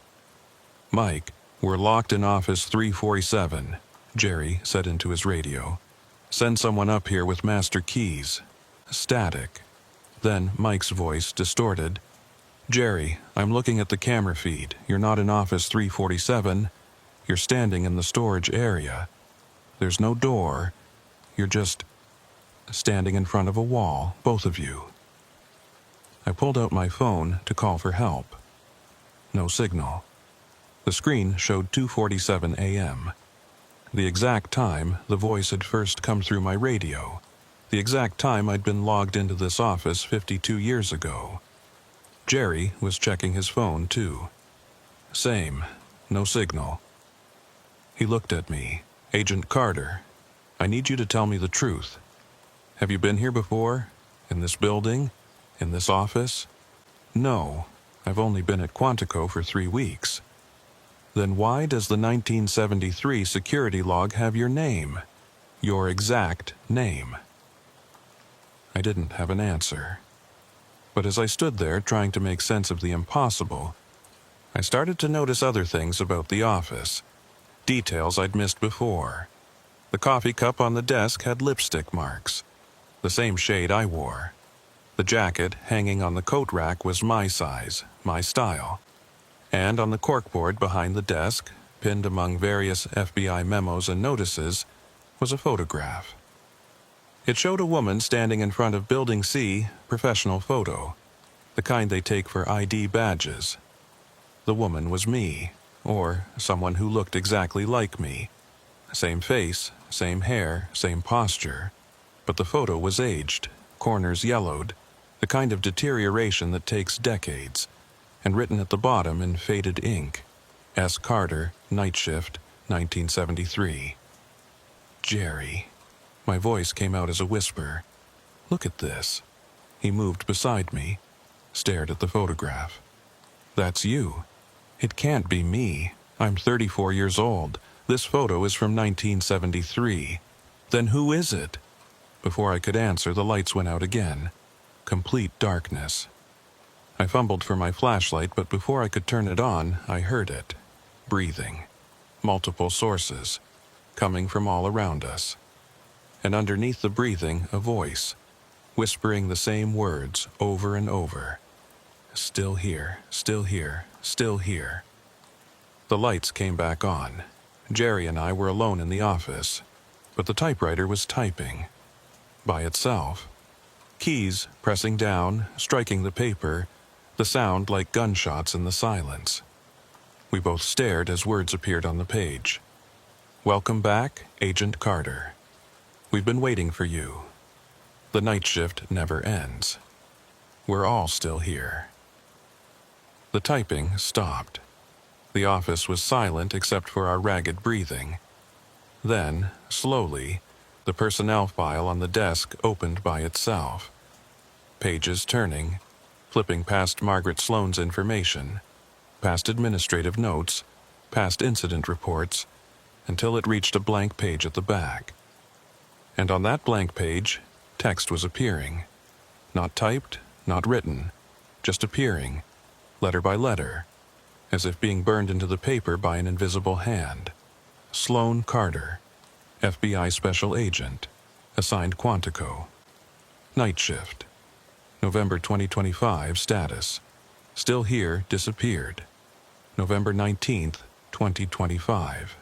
"Mike, we're locked in Office 347, Jerry said into his radio. "Send someone up here with master keys." Static. Then Mike's voice, distorted. "Jerry, I'm looking at the camera feed. You're not in Office 347. You're standing in the storage area. There's no door. You're just standing in front of a wall, both of you. I pulled out my phone to call for help. No signal. The screen showed 2:47 a.m. The exact time the voice had first come through my radio. The exact time I'd been logged into this office 52 years ago. Jerry was checking his phone, too. Same. No signal. He looked at me. Agent Carter, I need you to tell me the truth. Have you been here before? In this building? In this office? No. I've only been at Quantico for 3 weeks. Then why does the 1973 security log have your name? Your exact name? I didn't have an answer. But as I stood there trying to make sense of the impossible, I started to notice other things about the office. Details I'd missed before. The coffee cup on the desk had lipstick marks, the same shade I wore. The jacket hanging on the coat rack was my size, my style. And on the corkboard behind the desk, pinned among various FBI memos and notices, was a photograph. It showed a woman standing in front of Building C, professional photo, the kind they take for ID badges. The woman was me, or someone who looked exactly like me. Same face, same hair, same posture. But the photo was aged, corners yellowed, the kind of deterioration that takes decades, and written at the bottom in faded ink, S. Carter, Night Shift, 1973. Jerry. My voice came out as a whisper. Look at this. He moved beside me, stared at the photograph. That's you. It can't be me. I'm 34 years old. This photo is from 1973. Then who is it? Before I could answer, the lights went out again. Complete darkness. I fumbled for my flashlight, but before I could turn it on, I heard it. Breathing. Multiple sources. Coming from all around us. And underneath the breathing, a voice. Whispering the same words over and over. Still here, still here, still here. The lights came back on. Jerry and I were alone in the office, but the typewriter was typing. By itself. Keys pressing down, striking the paper, the sound like gunshots in the silence. We both stared as words appeared on the page. Welcome back, Agent Carter. We've been waiting for you. The night shift never ends. We're all still here. The typing stopped. The office was silent except for our ragged breathing. Then, slowly, the personnel file on the desk opened by itself. Pages turning, flipping past Margaret Sloan's information, past administrative notes, past incident reports, until it reached a blank page at the back. And on that blank page, text was appearing. Not typed, not written, just appearing, letter by letter, as if being burned into the paper by an invisible hand. Sloan Carter, FBI Special Agent, assigned Quantico. Night shift. November 2025 status. Still here, disappeared. November 19th, 2025.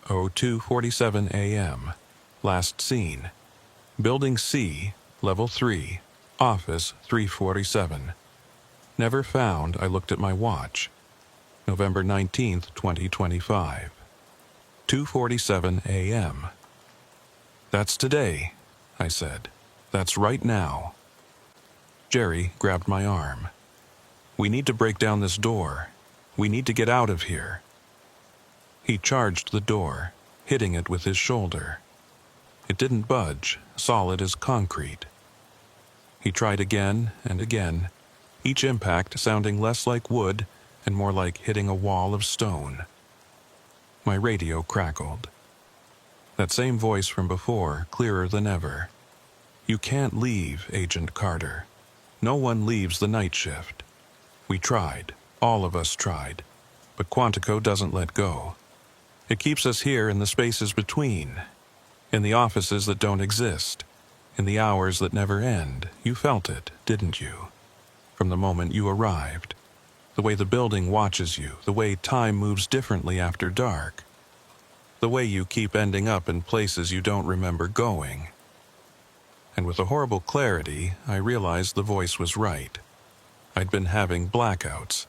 02:47 a.m. Last seen. Building C, Level 3, Office 347. Never found. I looked at my watch. November 19th, 2025. 2:47 a.m. That's today, I said. That's right now. Jerry grabbed my arm. We need to break down this door. We need to get out of here. He charged the door, hitting it with his shoulder. It didn't budge, solid as concrete. He tried again and again, each impact sounding less like wood and more like hitting a wall of stone. My radio crackled. That same voice from before, clearer than ever. You can't leave, Agent Carter. No one leaves the night shift. We tried. All of us tried. But Quantico doesn't let go. It keeps us here in the spaces between. In the offices that don't exist. In the hours that never end. You felt it, didn't you? From the moment you arrived. The way the building watches you. The way time moves differently after dark. The way you keep ending up in places you don't remember going. and with a horrible clarity, I realized the voice was right. I'd been having blackouts,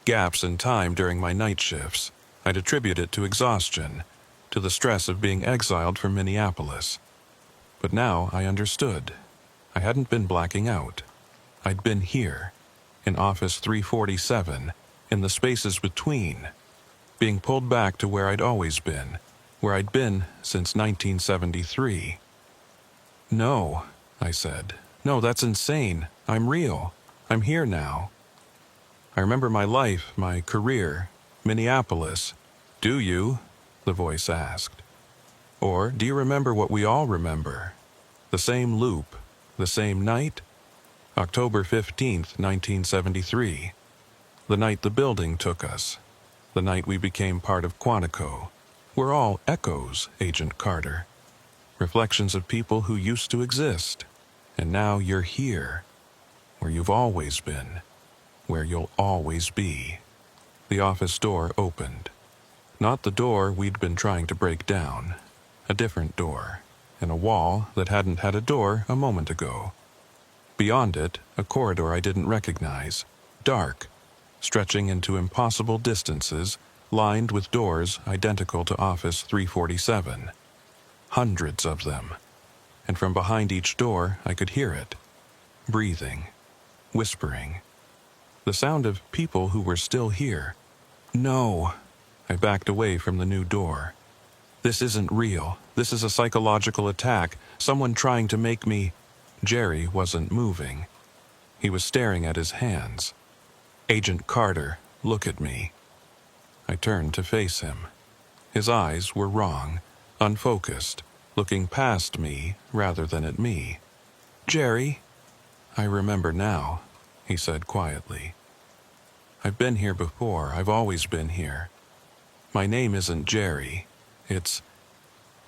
gaps in time during my night shifts. I'd attribute it to exhaustion, to the stress of being exiled from Minneapolis. But now I understood. I hadn't been blacking out. I'd been here, in Office 347, in the spaces between, being pulled back to where I'd always been, where I'd been since 1973. "No," I said. "No, that's insane. I'm real. I'm here now." I remember my life, my career, Minneapolis. "Do you?" the voice asked. "Or do you remember what we all remember? The same loop, the same night? October 15th, 1973. The night the building took us. The night we became part of Quantico. We're all echoes, Agent Carter. Reflections of people who used to exist. And now you're here, where you've always been, where you'll always be." The office door opened. Not the door we'd been trying to break down. A different door, in a wall that hadn't had a door a moment ago. Beyond it, a corridor I didn't recognize, dark, stretching into impossible distances, lined with doors identical to Office 347. Hundreds of them. And from behind each door, I could hear it. Breathing. Whispering. The sound of people who were still here. "No." I backed away from the new door. "This isn't real. This is a psychological attack. Someone trying to make me—" Jerry wasn't moving. He was staring at his hands. "Agent Carter, look at me." I turned to face him. His eyes were wrong, unfocused, looking past me rather than at me. "Jerry?" "I remember now," he said quietly. "I've been here before. I've always been here. My name isn't Jerry.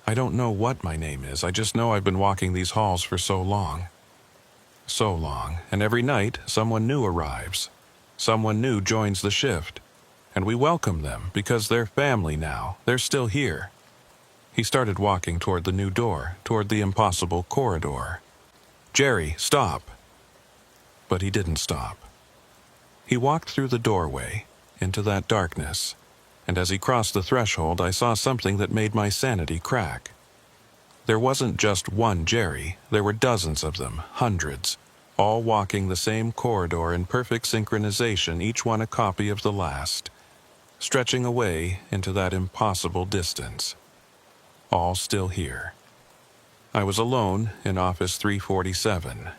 I don't know what my name is. I just know I've been walking these halls for so long. So long, and every night someone new arrives. Someone new joins the shift. And we welcome them because they're family now. They're still here." He started walking toward the new door, toward the impossible corridor. "Jerry, stop!" But he didn't stop. He walked through the doorway, into that darkness, and as he crossed the threshold, I saw something that made my sanity crack. There wasn't just one Jerry, there were dozens of them, hundreds, all walking the same corridor in perfect synchronization, each one a copy of the last, stretching away into that impossible distance. All still here. I was alone in Office 347.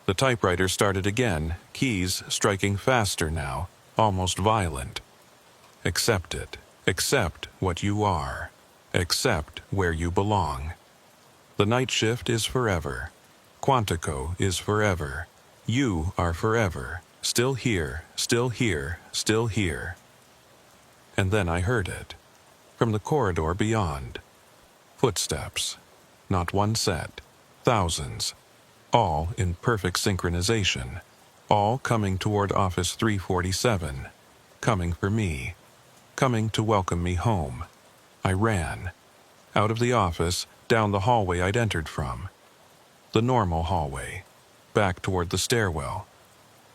The typewriter started again, keys striking faster now, almost violent. Accept it. Accept what you are. Accept where you belong. The night shift is forever. Quantico is forever. You are forever. Still here, still here, still here. And then I heard it. From the corridor beyond. Footsteps. Not one set. Thousands. All in perfect synchronization. All coming toward Office 347. Coming for me. Coming to welcome me home. I ran. Out of the office, down the hallway I'd entered from. The normal hallway. Back toward the stairwell.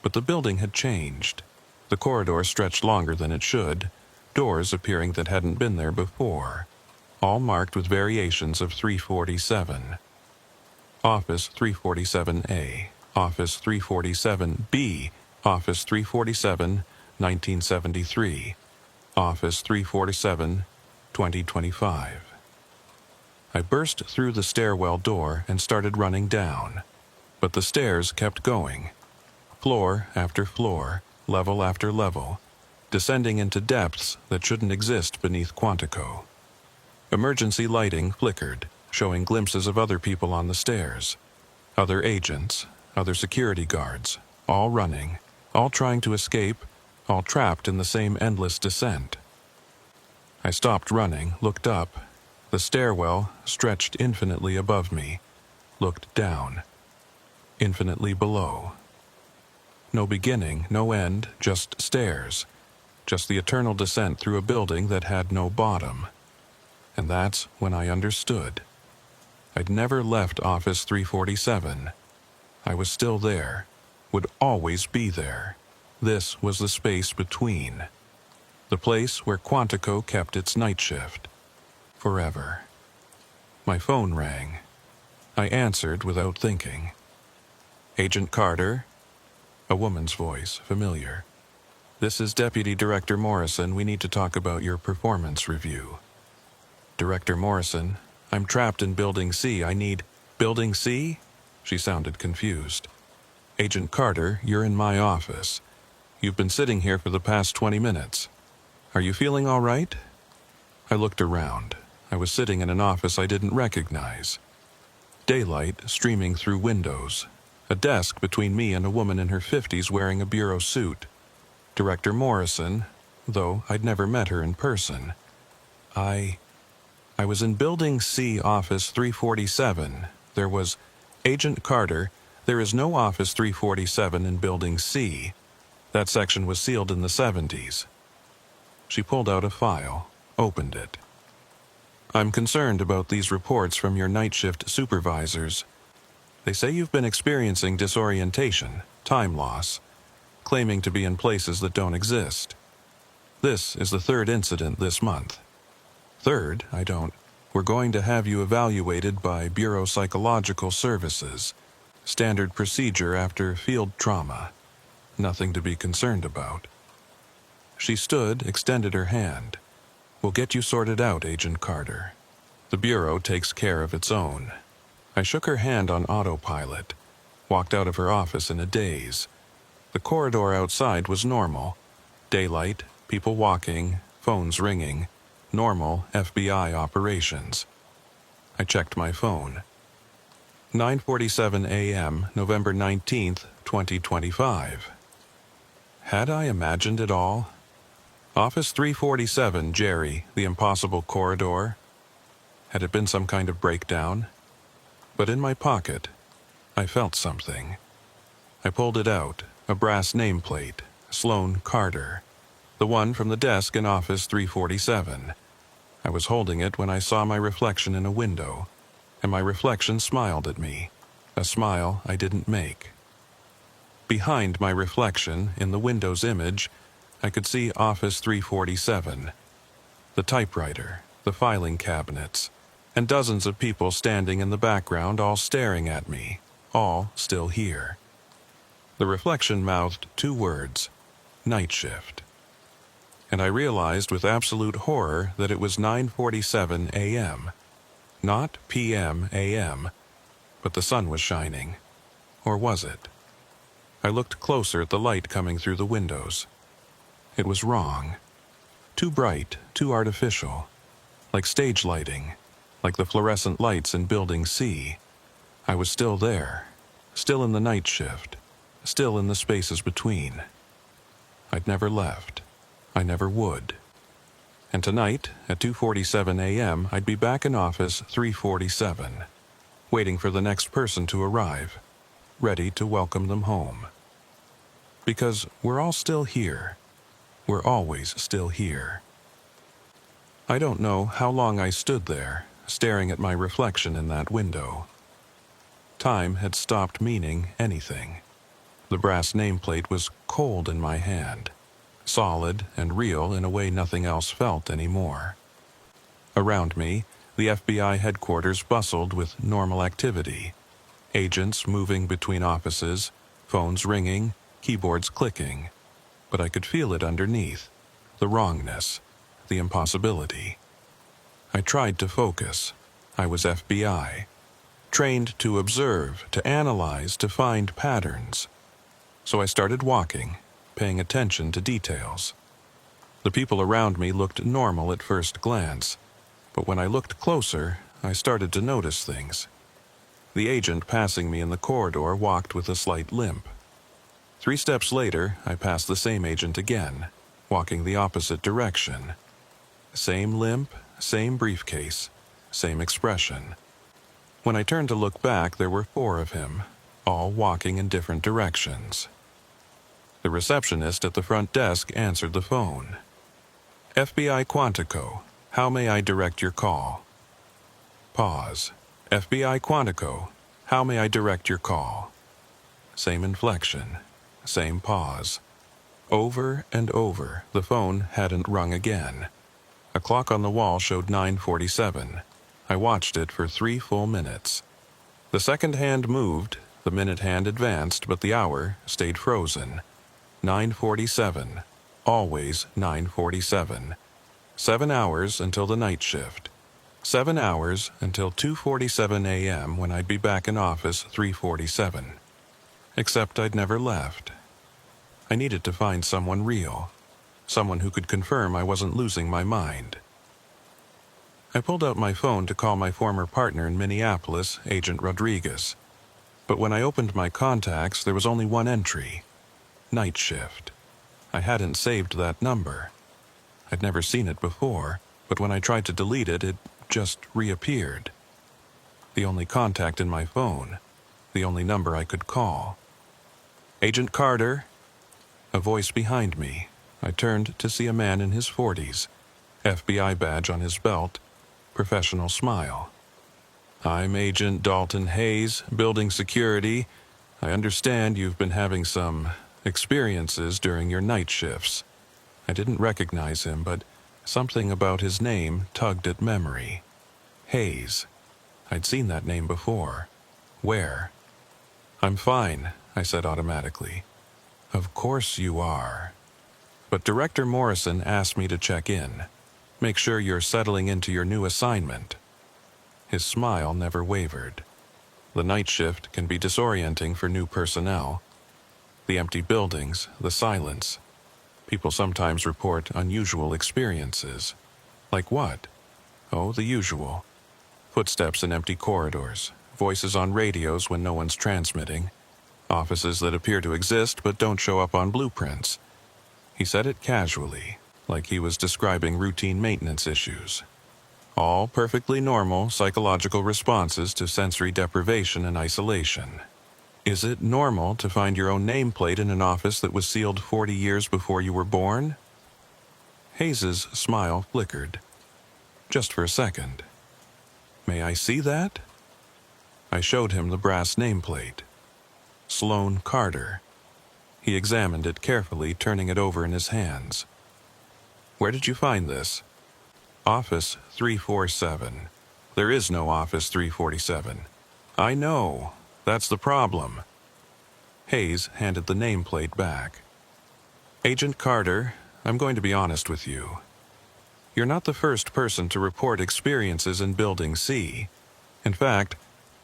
But the building had changed. The corridor stretched longer than it should, doors appearing that hadn't been there before, all marked with variations of 347. Office 347A, Office 347B, Office 347, 1973, Office 347, 2025. I burst through the stairwell door and started running down, but the stairs kept going. Floor after floor, level after level, descending into depths that shouldn't exist beneath Quantico. Emergency lighting flickered, showing glimpses of other people on the stairs. Other agents, other security guards, all running, all trying to escape, all trapped in the same endless descent. I stopped running, looked up. The stairwell stretched infinitely above me, looked down. Infinitely below. No beginning, no end, just stairs. Just the eternal descent through a building that had no bottom. And that's when I understood. I'd never left Office 347. I was still there, would always be there. This was the space between. The place where Quantico kept its night shift. Forever. My phone rang. I answered without thinking. Agent Carter? A woman's voice, familiar. This is Deputy Director Morrison. We need to talk about your performance review. Director Morrison, I'm trapped in Building C. I need... Building C? She sounded confused. Agent Carter, you're in my office. You've been sitting here for the past 20 minutes. Are you feeling all right? I looked around. I was sitting in an office I didn't recognize. Daylight streaming through windows. A desk between me and a woman in her 50s wearing a bureau suit. Director Morrison, though I'd never met her in person. I was in Building C, Office 347. There was, Agent Carter, there is no Office 347 in Building C. That section was sealed in the 70s. She pulled out a file, opened it. I'm concerned about these reports from your night shift supervisors. They say you've been experiencing disorientation, time loss, claiming to be in places that don't exist. This is the third incident this month. Third, We're going to have you evaluated by Bureau Psychological Services. Standard procedure after field trauma. Nothing to be concerned about. She stood, extended her hand. We'll get you sorted out, Agent Carter. The Bureau takes care of its own. I shook her hand on autopilot, walked out of her office in a daze. The corridor outside was normal. Daylight, people walking, phones ringing, normal FBI operations. I checked my phone. 9:47 a.m., November 19th, 2025. Had I imagined it all? Office 347, Jerry, the impossible corridor. Had it been some kind of breakdown? But in my pocket, I felt something. I pulled it out, a brass nameplate, Sloan Carter, the one from the desk in Office 347. I was holding it when I saw my reflection in a window, and my reflection smiled at me, a smile I didn't make. Behind my reflection, in the window's image, I could see Office 347, the typewriter, the filing cabinets, and dozens of people standing in the background, all staring at me, all still here. The reflection mouthed two words, night shift. And I realized with absolute horror that it was 9:47 a.m., not p.m. a.m., but the sun was shining. Or was it? I looked closer at the light coming through the windows. It was wrong. Too bright, too artificial. Like stage lighting, like the fluorescent lights in Building C. I was still there, still in the night shift, still in the spaces between. I'd never left. I never would. And tonight, at 2:47 a.m., I'd be back in Office 347, waiting for the next person to arrive, ready to welcome them home. Because we're all still here. We're always still here. I don't know how long I stood there, staring at my reflection in that window. Time had stopped meaning anything. The brass nameplate was cold in my hand, solid and real in a way nothing else felt anymore. Around me, the FBI headquarters bustled with normal activity. Agents moving between offices, phones ringing, keyboards clicking. But I could feel it underneath, the wrongness, the impossibility. I tried to focus. I was FBI, trained to observe, to analyze, to find patterns. So I started walking, paying attention to details. The people around me looked normal at first glance, but when I looked closer, I started to notice things. The agent passing me in the corridor walked with a slight limp. 3 steps later, I passed the same agent again, walking the opposite direction. Same limp, same briefcase, same expression. When I turned to look back, there were 4 of him, all walking in different directions. The receptionist at the front desk answered the phone. FBI Quantico, how may I direct your call? Pause. FBI Quantico, how may I direct your call? Same inflection, same pause. Over and over, the phone hadn't rung again. A clock on the wall showed 9:47. I watched it for 3 full minutes. The second hand moved, the minute hand advanced, but the hour stayed frozen. 9:47. Always 9:47. 7 hours until the night shift. 7 hours until 2:47 a.m. when I'd be back in office 3:47. Except I'd never left. I needed to find someone real. Someone who could confirm I wasn't losing my mind. I pulled out my phone to call my former partner in Minneapolis, Agent Rodriguez. But when I opened my contacts, there was only one entry. Night shift. I hadn't saved that number. I'd never seen it before, but when I tried to delete it, it just reappeared. The only contact in my phone. The only number I could call. Agent Carter? A voice behind me. I turned to see a man in his 40s. FBI badge on his belt. Professional smile. I'm Agent Dalton Hayes, building security. I understand you've been having some experiences during your night shifts. I didn't recognize him, but something about his name tugged at memory. Hayes. I'd seen that name before. Where? I'm fine, I said automatically. Of course you are. But Director Morrison asked me to check in. Make sure you're settling into your new assignment. His smile never wavered. The night shift can be disorienting for new personnel. The empty buildings, the silence. People sometimes report unusual experiences. Like what? Oh, the usual. Footsteps in empty corridors, voices on radios when no one's transmitting, offices that appear to exist but don't show up on blueprints. He said it casually, like he was describing routine maintenance issues. All perfectly normal psychological responses to sensory deprivation and isolation. Is it normal to find your own nameplate in an office that was sealed 40 years before you were born? Hayes's smile flickered. Just for a second. May I see that? I showed him the brass nameplate. Sloan Carter. He examined it carefully, turning it over in his hands. Where did you find this? Office 347. There is no Office 347. I know. That's the problem. Hayes handed the nameplate back. Agent Carter, I'm going to be honest with you. You're not the first person to report experiences in Building C. In fact,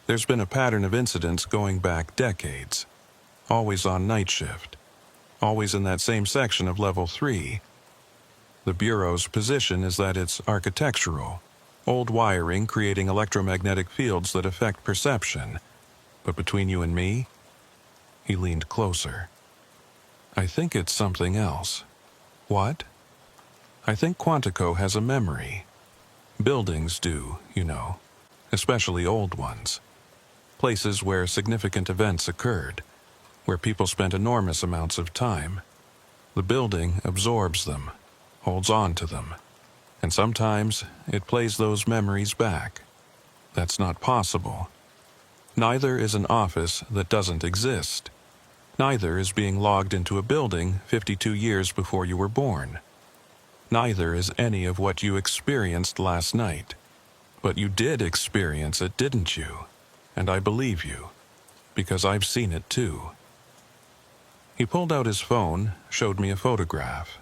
there's been a pattern of incidents going back decades. Always on night shift. Always in that same section of Level 3. The Bureau's position is that it's architectural. Old wiring creating electromagnetic fields that affect perception. But between you and me, he leaned closer. I think it's something else. What? I think Quantico has a memory. Buildings do, you know, especially old ones. Places where significant events occurred, where people spent enormous amounts of time. The building absorbs them, holds on to them, and sometimes it plays those memories back. That's not possible. Neither is an office that doesn't exist. Neither is being logged into a building 52 years before you were born. Neither is any of what you experienced last night. But you did experience it, didn't you? And I believe you, because I've seen it too. He pulled out his phone, showed me a photograph.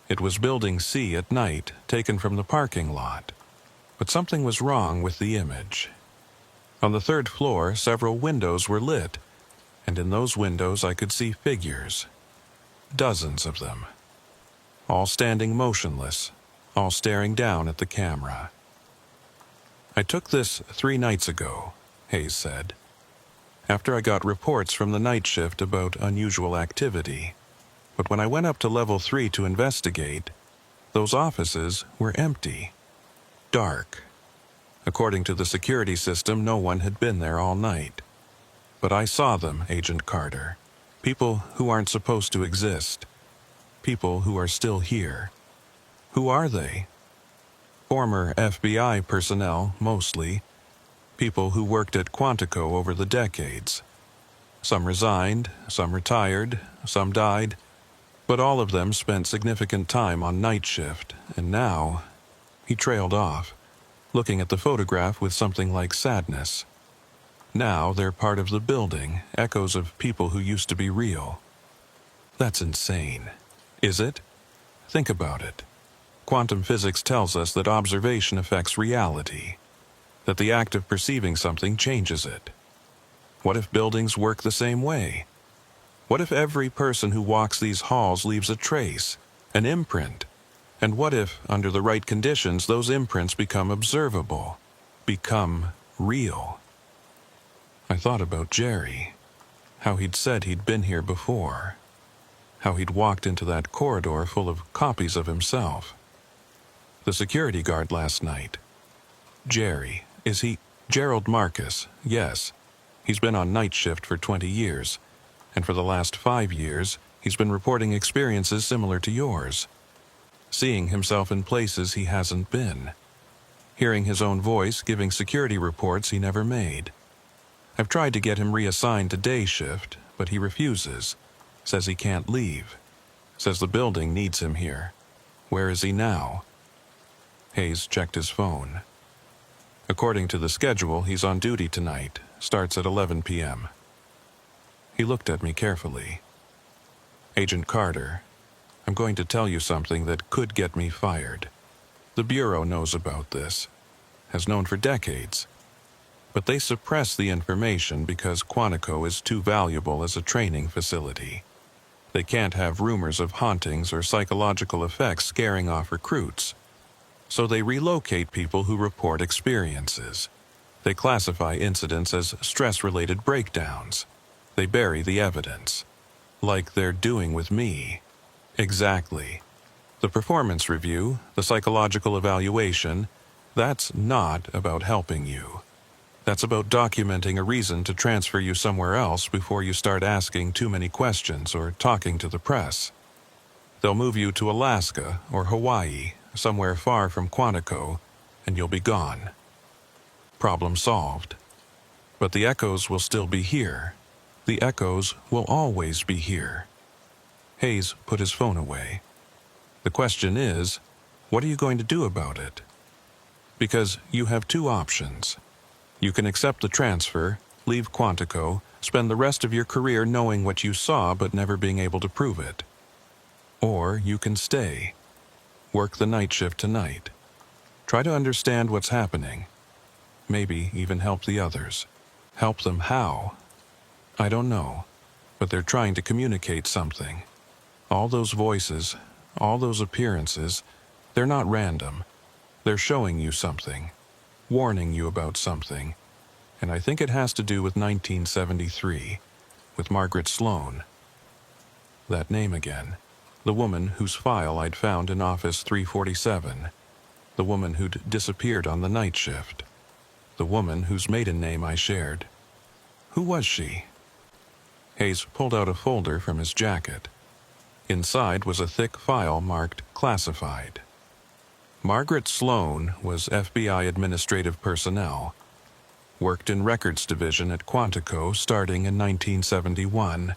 It was Building C at night, taken from the parking lot. But something was wrong with the image. On the 3rd floor, several windows were lit, and in those windows I could see figures. Dozens of them. All standing motionless, all staring down at the camera. I took this 3 nights ago, Hayes said, after I got reports from the night shift about unusual activity. But when I went up to Level 3 to investigate, those offices were empty. Dark. According to the security system, no one had been there all night. But I saw them, Agent Carter. People who aren't supposed to exist. People who are still here. Who are they? Former FBI personnel, mostly. People who worked at Quantico over the decades. Some resigned, some retired, some died, but all of them spent significant time on night shift, and now he trailed off, looking at the photograph with something like sadness. Now they're part of the building, echoes of people who used to be real. That's insane. Is it? Think about it. Quantum physics tells us that observation affects reality, that the act of perceiving something changes it. What if buildings work the same way? What if every person who walks these halls leaves a trace, an imprint? And what if, under the right conditions, those imprints become observable, become real? I thought about Jerry, how he'd said he'd been here before, how he'd walked into that corridor full of copies of himself. The security guard last night. Jerry, is he? Gerald Marcus, yes. He's been on night shift for 20 years, and for the last 5 years, he's been reporting experiences similar to yours. Seeing himself in places he hasn't been. Hearing his own voice giving security reports he never made. I've tried to get him reassigned to day shift, but he refuses. Says he can't leave. Says the building needs him here. Where is he now? Hayes checked his phone. According to the schedule, he's on duty tonight. Starts at 11 p.m. He looked at me carefully. Agent Carter, I'm going to tell you something that could get me fired. The Bureau knows about this. Has known for decades. But they suppress the information because Quantico is too valuable as a training facility. They can't have rumors of hauntings or psychological effects scaring off recruits. So they relocate people who report experiences. They classify incidents as stress-related breakdowns. They bury the evidence. Like they're doing with me. Exactly. The performance review, the psychological evaluation, that's not about helping you. That's about documenting a reason to transfer you somewhere else before you start asking too many questions or talking to the press. They'll move you to Alaska or Hawaii, somewhere far from Quantico, and you'll be gone. Problem solved. But the echoes will still be here. The echoes will always be here. Hayes put his phone away. The question is, what are you going to do about it? Because you have two options. You can accept the transfer, leave Quantico, spend the rest of your career knowing what you saw but never being able to prove it. Or you can stay. Work the night shift tonight. Try to understand what's happening. Maybe even help the others. Help them how? I don't know, but they're trying to communicate something. All those voices, all those appearances, they're not random. They're showing you something, warning you about something, and I think it has to do with 1973, with Margaret Sloan. That name again. The woman whose file I'd found in Office 347. The woman who'd disappeared on the night shift. The woman whose maiden name I shared. Who was she? Hayes pulled out a folder from his jacket. Inside was a thick file marked Classified. Margaret Sloan was FBI administrative personnel. Worked in Records Division at Quantico starting in 1971.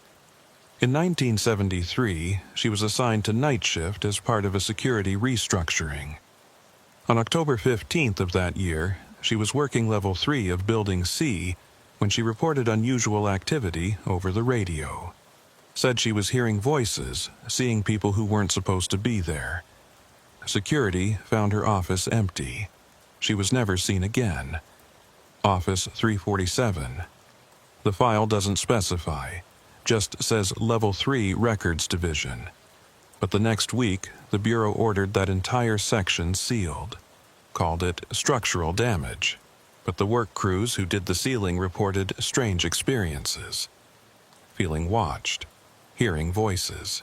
In 1973, she was assigned to night shift as part of a security restructuring. On October 15th of that year, she was working Level 3 of Building C when she reported unusual activity over the radio. Said she was hearing voices, seeing people who weren't supposed to be there. Security found her office empty. She was never seen again. Office 347. The file doesn't specify, just says Level 3 Records Division. But the next week, the Bureau ordered that entire section sealed. Called it structural damage. But the work crews who did the sealing reported strange experiences. Feeling watched. Hearing voices.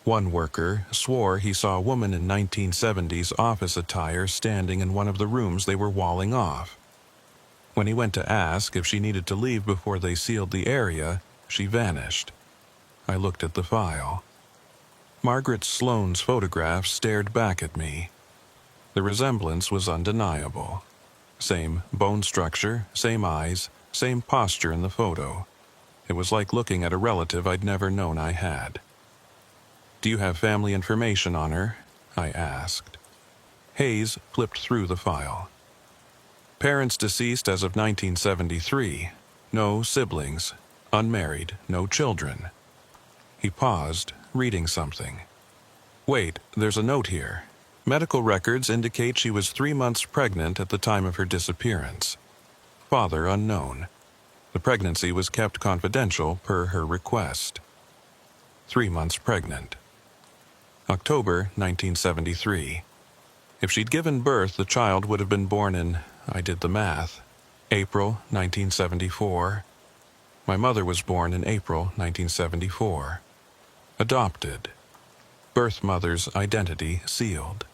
One worker swore he saw a woman in 1970s office attire standing in one of the rooms they were walling off. When he went to ask if she needed to leave before they sealed the area, she vanished. I looked at the file. Margaret Sloan's photograph stared back at me. The resemblance was undeniable. Same bone structure, same eyes, same posture in the photo. It was like looking at a relative I'd never known I had. "Do you have family information on her?" I asked. Hayes flipped through the file. "Parents deceased as of 1973. No siblings. Unmarried. No children." He paused, reading something. "Wait, there's a note here. Medical records indicate she was 3 months pregnant at the time of her disappearance. Father unknown. The pregnancy was kept confidential per her request." 3 months pregnant. October 1973. If she'd given birth, the child would have been born in, I did the math, April 1974. My mother was born in April 1974. Adopted. Birth mother's identity sealed.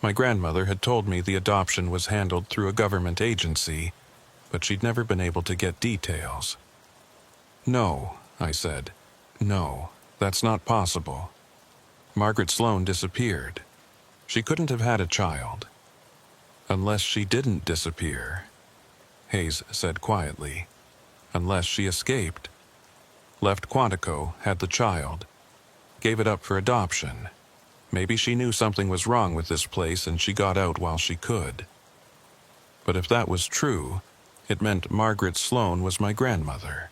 My grandmother had told me the adoption was handled through a government agency, but she'd never been able to get details. "No," I said. "No, that's not possible. Margaret Sloan disappeared. She couldn't have had a child." "Unless she didn't disappear," Hayes said quietly. "Unless she escaped. Left Quantico, had the child. Gave it up for adoption. Maybe she knew something was wrong with this place and she got out while she could. But if that was true, it meant Margaret Sloan was my grandmother.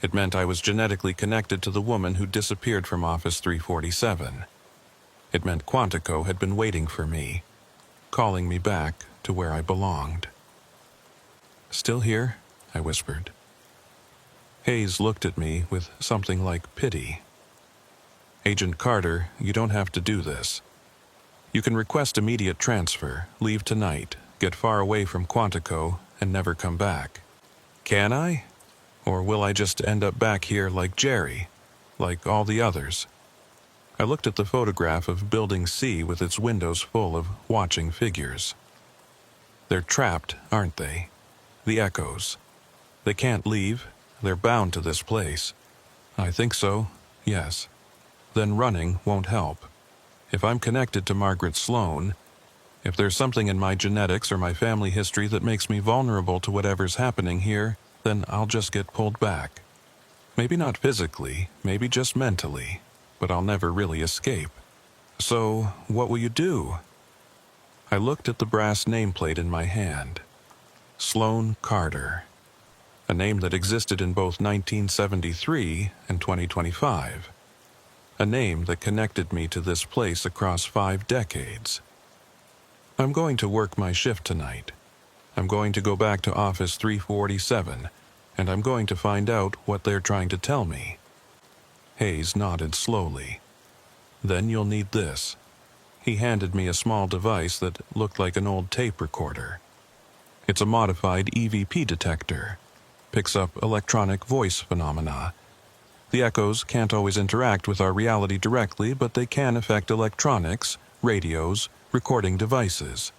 It meant I was genetically connected to the woman who disappeared from Office 347. It meant Quantico had been waiting for me, calling me back to where I belonged." "Still here?" I whispered. Hayes looked at me with something like pity. "Agent Carter, you don't have to do this. You can request immediate transfer, leave tonight, get far away from Quantico, and never come back. Can I? Or will I just end up back here like Jerry, like all the others?" I looked at the photograph of Building C with its windows full of watching figures. "They're trapped, aren't they? The echoes. They can't leave. They're bound to this place." "I think so, yes." "Then running won't help. If I'm connected to Margaret Sloan, if there's something in my genetics or my family history that makes me vulnerable to whatever's happening here, then I'll just get pulled back. Maybe not physically, maybe just mentally, but I'll never really escape. So, what will you do?" I looked at the brass nameplate in my hand. Sloan Carter. A name that existed in both 1973 and 2025. A name that connected me to this place across 5 decades. "I'm going to work my shift tonight. I'm going to go back to Office 347, and I'm going to find out what they're trying to tell me." Hayes nodded slowly. "Then you'll need this." He handed me a small device that looked like an old tape recorder. "It's a modified EVP detector. Picks up electronic voice phenomena. The echoes can't always interact with our reality directly, but they can affect electronics, radios, recording devices.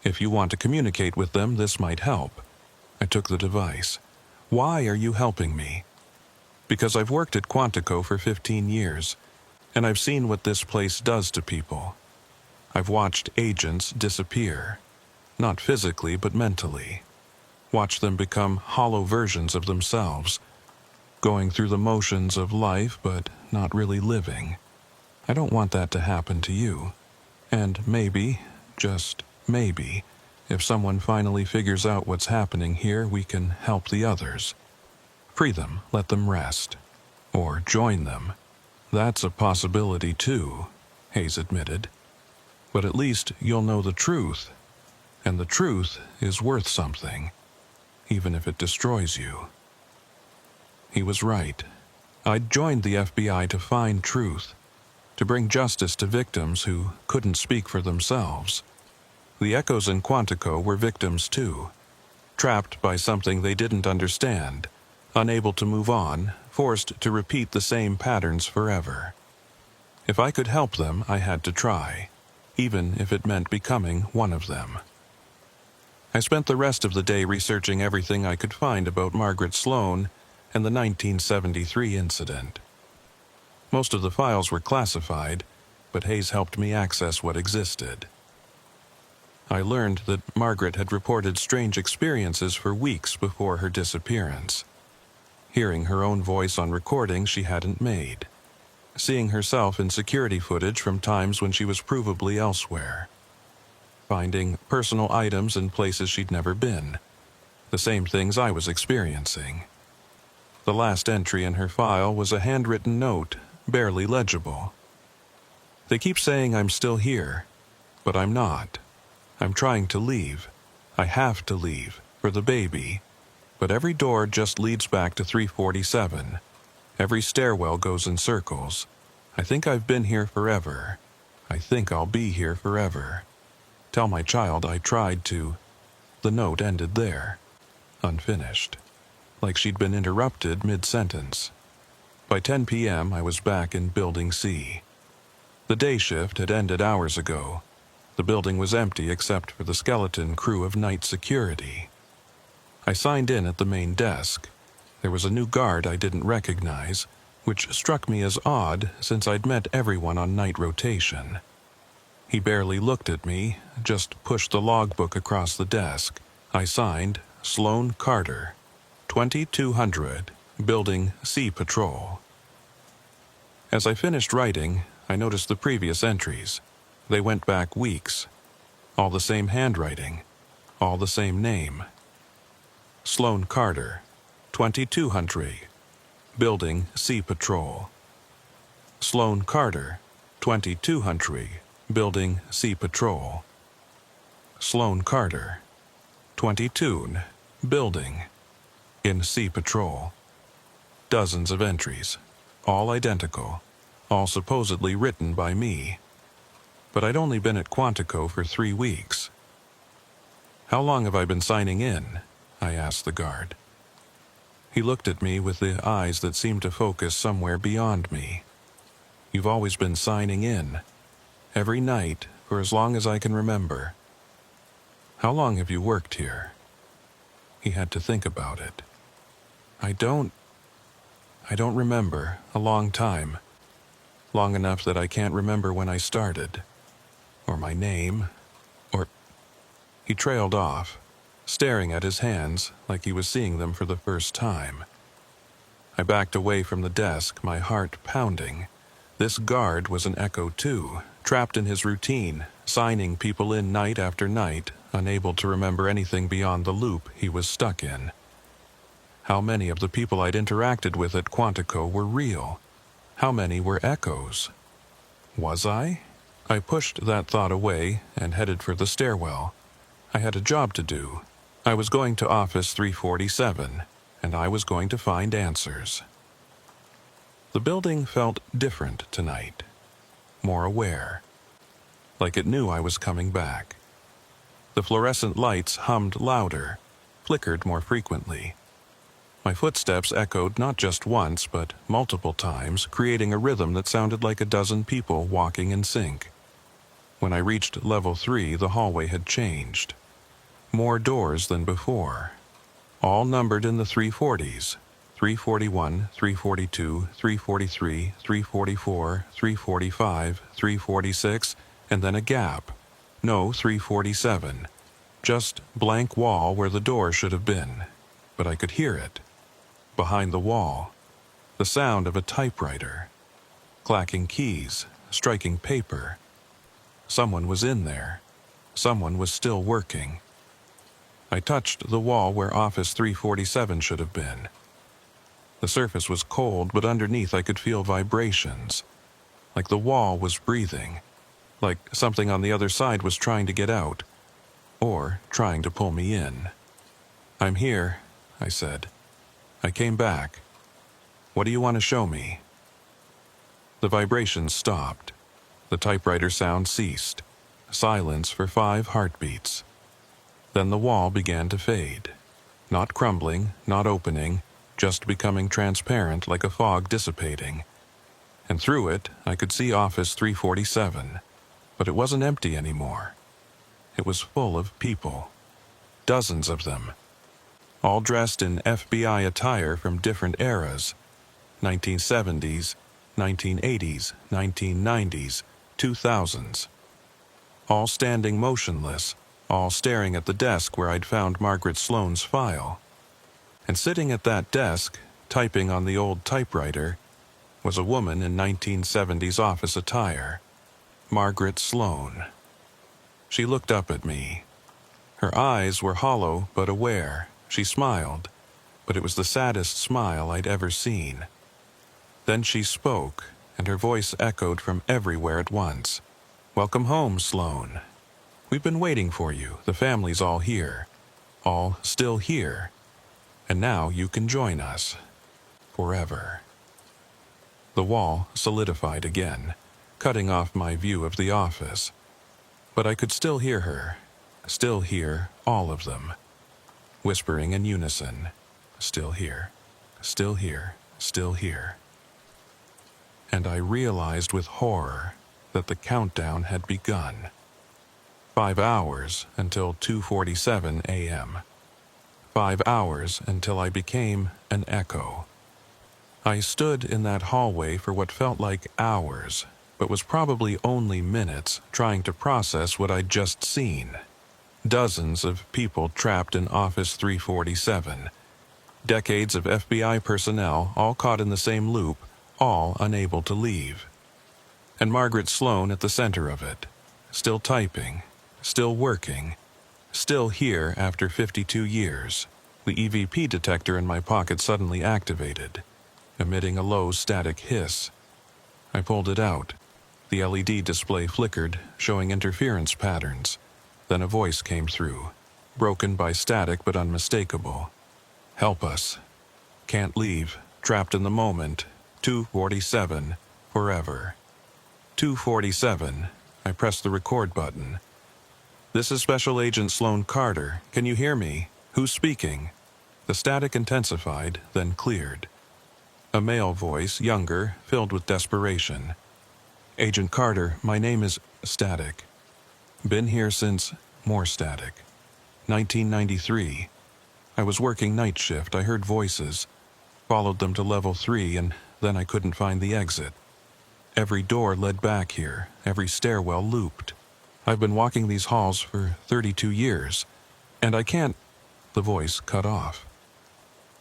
If you want to communicate with them, this might help." I took the device. "Why are you helping me?" "Because I've worked at Quantico for 15 years, and I've seen what this place does to people. I've watched agents disappear. Not physically, but mentally. Watch them become hollow versions of themselves, going through the motions of life but not really living. I don't want that to happen to you. And maybe, just maybe, if someone finally figures out what's happening here, we can help the others. Free them, let them rest. Or join them. That's a possibility too," Hayes admitted. "But at least you'll know the truth. And the truth is worth something, even if it destroys you." He was right. I'd joined the FBI to find truth, to bring justice to victims who couldn't speak for themselves. The echoes in Quantico were victims too, trapped by something they didn't understand, unable to move on, forced to repeat the same patterns forever. If I could help them, I had to try, even if it meant becoming one of them. I spent the rest of the day researching everything I could find about Margaret Sloan and the 1973 incident. Most of the files were classified, but Hayes helped me access what existed. I learned that Margaret had reported strange experiences for weeks before her disappearance. Hearing her own voice on recordings she hadn't made. Seeing herself in security footage from times when she was provably elsewhere. Finding personal items in places she'd never been. The same things I was experiencing. The last entry in her file was a handwritten note, barely legible. They keep saying I'm still here, but I'm not. I'm trying to leave. I have to leave, for the baby. But every door just leads back to 347. Every stairwell goes in circles. I think I've been here forever. I think I'll be here forever. Tell my child I tried to. The note ended there, unfinished, like she'd been interrupted mid-sentence. By 10 p.m. I was back in Building C. The day shift had ended hours ago. The building was empty except for the skeleton crew of night security. I signed in at the main desk. There was a new guard I didn't recognize, which struck me as odd since I'd met everyone on night rotation. He barely looked at me, just pushed the logbook across the desk. I signed, Sloan Carter, 2200, Building C Patrol. As I finished writing, I noticed the previous entries. They went back weeks. All the same handwriting. All the same name. Sloan Carter, 2200, Building C Patrol. Sloan Carter, 2200, Building C Patrol. Sloan Carter, 22, Building, in C Patrol. Dozens of entries, all identical, all supposedly written by me. But I'd only been at Quantico for 3 weeks. "How long have I been signing in?" I asked the guard. He looked at me with the eyes that seemed to focus somewhere beyond me. "You've always been signing in. Every night, for as long as I can remember." "How long have you worked here?" He had to think about it. I don't remember. A long time. Long enough that I can't remember when I started. Or my name. Or..." He trailed off, staring at his hands like he was seeing them for the first time. I backed away from the desk, my heart pounding. This guard was an echo too, trapped in his routine, signing people in night after night, unable to remember anything beyond the loop he was stuck in. How many of the people I'd interacted with at Quantico were real? How many were echoes? Was I? I pushed that thought away and headed for the stairwell. I had a job to do. I was going to Office 347, and I was going to find answers. The building felt different tonight. More aware. Like it knew I was coming back. The fluorescent lights hummed louder, flickered more frequently. My footsteps echoed not just once, but multiple times, creating a rhythm that sounded like a dozen people walking in sync. When I reached level 3, the hallway had changed. More doors than before. All numbered in the 340s. 341, 342, 343, 344, 345, 346, and then a gap. No 347. Just blank wall where the door should have been. But I could hear it. Behind the wall, the sound of a typewriter, clacking keys, striking paper. Someone was in there. Someone was still working. I touched the wall where Office 347 should have been. The surface was cold, but underneath I could feel vibrations, like the wall was breathing, like something on the other side was trying to get out, or trying to pull me in. "I'm here," I said. "I came back. What do you want to show me?" The vibrations stopped. The typewriter sound ceased. Silence for 5 heartbeats. Then the wall began to fade. Not crumbling, not opening, just becoming transparent like a fog dissipating. And through it, I could see Office 347. But it wasn't empty anymore. It was full of people. Dozens of them. All dressed in FBI attire from different eras. 1970s, 1980s, 1990s, 2000s. All standing motionless, all staring at the desk where I'd found Margaret Sloane's file. And sitting at that desk, typing on the old typewriter, was a woman in 1970s office attire, Margaret Sloane. She looked up at me. Her eyes were hollow but aware. She smiled, but it was the saddest smile I'd ever seen. Then she spoke, and her voice echoed from everywhere at once. "Welcome home, Sloane. We've been waiting for you. The family's all here. All still here. And now you can join us. Forever." The wall solidified again, cutting off my view of the office. But I could still hear her, still hear all of them, whispering in unison, "Still here, still here, still here." And I realized with horror that the countdown had begun. 5 hours until 2:47 a.m. 5 hours until I became an echo. I stood in that hallway for what felt like hours, but was probably only minutes, trying to process what I'd just seen. Dozens of people trapped in Office 347. Decades of FBI personnel, all caught in the same loop, all unable to leave. And Margaret Sloane at the center of it, still typing, still working, still here after 52 years. The EVP detector in my pocket suddenly activated, emitting a low static hiss. I pulled it out. The LED display flickered, showing interference patterns. Then a voice came through, broken by static but unmistakable. "Help us. Can't leave. Trapped in the moment. 2:47. Forever." 2:47. I pressed the record button. "This is Special Agent Sloane Carter. Can you hear me? Who's speaking?" The static intensified, then cleared. A male voice, younger, filled with desperation. "Agent Carter, my name is..." Static. "Been here since..." More static. 1993. I was working night shift. I heard voices. Followed them to level 3, and then I couldn't find the exit. Every door led back here. Every stairwell looped. I've been walking these halls for 32 years, and I can't... The voice cut off.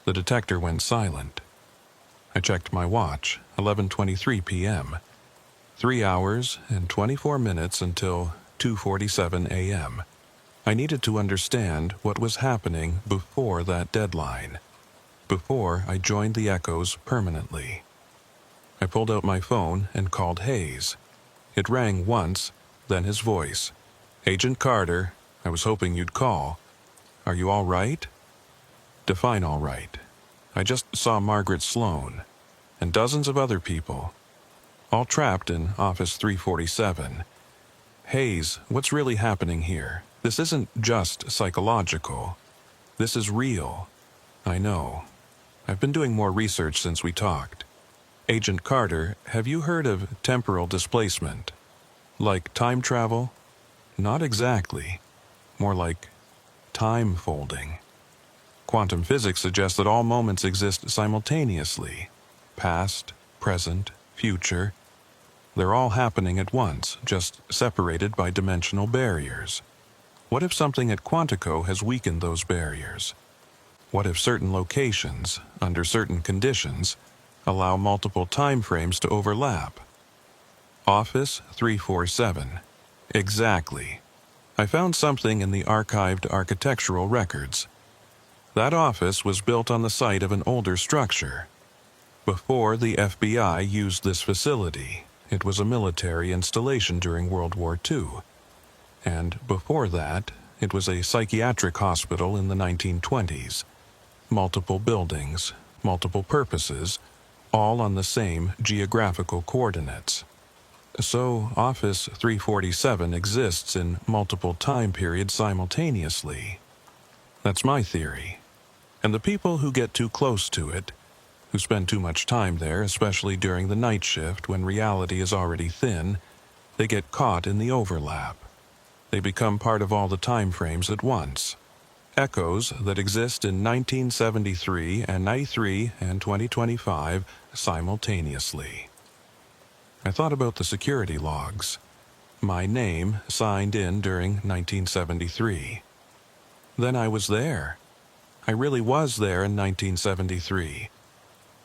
The detector went silent. I checked my watch, 11:23 p.m. 3 hours and 24 minutes until 2:47 a.m. I needed to understand what was happening before that deadline, before I joined the Echoes permanently. I pulled out my phone and called Hayes. It rang once, then his voice. "Agent Carter, I was hoping you'd call. Are you all right?" Define all right. I just saw Margaret Sloane, and dozens of other people, all trapped in Office 347. "Hayes, what's really happening here? This isn't just psychological. This is real." "I know. I've been doing more research since we talked." "Agent Carter, have you heard of temporal displacement? Like time travel?" "Not exactly. More like time folding. Quantum physics suggests that all moments exist simultaneously. Past, present, future. They're all happening at once, just separated by dimensional barriers. What if something at Quantico has weakened those barriers? What if certain locations, under certain conditions, allow multiple time frames to overlap?" Office 347. Exactly. I found something in the archived architectural records. That office was built on the site of an older structure. Before the FBI used this facility, it was a military installation during World War II. And before that, it was a psychiatric hospital in the 1920s. Multiple buildings, multiple purposes, all on the same geographical coordinates. So, Office 347 exists in multiple time periods simultaneously. That's my theory. And the people who get too close to it, who spend too much time there, especially during the night shift when reality is already thin, they get caught in the overlap. They become part of all the time frames at once. Echoes that exist in 1973 and 93 and 2025 simultaneously. I thought about the security logs. my name signed in during 1973. Then I was there. I really was there in 1973.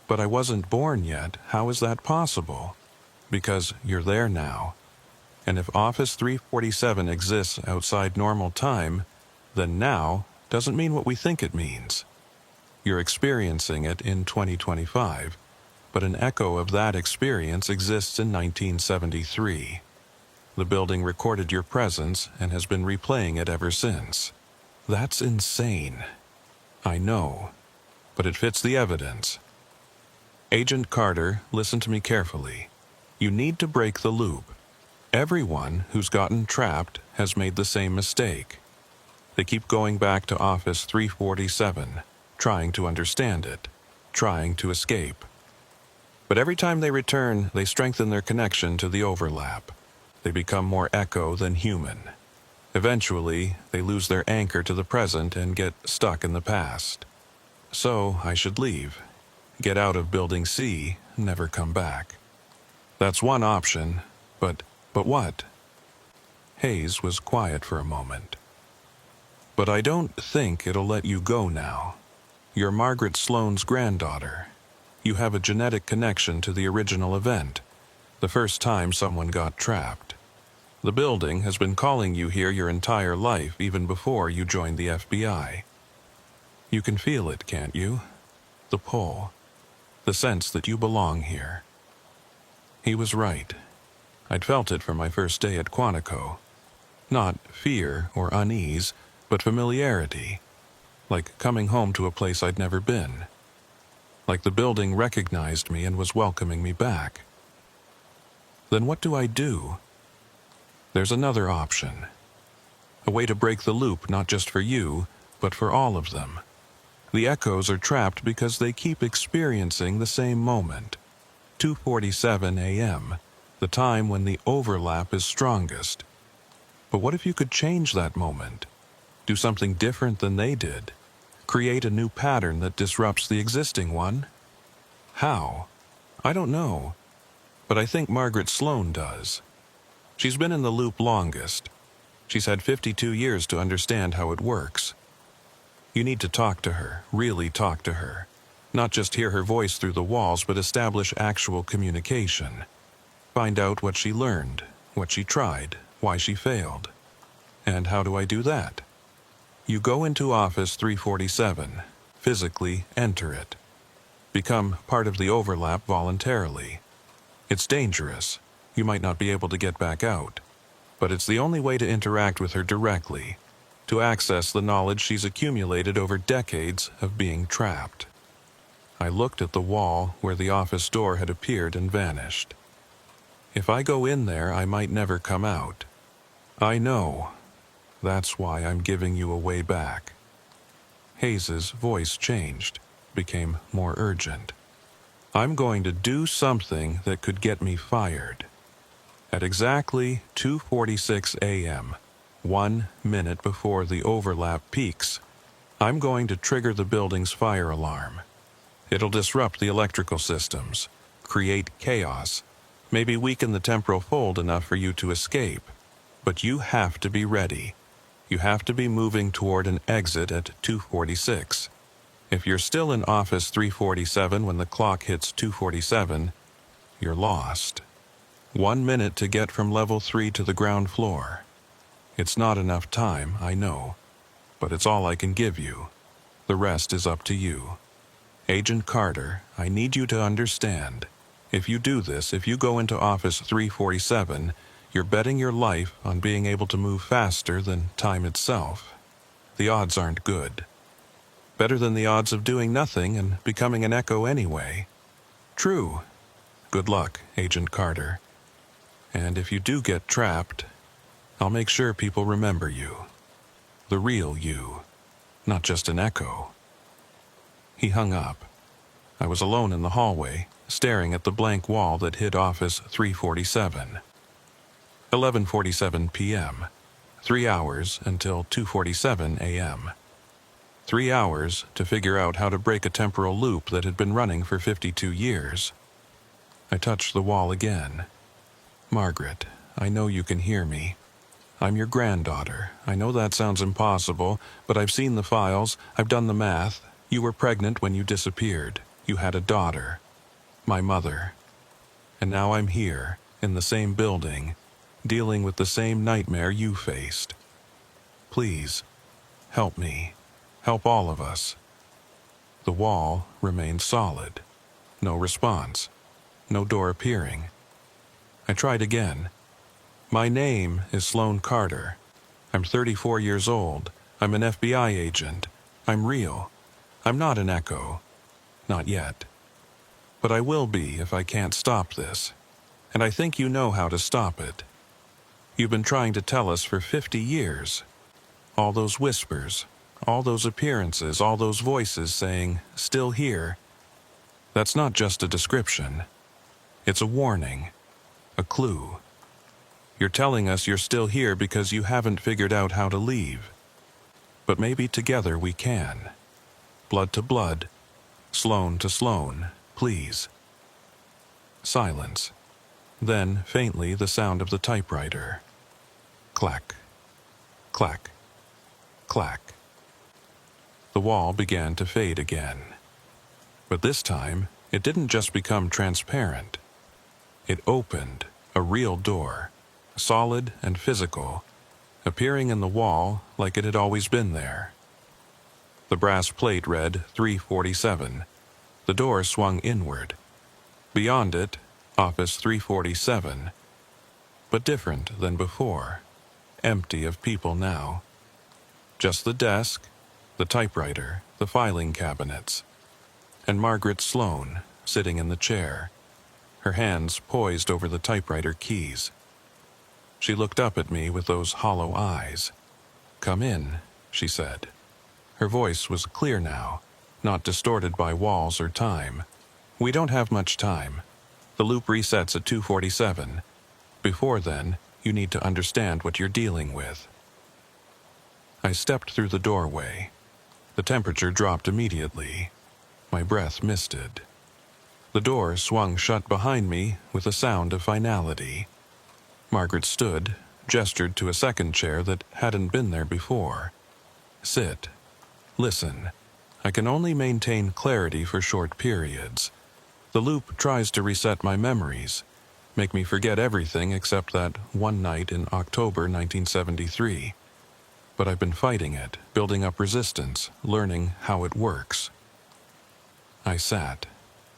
But I wasn't born yet. How is that possible? Because you're there now. And if Office 347 exists outside normal time, then now doesn't mean what we think it means. You're experiencing it in 2025, but an echo of that experience exists in 1973. The building recorded your presence and has been replaying it ever since. That's insane. I know, but it fits the evidence. Agent Carter, listen to me carefully. You need to break the loop. Everyone who's gotten trapped has made the same mistake. They keep going back to Office 347, trying to understand it, trying to escape. But every time they return, they strengthen their connection to the overlap. They become more echo than human. Eventually, they lose their anchor to the present and get stuck in the past. So, I should leave. Get out of Building C, never come back. That's one option, but what? Hayes was quiet for a moment. But I don't think it'll let you go now. You're Margaret Sloane's granddaughter. You have a genetic connection to the original event, the first time someone got trapped. The building has been calling you here your entire life, even before you joined the FBI. You can feel it, can't you? The pull. The sense that you belong here. He was right. I'd felt it from my first day at Quantico. Not fear or unease, but familiarity. Like coming home to a place I'd never been. Like the building recognized me and was welcoming me back. Then what do I do? There's another option. A way to break the loop not just for you, but for all of them. The echoes are trapped because they keep experiencing the same moment. 2:47 a.m., the time when the overlap is strongest. But what if you could change that moment? Do something different than they did? Create a new pattern that disrupts the existing one? How? I don't know. But I think Margaret Sloane does. She's been in the loop longest. She's had 52 years to understand how it works. You need to talk to her, really talk to her. Not just hear her voice through the walls, but establish actual communication. Find out what she learned, what she tried, why she failed. And how do I do that? You go into Office 347, physically enter it. Become part of the overlap voluntarily. It's dangerous. You might not be able to get back out. But it's the only way to interact with her directly, to access the knowledge she's accumulated over decades of being trapped. I looked at the wall where the office door had appeared and vanished. If I go in there, I might never come out. I know. That's why I'm giving you a way back. Hayes's voice changed, became more urgent. I'm going to do something that could get me fired. At exactly 2:46 a.m., 1 minute before the overlap peaks, I'm going to trigger the building's fire alarm. It'll disrupt the electrical systems, create chaos, maybe weaken the temporal fold enough for you to escape. But you have to be ready. You have to be moving toward an exit at 2:46. If you're still in Office 347 when the clock hits 2:47, you're lost. 1 minute to get from level 3 to the ground floor. It's not enough time, I know, but it's all I can give you. The rest is up to you. Agent Carter, I need you to understand. If you do this, if you go into Office 347, you're betting your life on being able to move faster than time itself. The odds aren't good. Better than the odds of doing nothing and becoming an echo anyway. True. Good luck, Agent Carter. And if you do get trapped, I'll make sure people remember you. The real you, not just an echo. He hung up. I was alone in the hallway, staring at the blank wall that hid Office 347. 11:47 p.m. 3 hours until 2:47 a.m. 3 hours to figure out how to break a temporal loop that had been running for 52 years. I touched the wall again. Margaret, I know you can hear me. I'm your granddaughter. I know that sounds impossible, but I've seen the files, I've done the math. You were pregnant when you disappeared. You had a daughter. My mother. And now I'm here, in the same building, dealing with the same nightmare you faced. Please, help me. Help all of us. The wall remained solid. No response. No door appearing. I tried again. My name is Sloane Carter. I'm 34 years old. I'm an FBI agent. I'm real. I'm not an echo. Not yet. But I will be if I can't stop this. And I think you know how to stop it. You've been trying to tell us for 50 years. All those whispers, all those appearances, all those voices saying, "Still here." That's not just a description. It's a warning. A clue. You're telling us you're still here because you haven't figured out how to leave. But maybe together we can. Blood to blood. Sloane to Sloane, please. Silence. Then, faintly, the sound of the typewriter. Clack. Clack. Clack. The wall began to fade again. But this time, it didn't just become transparent. It opened, a real door, solid and physical, appearing in the wall like it had always been there. The brass plate read 347. The door swung inward. Beyond it, Office 347. But different than before. Empty of people now. Just the desk, the typewriter, the filing cabinets. And Margaret Sloane, sitting in the chair, her hands poised over the typewriter keys. She looked up at me with those hollow eyes. "Come in," she said. Her voice was clear now, not distorted by walls or time. "We don't have much time. The loop resets at 2:47. Before then, you need to understand what you're dealing with." I stepped through the doorway. The temperature dropped immediately. My breath misted. The door swung shut behind me with a sound of finality. Margaret stood, gestured to a second chair that hadn't been there before. "Sit. Listen. I can only maintain clarity for short periods. The loop tries to reset my memories, make me forget everything except that one night in October 1973. But I've been fighting it, building up resistance, learning how it works." I sat.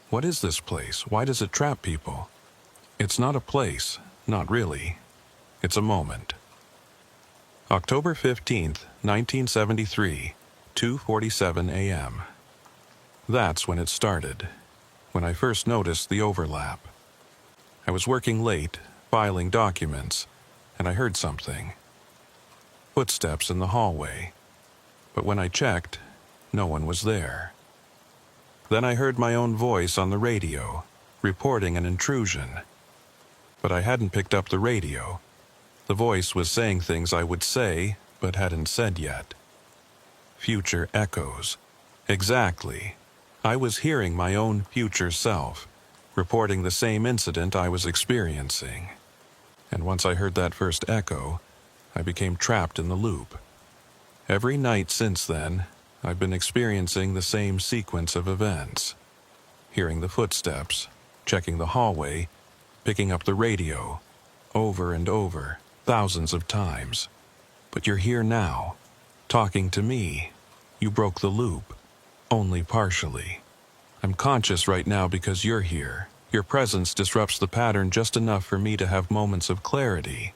What is this place? Why does it trap people? It's not a place, not really. It's a moment. October 15th, 1973, 2:47 a.m. That's when it started, when I first noticed the overlap. I was working late, filing documents, and I heard something. Footsteps in the hallway. But when I checked, no one was there. Then I heard my own voice on the radio, reporting an intrusion. But I hadn't picked up the radio. The voice was saying things I would say, but hadn't said yet. Future echoes. Exactly. I was hearing my own future self, reporting the same incident I was experiencing. And once I heard that first echo, I became trapped in the loop. Every night since then, I've been experiencing the same sequence of events. Hearing the footsteps, checking the hallway, picking up the radio, over and over, thousands of times. But you're here now, talking to me. You broke the loop, only partially. I'm conscious right now because you're here. Your presence disrupts the pattern just enough for me to have moments of clarity.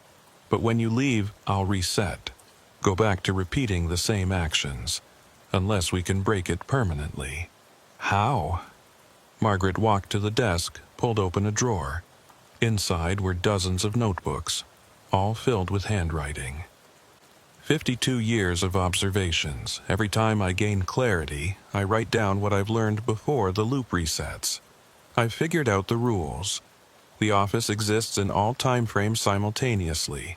But when you leave, I'll reset. Go back to repeating the same actions, unless we can break it permanently. How? Margaret walked to the desk, pulled open a drawer. Inside were dozens of notebooks, all filled with handwriting. 52 years of observations. Every time I gain clarity, I write down what I've learned before the loop resets. I've figured out the rules. The office exists in all time frames simultaneously.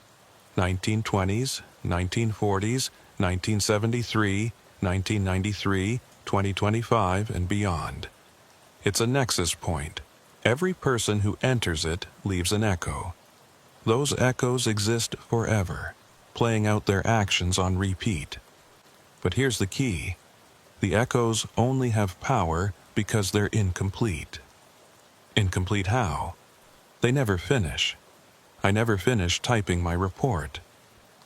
1920s, 1940s, 1973, 1993, 2025, and beyond. It's a nexus point. Every person who enters it leaves an echo. Those echoes exist forever, playing out their actions on repeat. But here's the key. The echoes only have power because they're incomplete. Incomplete how? They never finish. I never finish typing my report.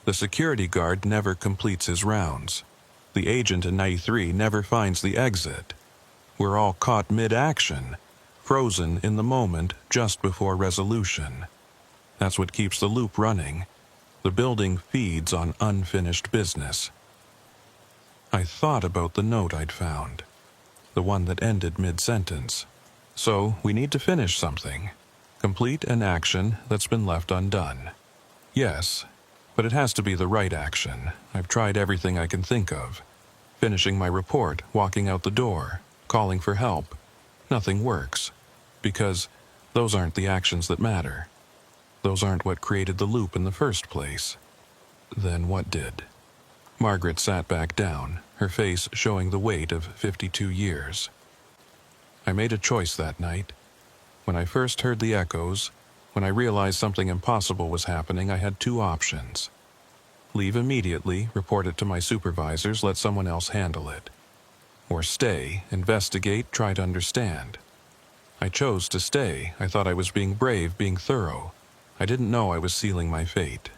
The security guard never completes his rounds. The agent in 93 never finds the exit. We're all caught mid-action, frozen in the moment just before resolution. That's what keeps the loop running. The building feeds on unfinished business. I thought about the note I'd found, the one that ended mid-sentence. So, we need to finish something. Complete an action that's been left undone. Yes, but it has to be the right action. I've tried everything I can think of. Finishing my report, walking out the door, calling for help. Nothing works, because those aren't the actions that matter. Those aren't what created the loop in the first place. Then what did? Margaret sat back down, her face showing the weight of 52 years. I made a choice that night. When I first heard the echoes, when I realized something impossible was happening, I had two options. Leave immediately, report it to my supervisors, let someone else handle it. Or stay, investigate, try to understand. I chose to stay. I thought I was being brave, being thorough. I didn't know I was sealing my fate.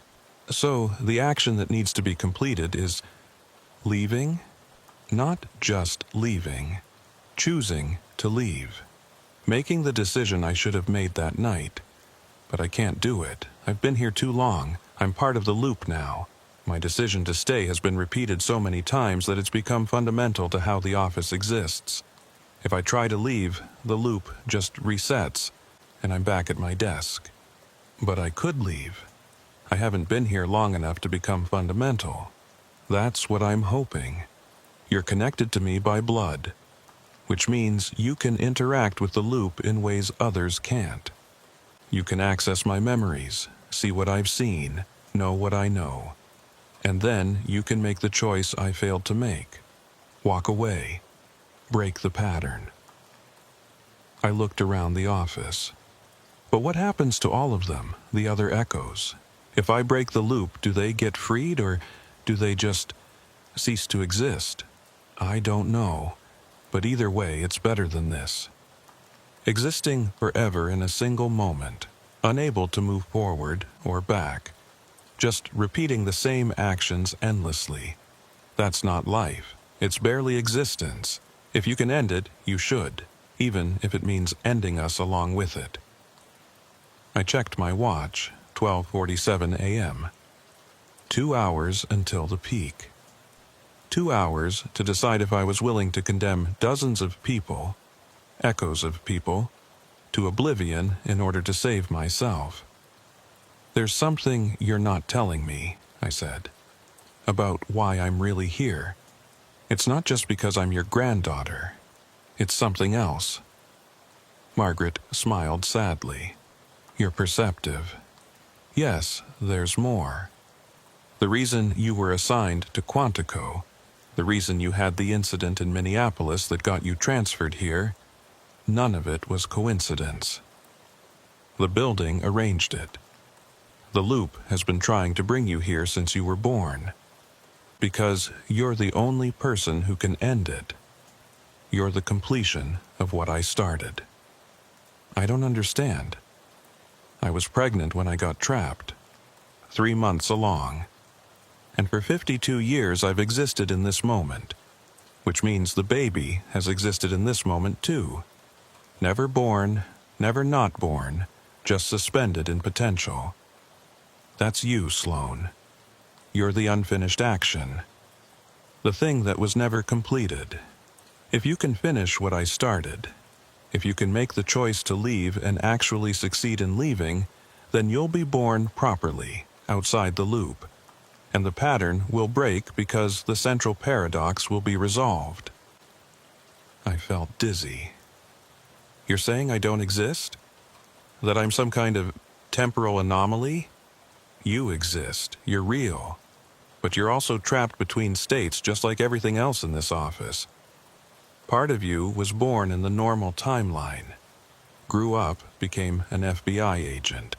So, the action that needs to be completed is leaving? Not just leaving. Choosing to leave. Making the decision I should have made that night. But I can't do it. I've been here too long. I'm part of the loop now. My decision to stay has been repeated so many times that it's become fundamental to how the office exists. If I try to leave, the loop just resets, and I'm back at my desk. But I could leave. I haven't been here long enough to become fundamental. That's what I'm hoping. You're connected to me by blood, which means you can interact with the loop in ways others can't. You can access my memories, see what I've seen, know what I know. And then you can make the choice I failed to make. Walk away. Break the pattern. I looked around the office. But what happens to all of them, the other echoes? If I break the loop, do they get freed or do they just cease to exist? I don't know. But either way, it's better than this. Existing forever in a single moment, unable to move forward or back. Just repeating the same actions endlessly. That's not life. It's barely existence. If you can end it, you should, even if it means ending us along with it. I checked my watch, 12:47 a.m. 2 hours until the peak. 2 hours to decide if I was willing to condemn dozens of people, echoes of people, to oblivion in order to save myself. There's something you're not telling me, I said, about why I'm really here. It's not just because I'm your granddaughter. It's something else. Margaret smiled sadly. You're perceptive. Yes, there's more. The reason you were assigned to Quantico, the reason you had the incident in Minneapolis that got you transferred here, none of it was coincidence. The building arranged it. The loop has been trying to bring you here since you were born. Because you're the only person who can end it. You're the completion of what I started. I don't understand. I was pregnant when I got trapped. 3 months along. And for 52 years I've existed in this moment, which means the baby has existed in this moment too. Never born, never not born, just suspended in potential. That's you, Sloan. You're the unfinished action. The thing that was never completed. If you can finish what I started, if you can make the choice to leave and actually succeed in leaving, then you'll be born properly, outside the loop. And the pattern will break because the central paradox will be resolved. I felt dizzy. You're saying I don't exist? That I'm some kind of temporal anomaly? You exist. You're real. But you're also trapped between states just like everything else in this office. Part of you was born in the normal timeline. Grew up, became an FBI agent.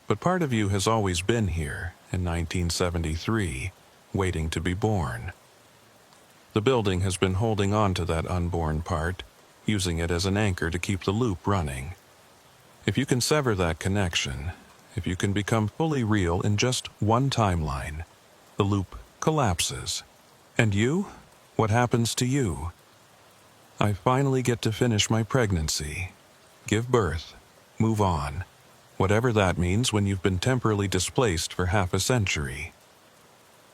But part of you has always been here in 1973, waiting to be born. The building has been holding on to that unborn part, using it as an anchor to keep the loop running. If you can sever that connection, if you can become fully real in just one timeline, the loop collapses. And you? What happens to you? I finally get to finish my pregnancy, give birth, move on, whatever that means when you've been temporarily displaced for half a century.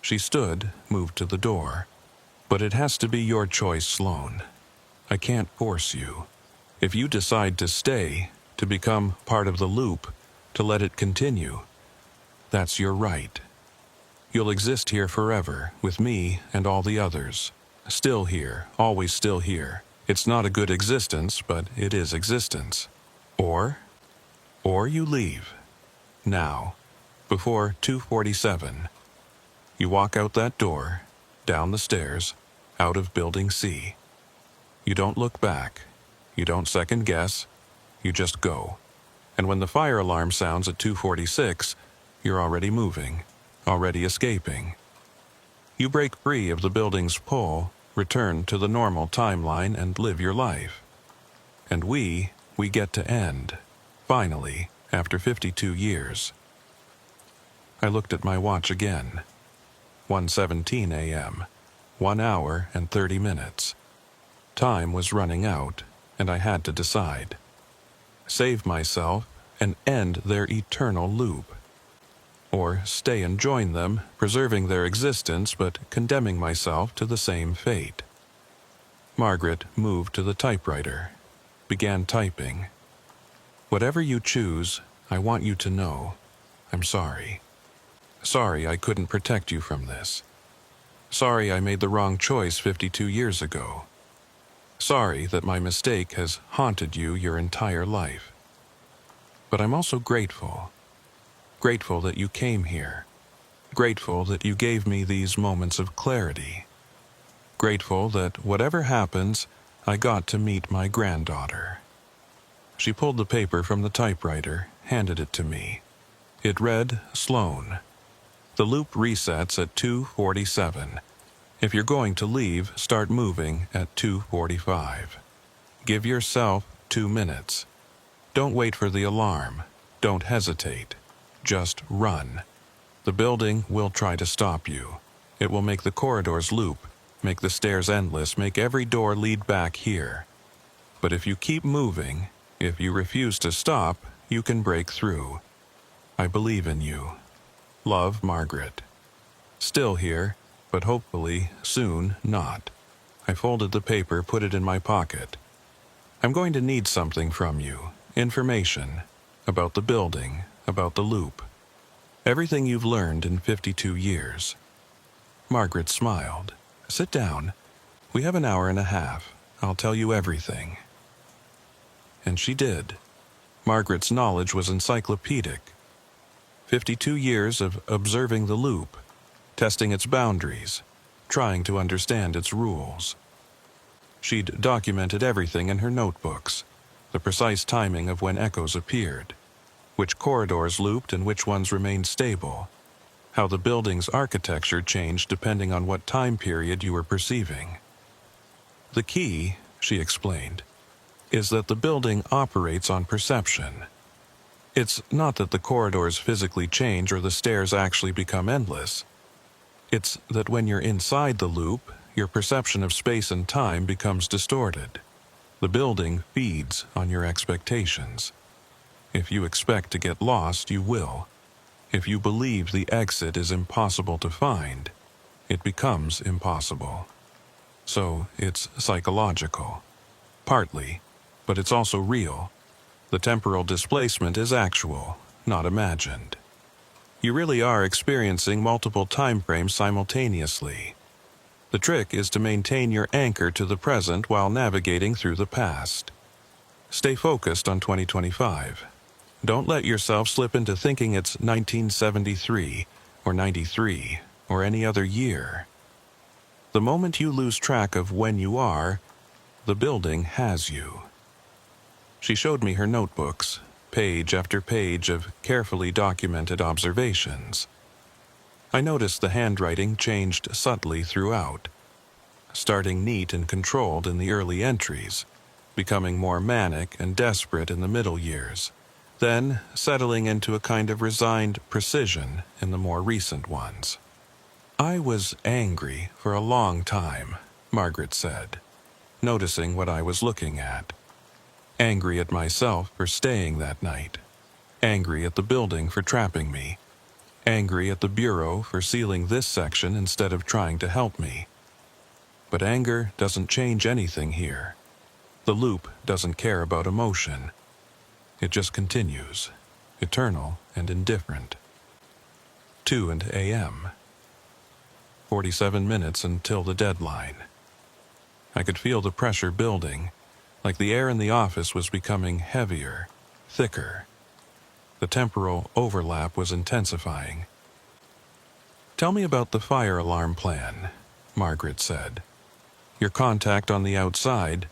She stood, moved to the door. But it has to be your choice, Sloan. I can't force you. If you decide to stay, to become part of the loop, to let it continue, that's your right. You'll exist here forever, with me and all the others. Still here, always still here. It's not a good existence, but it is existence. Or you leave. Now, before 2:47. You walk out that door, down the stairs, out of Building C. You don't look back. You don't second guess. You just go. And when the fire alarm sounds at 2:46, you're already moving, already escaping. You break free of the building's pull, return to the normal timeline, and live your life. And we get to end, finally, after 52 years. I looked at my watch again. 1:17 a.m., 1 hour and 30 minutes. Time was running out, and I had to decide. Save myself and end their eternal loop. Or stay and join them, preserving their existence but condemning myself to the same fate. Margaret moved to the typewriter, began typing. Whatever you choose, I want you to know, I'm sorry. Sorry I couldn't protect you from this. Sorry I made the wrong choice 52 years ago. Sorry that my mistake has haunted you your entire life. But I'm also grateful. Grateful that you came here. Grateful that you gave me these moments of clarity. Grateful that whatever happens, I got to meet my granddaughter. She pulled the paper from the typewriter, handed it to me. It read, Sloan. The loop resets at 2:47. If you're going to leave, start moving at 2:45. Give yourself 2 minutes. Don't wait for the alarm. Don't hesitate. Just run. The building will try to stop you. It will make the corridors loop, make the stairs endless, make every door lead back here. But if you keep moving, if you refuse to stop, you can break through. I believe in you. Love, Margaret. Still here, but hopefully, soon, not. I folded the paper, put it in my pocket. I'm going to need something from you. Information. About the building, about the loop. Everything you've learned in 52 years. Margaret smiled. Sit down. We have an hour and a half. I'll tell you everything. And she did. Margaret's knowledge was encyclopedic. 52 years of observing the loop, testing its boundaries, trying to understand its rules. She'd documented everything in her notebooks, the precise timing of when echoes appeared, which corridors looped and which ones remained stable, how the building's architecture changed depending on what time period you were perceiving. The key, she explained, is that the building operates on perception. It's not that the corridors physically change or the stairs actually become endless. It's that when you're inside the loop, your perception of space and time becomes distorted. The building feeds on your expectations. If you expect to get lost, you will. If you believe the exit is impossible to find, it becomes impossible. So it's psychological. Partly, but it's also real. The temporal displacement is actual, not imagined. You really are experiencing multiple time frames simultaneously. The trick is to maintain your anchor to the present while navigating through the past. Stay focused on 2025. Don't let yourself slip into thinking it's 1973 or 93 or any other year. The moment you lose track of when you are, the building has you. She showed me her notebooks, page after page of carefully documented observations. I noticed the handwriting changed subtly throughout, starting neat and controlled in the early entries, becoming more manic and desperate in the middle years, then settling into a kind of resigned precision in the more recent ones. "I was angry for a long time," Margaret said, noticing what I was looking at. Angry at myself for staying that night. Angry at the building for trapping me. Angry at the bureau for sealing this section instead of trying to help me. But anger doesn't change anything here. The loop doesn't care about emotion. It just continues, eternal and indifferent. 2 a.m. 47 minutes until the deadline. I could feel the pressure building, like the air in the office was becoming heavier, thicker. The temporal overlap was intensifying. "Tell me about the fire alarm plan," Margaret said. "Your contact on the outside,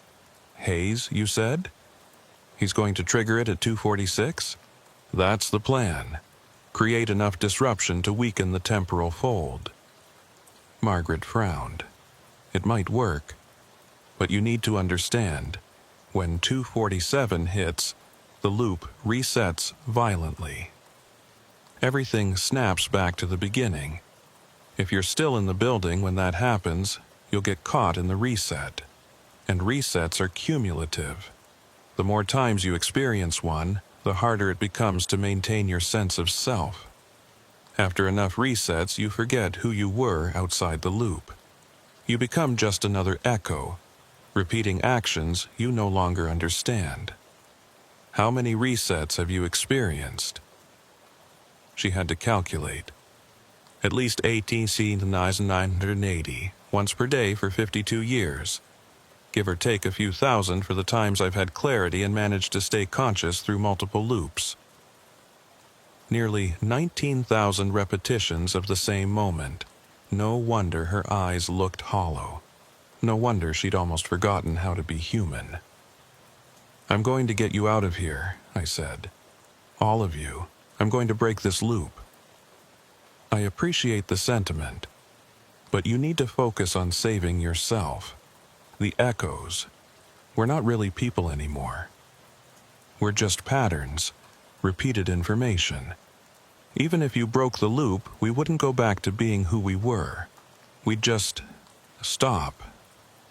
Hayes, you said? He's going to trigger it at 2:46? That's the plan. Create enough disruption to weaken the temporal fold." Margaret frowned. "It might work, but you need to understand, when 2:47 hits, the loop resets violently. Everything snaps back to the beginning. If you're still in the building when that happens, you'll get caught in the reset. And resets are cumulative. The more times you experience one, the harder it becomes to maintain your sense of self. After enough resets, you forget who you were outside the loop. You become just another echo, repeating actions you no longer understand. How many resets have you experienced?" She had to calculate. "At least 18,980, once per day for 52 years. Give or take a few thousand for the times I've had clarity and managed to stay conscious through multiple loops. Nearly 19,000 repetitions of the same moment. No wonder her eyes looked hollow. No wonder she'd almost forgotten how to be human." "I'm going to get you out of here," I said. "All of you. I'm going to break this loop." "I appreciate the sentiment, but you need to focus on saving yourself. The echoes. We're not really people anymore. We're just patterns, repeated information. Even if you broke the loop, we wouldn't go back to being who we were. We'd just stop,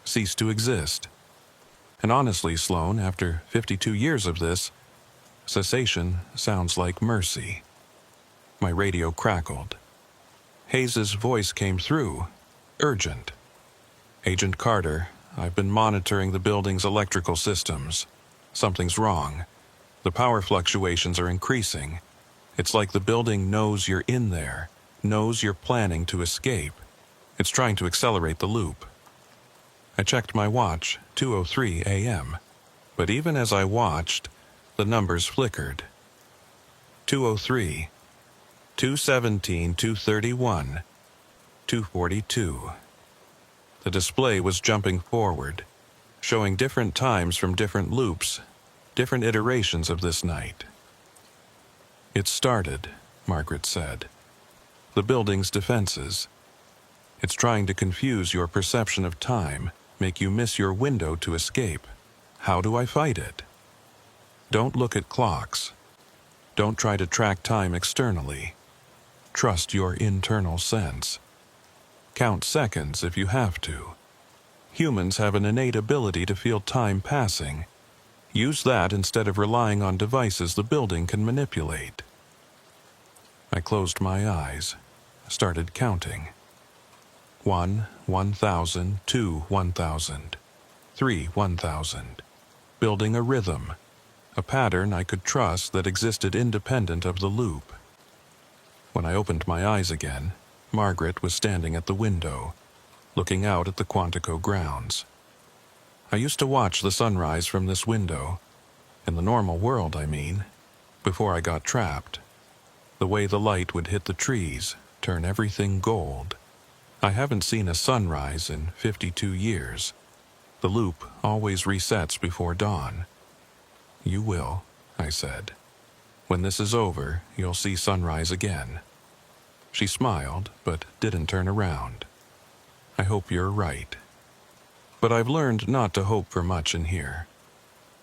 cease to exist. And honestly, Sloan, after 52 years of this, cessation sounds like mercy." My radio crackled. Hayes's voice came through, urgent. "Agent Carter, I've been monitoring the building's electrical systems. Something's wrong. The power fluctuations are increasing. It's like the building knows you're in there, knows you're planning to escape. It's trying to accelerate the loop." I checked my watch, 2:03 a.m. But even as I watched, the numbers flickered. 2:03, 2:17, 2:31, 2:42. The display was jumping forward, showing different times from different loops, different iterations of this night. "It started," Margaret said. "The building's defenses. It's trying to confuse your perception of time, make you miss your window to escape. How do I fight it? Don't look at clocks. Don't try to track time externally. Trust your internal sense. Count seconds if you have to. Humans have an innate ability to feel time passing. Use that instead of relying on devices the building can manipulate." I closed my eyes, started counting. 1, 1,000, 2, 1,000, 3, 1,000. Building a rhythm, a pattern I could trust that existed independent of the loop. When I opened my eyes again, Margaret was standing at the window, looking out at the Quantico grounds. I used to watch the sunrise from this window, in the normal world, I mean, before I got trapped. The way the light would hit the trees, turn everything gold. I haven't seen a sunrise in 52 years. The loop always resets before dawn. "You will," I said. When this is over, you'll see sunrise again." She smiled, but didn't turn around. "I hope you're right. But I've learned not to hope for much in here.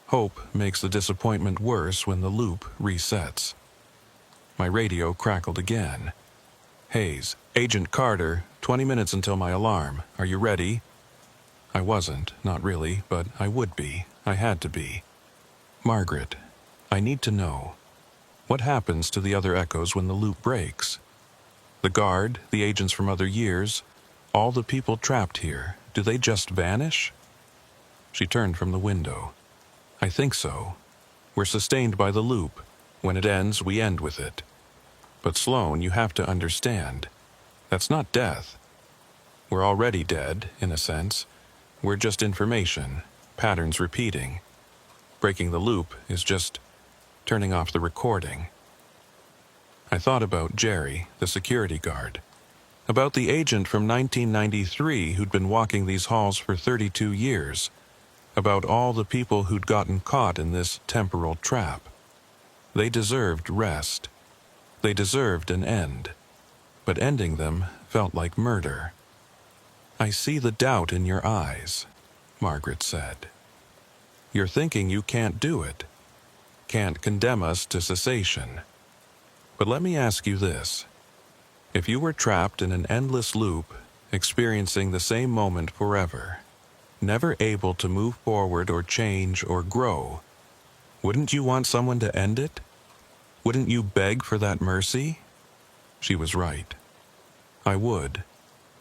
Hope makes the disappointment worse when the loop resets." My radio crackled again. "Hayes, Agent Carter, 20 minutes until my alarm. Are you ready?" I wasn't, not really, but I would be. I had to be. "Margaret, I need to know. What happens to the other echoes when the loop breaks? The guard, the agents from other years, all the people trapped here, do they just vanish?" She turned from the window. "I think so. We're sustained by the loop. When it ends, we end with it. But Sloan, you have to understand. That's not death. We're already dead, in a sense. We're just information, patterns repeating. Breaking the loop is just turning off the recording." I thought about Jerry, the security guard. About the agent from 1993 who'd been walking these halls for 32 years. About all the people who'd gotten caught in this temporal trap. They deserved rest. They deserved an end. But ending them felt like murder. "I see the doubt in your eyes," Margaret said. "You're thinking you can't do it. Can't condemn us to cessation. But let me ask you this. If you were trapped in an endless loop, experiencing the same moment forever, never able to move forward or change or grow, wouldn't you want someone to end it? Wouldn't you beg for that mercy?" She was right. I would.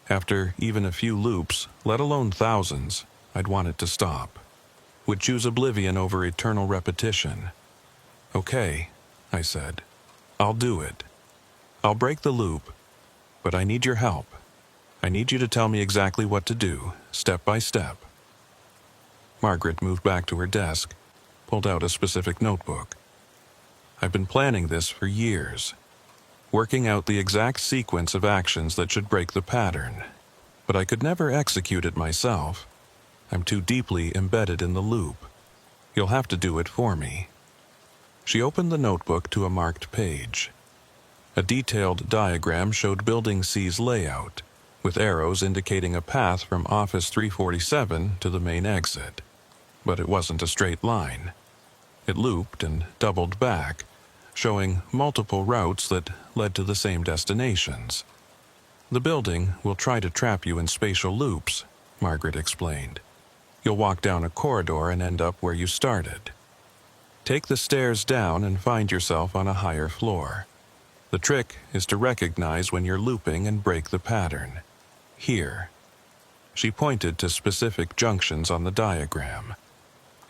After even a few loops, let alone thousands, I'd want it to stop. Would choose oblivion over eternal repetition. "Okay," I said. "I'll do it. I'll break the loop. But I need your help. I need you to tell me exactly what to do, step by step." Margaret moved back to her desk, pulled out a specific notebook. "I've been planning this for years, working out the exact sequence of actions that should break the pattern. But I could never execute it myself. I'm too deeply embedded in the loop. You'll have to do it for me." She opened the notebook to a marked page. A detailed diagram showed Building C's layout, with arrows indicating a path from Office 347 to the main exit. But it wasn't a straight line. It looped and doubled back, showing multiple routes that led to the same destinations. "The building will try to trap you in spatial loops," Margaret explained. "You'll walk down a corridor and end up where you started. Take the stairs down and find yourself on a higher floor. The trick is to recognize when you're looping and break the pattern. Here." She pointed to specific junctions on the diagram.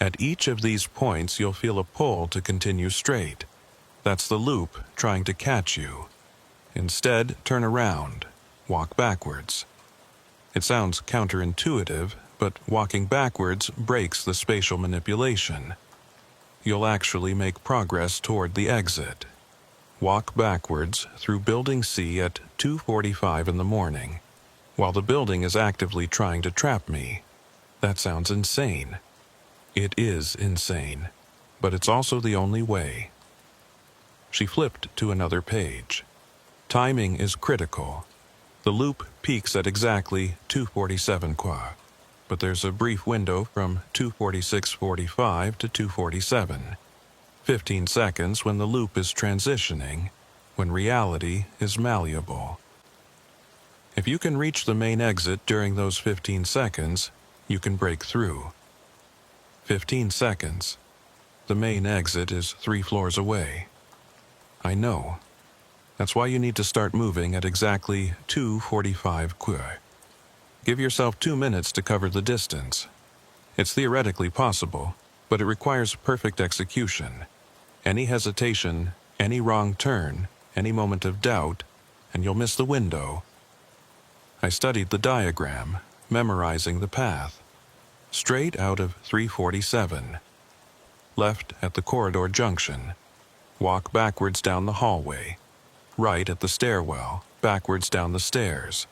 "At each of these points you'll feel a pull to continue straight. That's the loop trying to catch you. Instead, turn around. Walk backwards." It sounds counterintuitive, but walking backwards breaks the spatial manipulation. You'll actually make progress toward the exit. Walk backwards through Building C at 2:45 in the morning, while the building is actively trying to trap me. That sounds insane. It is insane, but it's also the only way. She flipped to another page. Timing is critical. The loop peaks at exactly 2:47 qua, but there's a brief window from 2:46:45 to 2:47. 15 seconds when the loop is transitioning, when reality is malleable. If you can reach the main exit during those 15 seconds, you can break through. 15 seconds. The main exit is 3 floors away. I know. That's why you need to start moving at exactly 2:45 qua. Give yourself 2 minutes to cover the distance. It's theoretically possible, but it requires perfect execution. Any hesitation, any wrong turn, any moment of doubt, and you'll miss the window. I studied the diagram, memorizing the path. Straight out of 3:47. Left at the corridor junction. Walk backwards down the hallway. Right at the stairwell, backwards down the stairs.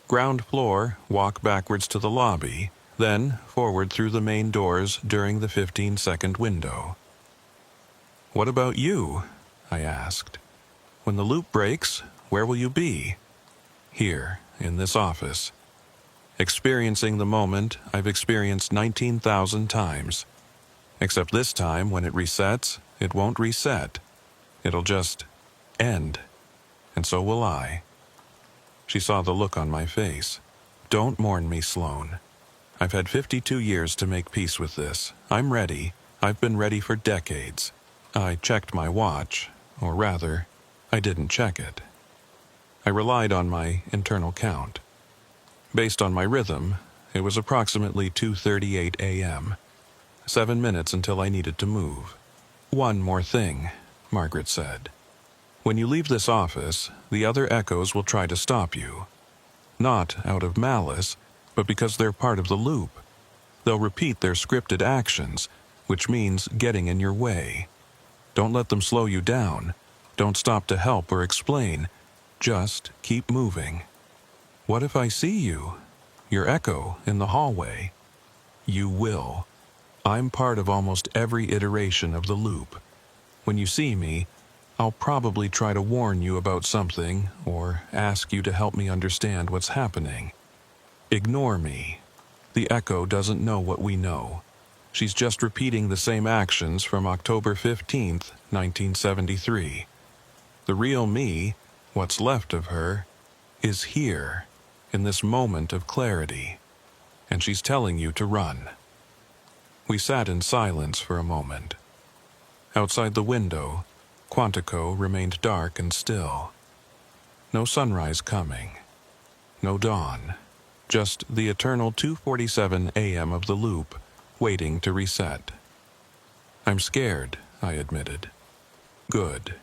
Ground floor, walk backwards to the lobby, then forward through the main doors during the 15-second window. "What about you?" I asked. "When the loop breaks, where will you be?" "Here, in this office. Experiencing the moment I've experienced 19,000 times. Except this time, when it resets, it won't reset. It'll just end. And so will I." She saw the look on my face. "Don't mourn me, Sloan. I've had 52 years to make peace with this. I'm ready. I've been ready for decades." I checked my watch, or rather, I didn't check it. I relied on my internal count. Based on my rhythm, it was approximately 2:38 a.m. 7 minutes until I needed to move. "One more thing," Margaret said. "When you leave this office, the other echoes will try to stop you. Not out of malice, but because they're part of the loop. They'll repeat their scripted actions, which means getting in your way. Don't let them slow you down. Don't stop to help or explain. Just keep moving. What if I see you, your echo, in the hallway? You will. I'm part of almost every iteration of the loop. When you see me, I'll probably try to warn you about something or ask you to help me understand what's happening. Ignore me. The echo doesn't know what we know. She's just repeating the same actions from October 15th, 1973. The real me, what's left of her, is here, in this moment of clarity, and she's telling you to run." We sat in silence for a moment. Outside the window, Quantico remained dark and still. No sunrise coming. No dawn. Just the eternal 2:47 a.m. of the loop, waiting to reset. "I'm scared," I admitted. "Good.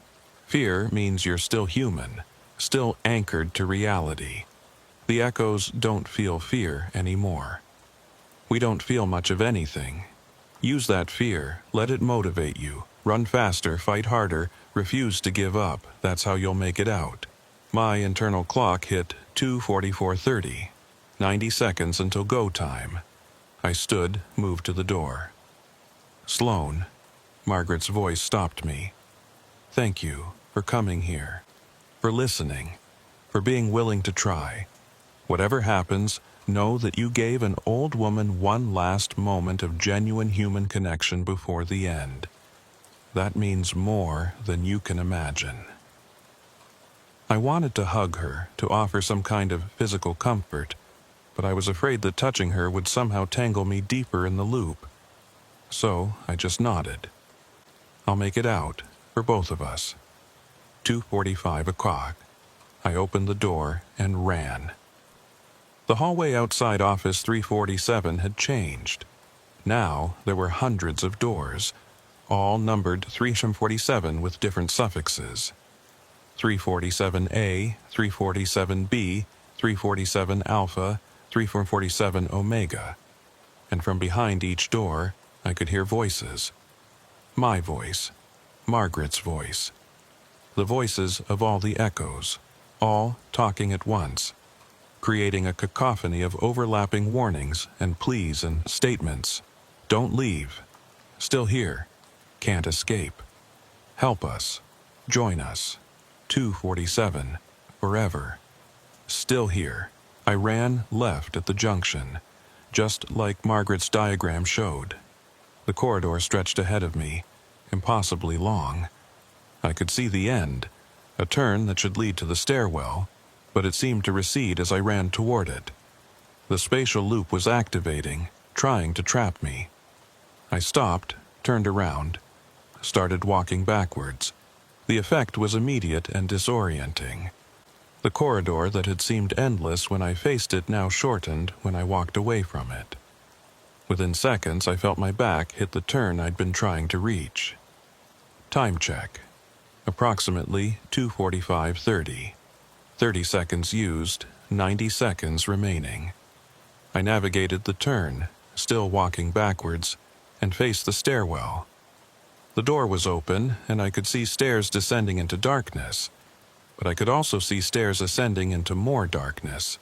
Fear means you're still human, still anchored to reality. The echoes don't feel fear anymore. We don't feel much of anything. Use that fear, let it motivate you. Run faster, fight harder, refuse to give up. That's how you'll make it out." My internal clock hit 2:44:30. 90 seconds until go time. I stood, moved to the door. "Sloan," Margaret's voice stopped me. "Thank you for coming here, for listening, for being willing to try. Whatever happens, know that you gave an old woman one last moment of genuine human connection before the end. That means more than you can imagine." I wanted to hug her, to offer some kind of physical comfort, but I was afraid that touching her would somehow tangle me deeper in the loop. So I just nodded. "I'll make it out, for both of us." 2:45 o'clock. I opened the door and ran. The hallway outside Office 347 had changed. Now there were hundreds of doors, all numbered 347 with different suffixes. 347A, 347B, 347 Alpha, 347 Omega. And from behind each door, I could hear voices. My voice, Margaret's voice. The voices of all the echoes, all talking at once, creating a cacophony of overlapping warnings and pleas and statements. "Don't leave. Still here. Can't escape. Help us. Join us. 2:47. Forever. Still here." I ran left at the junction, just like Margaret's diagram showed. The corridor stretched ahead of me, impossibly long. I could see the end, a turn that should lead to the stairwell, but it seemed to recede as I ran toward it. The spatial loop was activating, trying to trap me. I stopped, turned around, started walking backwards. The effect was immediate and disorienting. The corridor that had seemed endless when I faced it now shortened when I walked away from it. Within seconds, I felt my back hit the turn I'd been trying to reach. Time check. Approximately 2:45:30. 30 seconds used, 90 seconds remaining. I navigated the turn, still walking backwards, and faced the stairwell. The door was open, and I could see stairs descending into darkness, but I could also see stairs ascending into more darkness.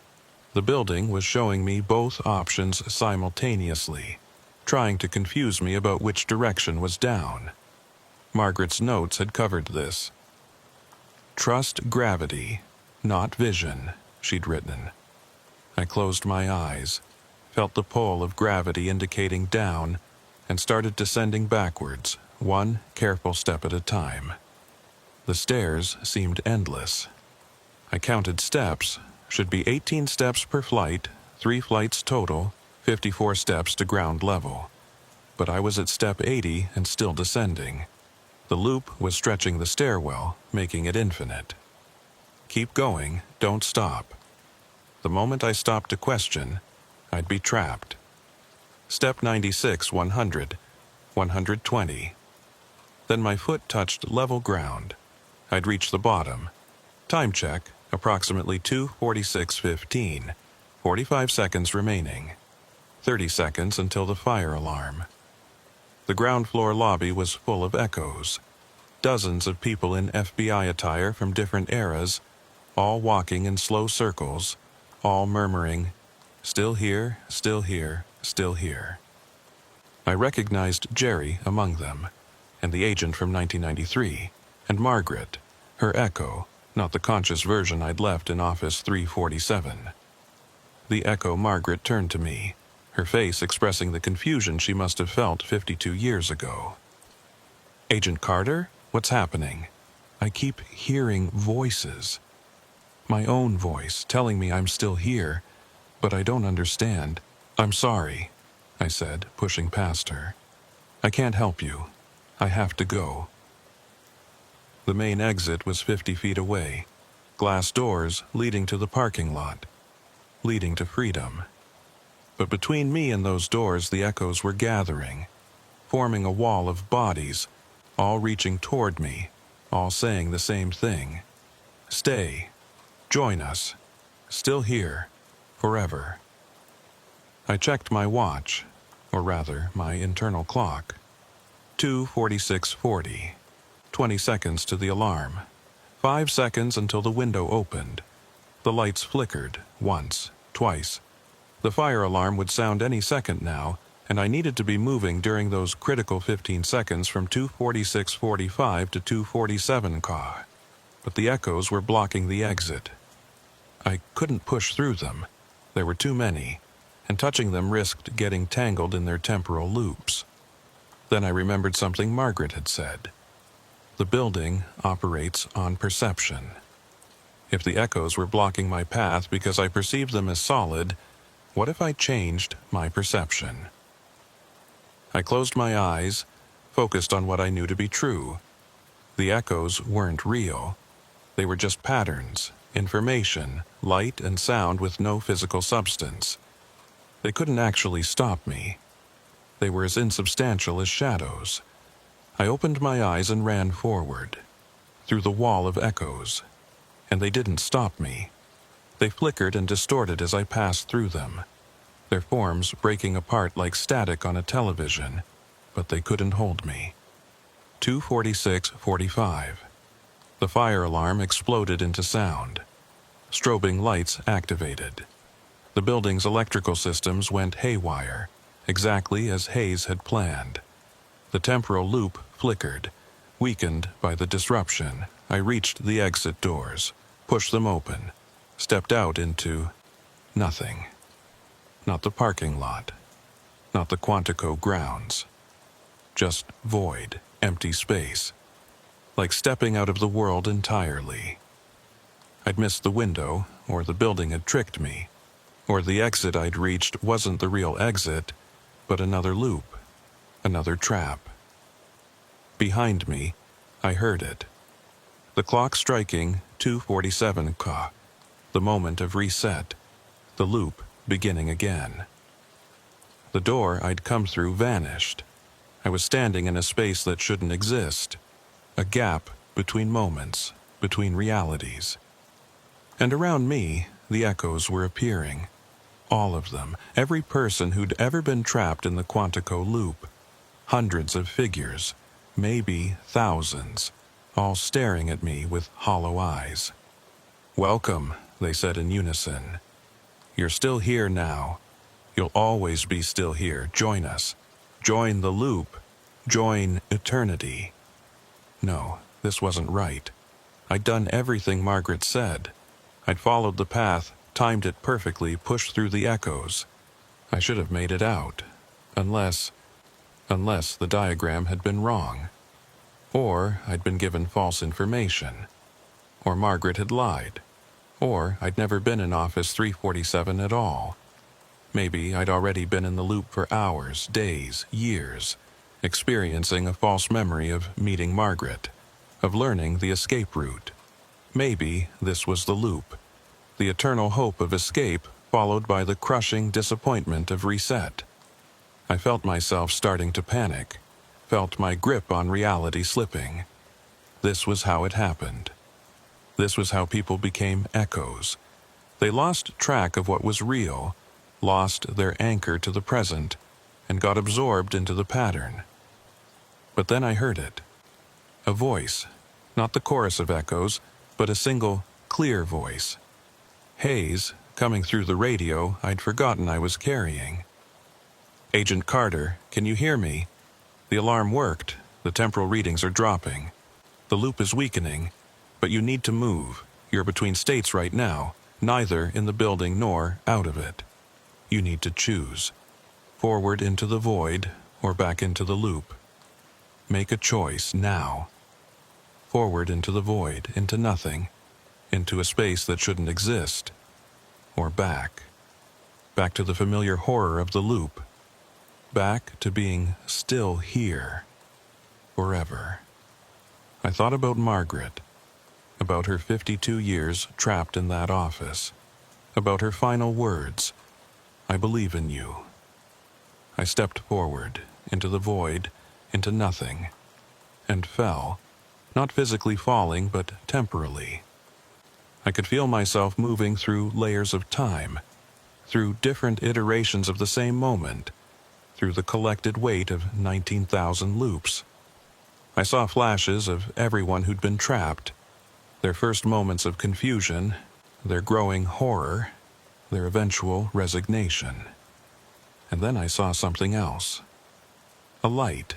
The building was showing me both options simultaneously, trying to confuse me about which direction was down. Margaret's notes had covered this. Trust gravity, not vision, she'd written. I closed my eyes, felt the pull of gravity indicating down, and started descending backwards, one careful step at a time. The stairs seemed endless. I counted steps, should be 18 steps per flight, 3 flights total, 54 steps to ground level. But I was at step 80 and still descending. The loop was stretching the stairwell, making it infinite. Keep going, don't stop. The moment I stopped to question, I'd be trapped. Step 96, 100, 120. Then my foot touched level ground. I'd reached the bottom. Time check, approximately 2:46:15. 45 seconds remaining. 30 seconds until the fire alarm. The ground floor lobby was full of echoes. Dozens of people in FBI attire from different eras, all walking in slow circles, all murmuring, "Still here, still here, still here." I recognized Jerry among them, and the agent from 1993, and Margaret, her echo, not the conscious version I'd left in office 347. The echo Margaret turned to me, her face expressing the confusion she must have felt 52 years ago. "Agent Carter, what's happening? I keep hearing voices. My own voice telling me I'm still here, but I don't understand. I'm sorry," I said, pushing past her. "I can't help you. I have to go." The main exit was 50 feet away, glass doors leading to the parking lot, leading to freedom. But between me and those doors the echoes were gathering, forming a wall of bodies, all reaching toward me, all saying the same thing. "Stay. Join us. Still here. Forever." I checked my watch, or rather, my internal clock. 2:46:40. 20 seconds to the alarm. 5 seconds until the window opened. The lights flickered, once, twice. The fire alarm would sound any second now, and I needed to be moving during those critical 15 seconds from 2:46:45 to 2:47 ca. But the echoes were blocking the exit. I couldn't push through them. There were too many, and touching them risked getting tangled in their temporal loops. Then I remembered something Margaret had said. The building operates on perception. If the echoes were blocking my path because I perceived them as solid, what if I changed my perception? I closed my eyes, focused on what I knew to be true. The echoes weren't real. They were just patterns, information, light and sound with no physical substance. They couldn't actually stop me. They were as insubstantial as shadows. I opened my eyes and ran forward, through the wall of echoes. And they didn't stop me. They flickered and distorted as I passed through them, their forms breaking apart like static on a television, but they couldn't hold me. 2:46:45. The fire alarm exploded into sound. Strobing lights activated. The building's electrical systems went haywire, exactly as Hayes had planned. The temporal loop flickered. Weakened by the disruption, I reached the exit doors, pushed them open, stepped out into nothing. Not the parking lot, not the Quantico grounds. Just void, empty space, like stepping out of the world entirely. I'd missed the window, or the building had tricked me, or the exit I'd reached wasn't the real exit, but another loop, another trap. Behind me, I heard it. The clock striking 2:47 ca. The moment of reset. The loop beginning again. The door I'd come through vanished. I was standing in a space that shouldn't exist. A gap between moments, between realities. And around me, the echoes were appearing. All of them, every person who'd ever been trapped in the Quantico loop. Hundreds of figures, maybe thousands, all staring at me with hollow eyes. "Welcome," they said in unison. "You're still here now. You'll always be still here. Join us. Join the loop. Join eternity." No, this wasn't right. I'd done everything Margaret said. I'd followed the path, timed it perfectly, pushed through the echoes. I should have made it out. Unless the diagram had been wrong. Or I'd been given false information. Or Margaret had lied. Or I'd never been in office 347 at all. Maybe I'd already been in the loop for hours, days, years, experiencing a false memory of meeting Margaret, of learning the escape route. Maybe this was the loop, the eternal hope of escape followed by the crushing disappointment of reset. I felt myself starting to panic, felt my grip on reality slipping. This was how it happened. This was how people became echoes. They lost track of what was real, lost their anchor to the present, and got absorbed into the pattern. But then I heard it. A voice, not the chorus of echoes, but a single, clear voice. Hayes, coming through the radio I'd forgotten I was carrying. "Agent Carter, can you hear me? The alarm worked. The temporal readings are dropping. The loop is weakening, but you need to move. You're between states right now, neither in the building nor out of it. You need to choose. Forward into the void or back into the loop. Make a choice now. Forward into the void, into nothing, into a space that shouldn't exist. Or back. Back to the familiar horror of the loop. Back to being still here. Forever." I thought about Margaret, about her 52 years trapped in that office, about her final words, "I believe in you." I stepped forward, into the void, into nothing, and fell, not physically falling, but temporally. I could feel myself moving through layers of time, through different iterations of the same moment, through the collected weight of 19,000 loops. I saw flashes of everyone who'd been trapped, their first moments of confusion, their growing horror, their eventual resignation. And then I saw something else. A light,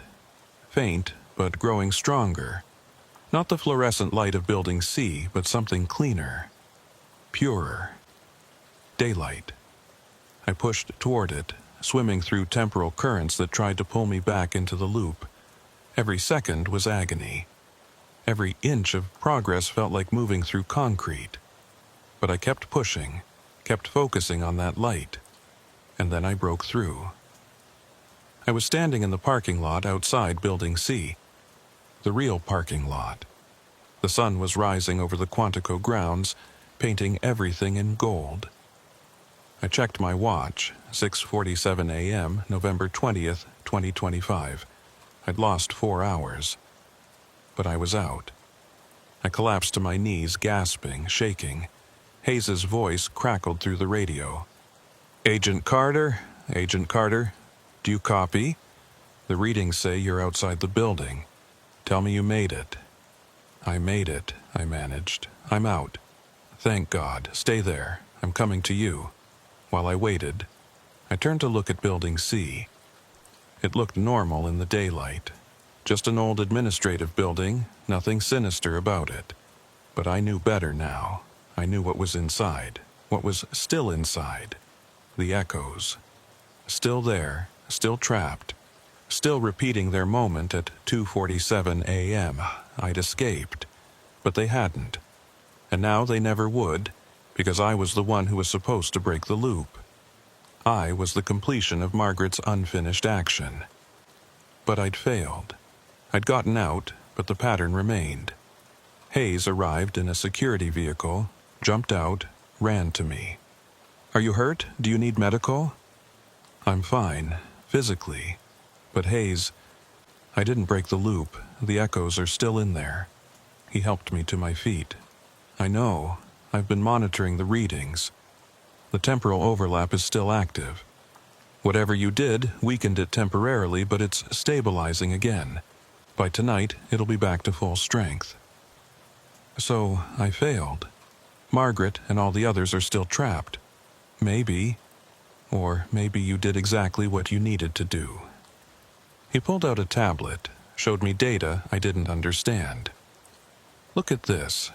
faint but growing stronger. Not the fluorescent light of Building C, but something cleaner, purer. Daylight. I pushed toward it, swimming through temporal currents that tried to pull me back into the loop. Every second was agony. Every inch of progress felt like moving through concrete. But I kept pushing, kept focusing on that light. And then I broke through. I was standing in the parking lot outside Building C. The real parking lot. The sun was rising over the Quantico grounds, painting everything in gold. I checked my watch, 6:47 a.m., November 20th, 2025. I'd lost 4 hours. But I was out. I collapsed to my knees, gasping, shaking. Hayes's voice crackled through the radio. Agent Carter, do you copy? The readings say you're outside the building. Tell me you made it." "I made it," I managed. "I'm out." "Thank God. Stay there. I'm coming to you." While I waited, I turned to look at Building C. It looked normal in the daylight. Just an old administrative building, nothing sinister about it. But I knew better now. I knew what was inside, what was still inside. The echoes. Still there, still trapped, still repeating their moment at 2:47 a.m. I'd escaped, but they hadn't. And now they never would, because I was the one who was supposed to break the loop. I was the completion of Margaret's unfinished action. But I'd failed. I'd gotten out, but the pattern remained. Hayes arrived in a security vehicle, jumped out, ran to me. "Are you hurt? Do you need medical?" "I'm fine, physically. But Hayes, I didn't break the loop. The echoes are still in there." He helped me to my feet. "I know. I've been monitoring the readings. The temporal overlap is still active. Whatever you did weakened it temporarily, but it's stabilizing again. By tonight, it'll be back to full strength." So I failed. Margaret and all the others are still trapped. Maybe, or maybe you did exactly what you needed to do. He pulled out a tablet, showed me data I didn't understand. Look at this.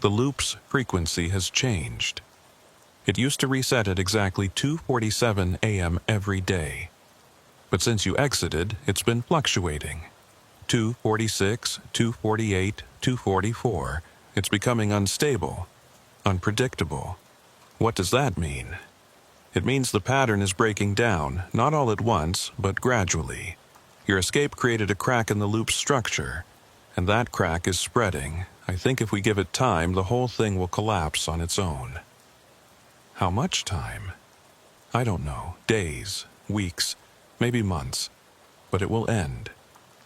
The loop's frequency has changed. It used to reset at exactly 2:47 a.m. every day. But since you exited, it's been fluctuating. 2:46, 2:48, 2:44. It's becoming unstable, unpredictable. What does that mean? It means the pattern is breaking down, not all at once, but gradually. Your escape created a crack in the loop's structure, and that crack is spreading. I think if we give it time, the whole thing will collapse on its own. How much time? I don't know. Days, weeks, maybe months. But it will end.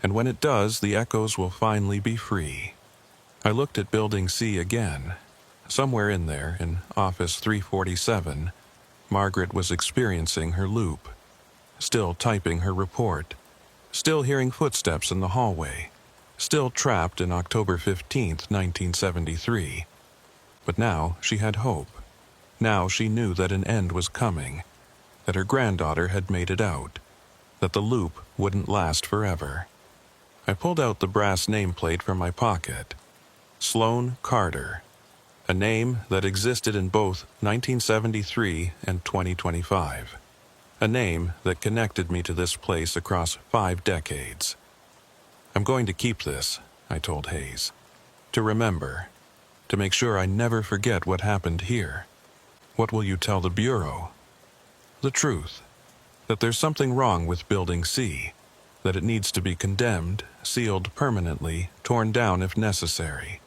And when it does, the echoes will finally be free. I looked at Building C again. Somewhere in there, in Office 347, Margaret was experiencing her loop. Still typing her report. Still hearing footsteps in the hallway. Still trapped in October 15th, 1973. But now she had hope. Now she knew that an end was coming, that her granddaughter had made it out, that the loop wouldn't last forever. I pulled out the brass nameplate from my pocket. Sloan Carter, a name that existed in both 1973 and 2025. A name that connected me to this place across 5 decades. I'm going to keep this, I told Hayes, to remember, to make sure I never forget what happened here. What will you tell the Bureau? The truth, that there's something wrong with Building C, that it needs to be condemned, sealed permanently, torn down if necessary.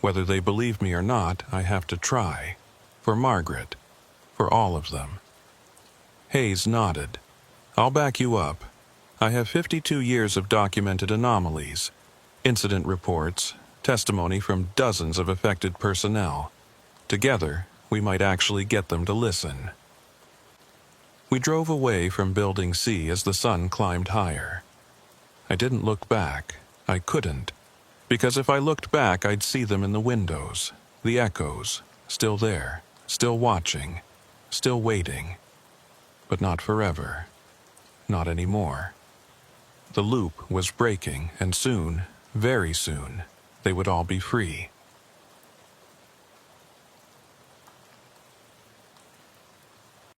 Whether they believe me or not, I have to try. For Margaret. For all of them. Hayes nodded. I'll back you up. I have 52 years of documented anomalies, incident reports, testimony from dozens of affected personnel. Together, we might actually get them to listen. We drove away from Building C as the sun climbed higher. I didn't look back. I couldn't. Because if I looked back, I'd see them in the windows, the echoes, still there, still watching, still waiting. But not forever. Not anymore. The loop was breaking, and soon, very soon, they would all be free.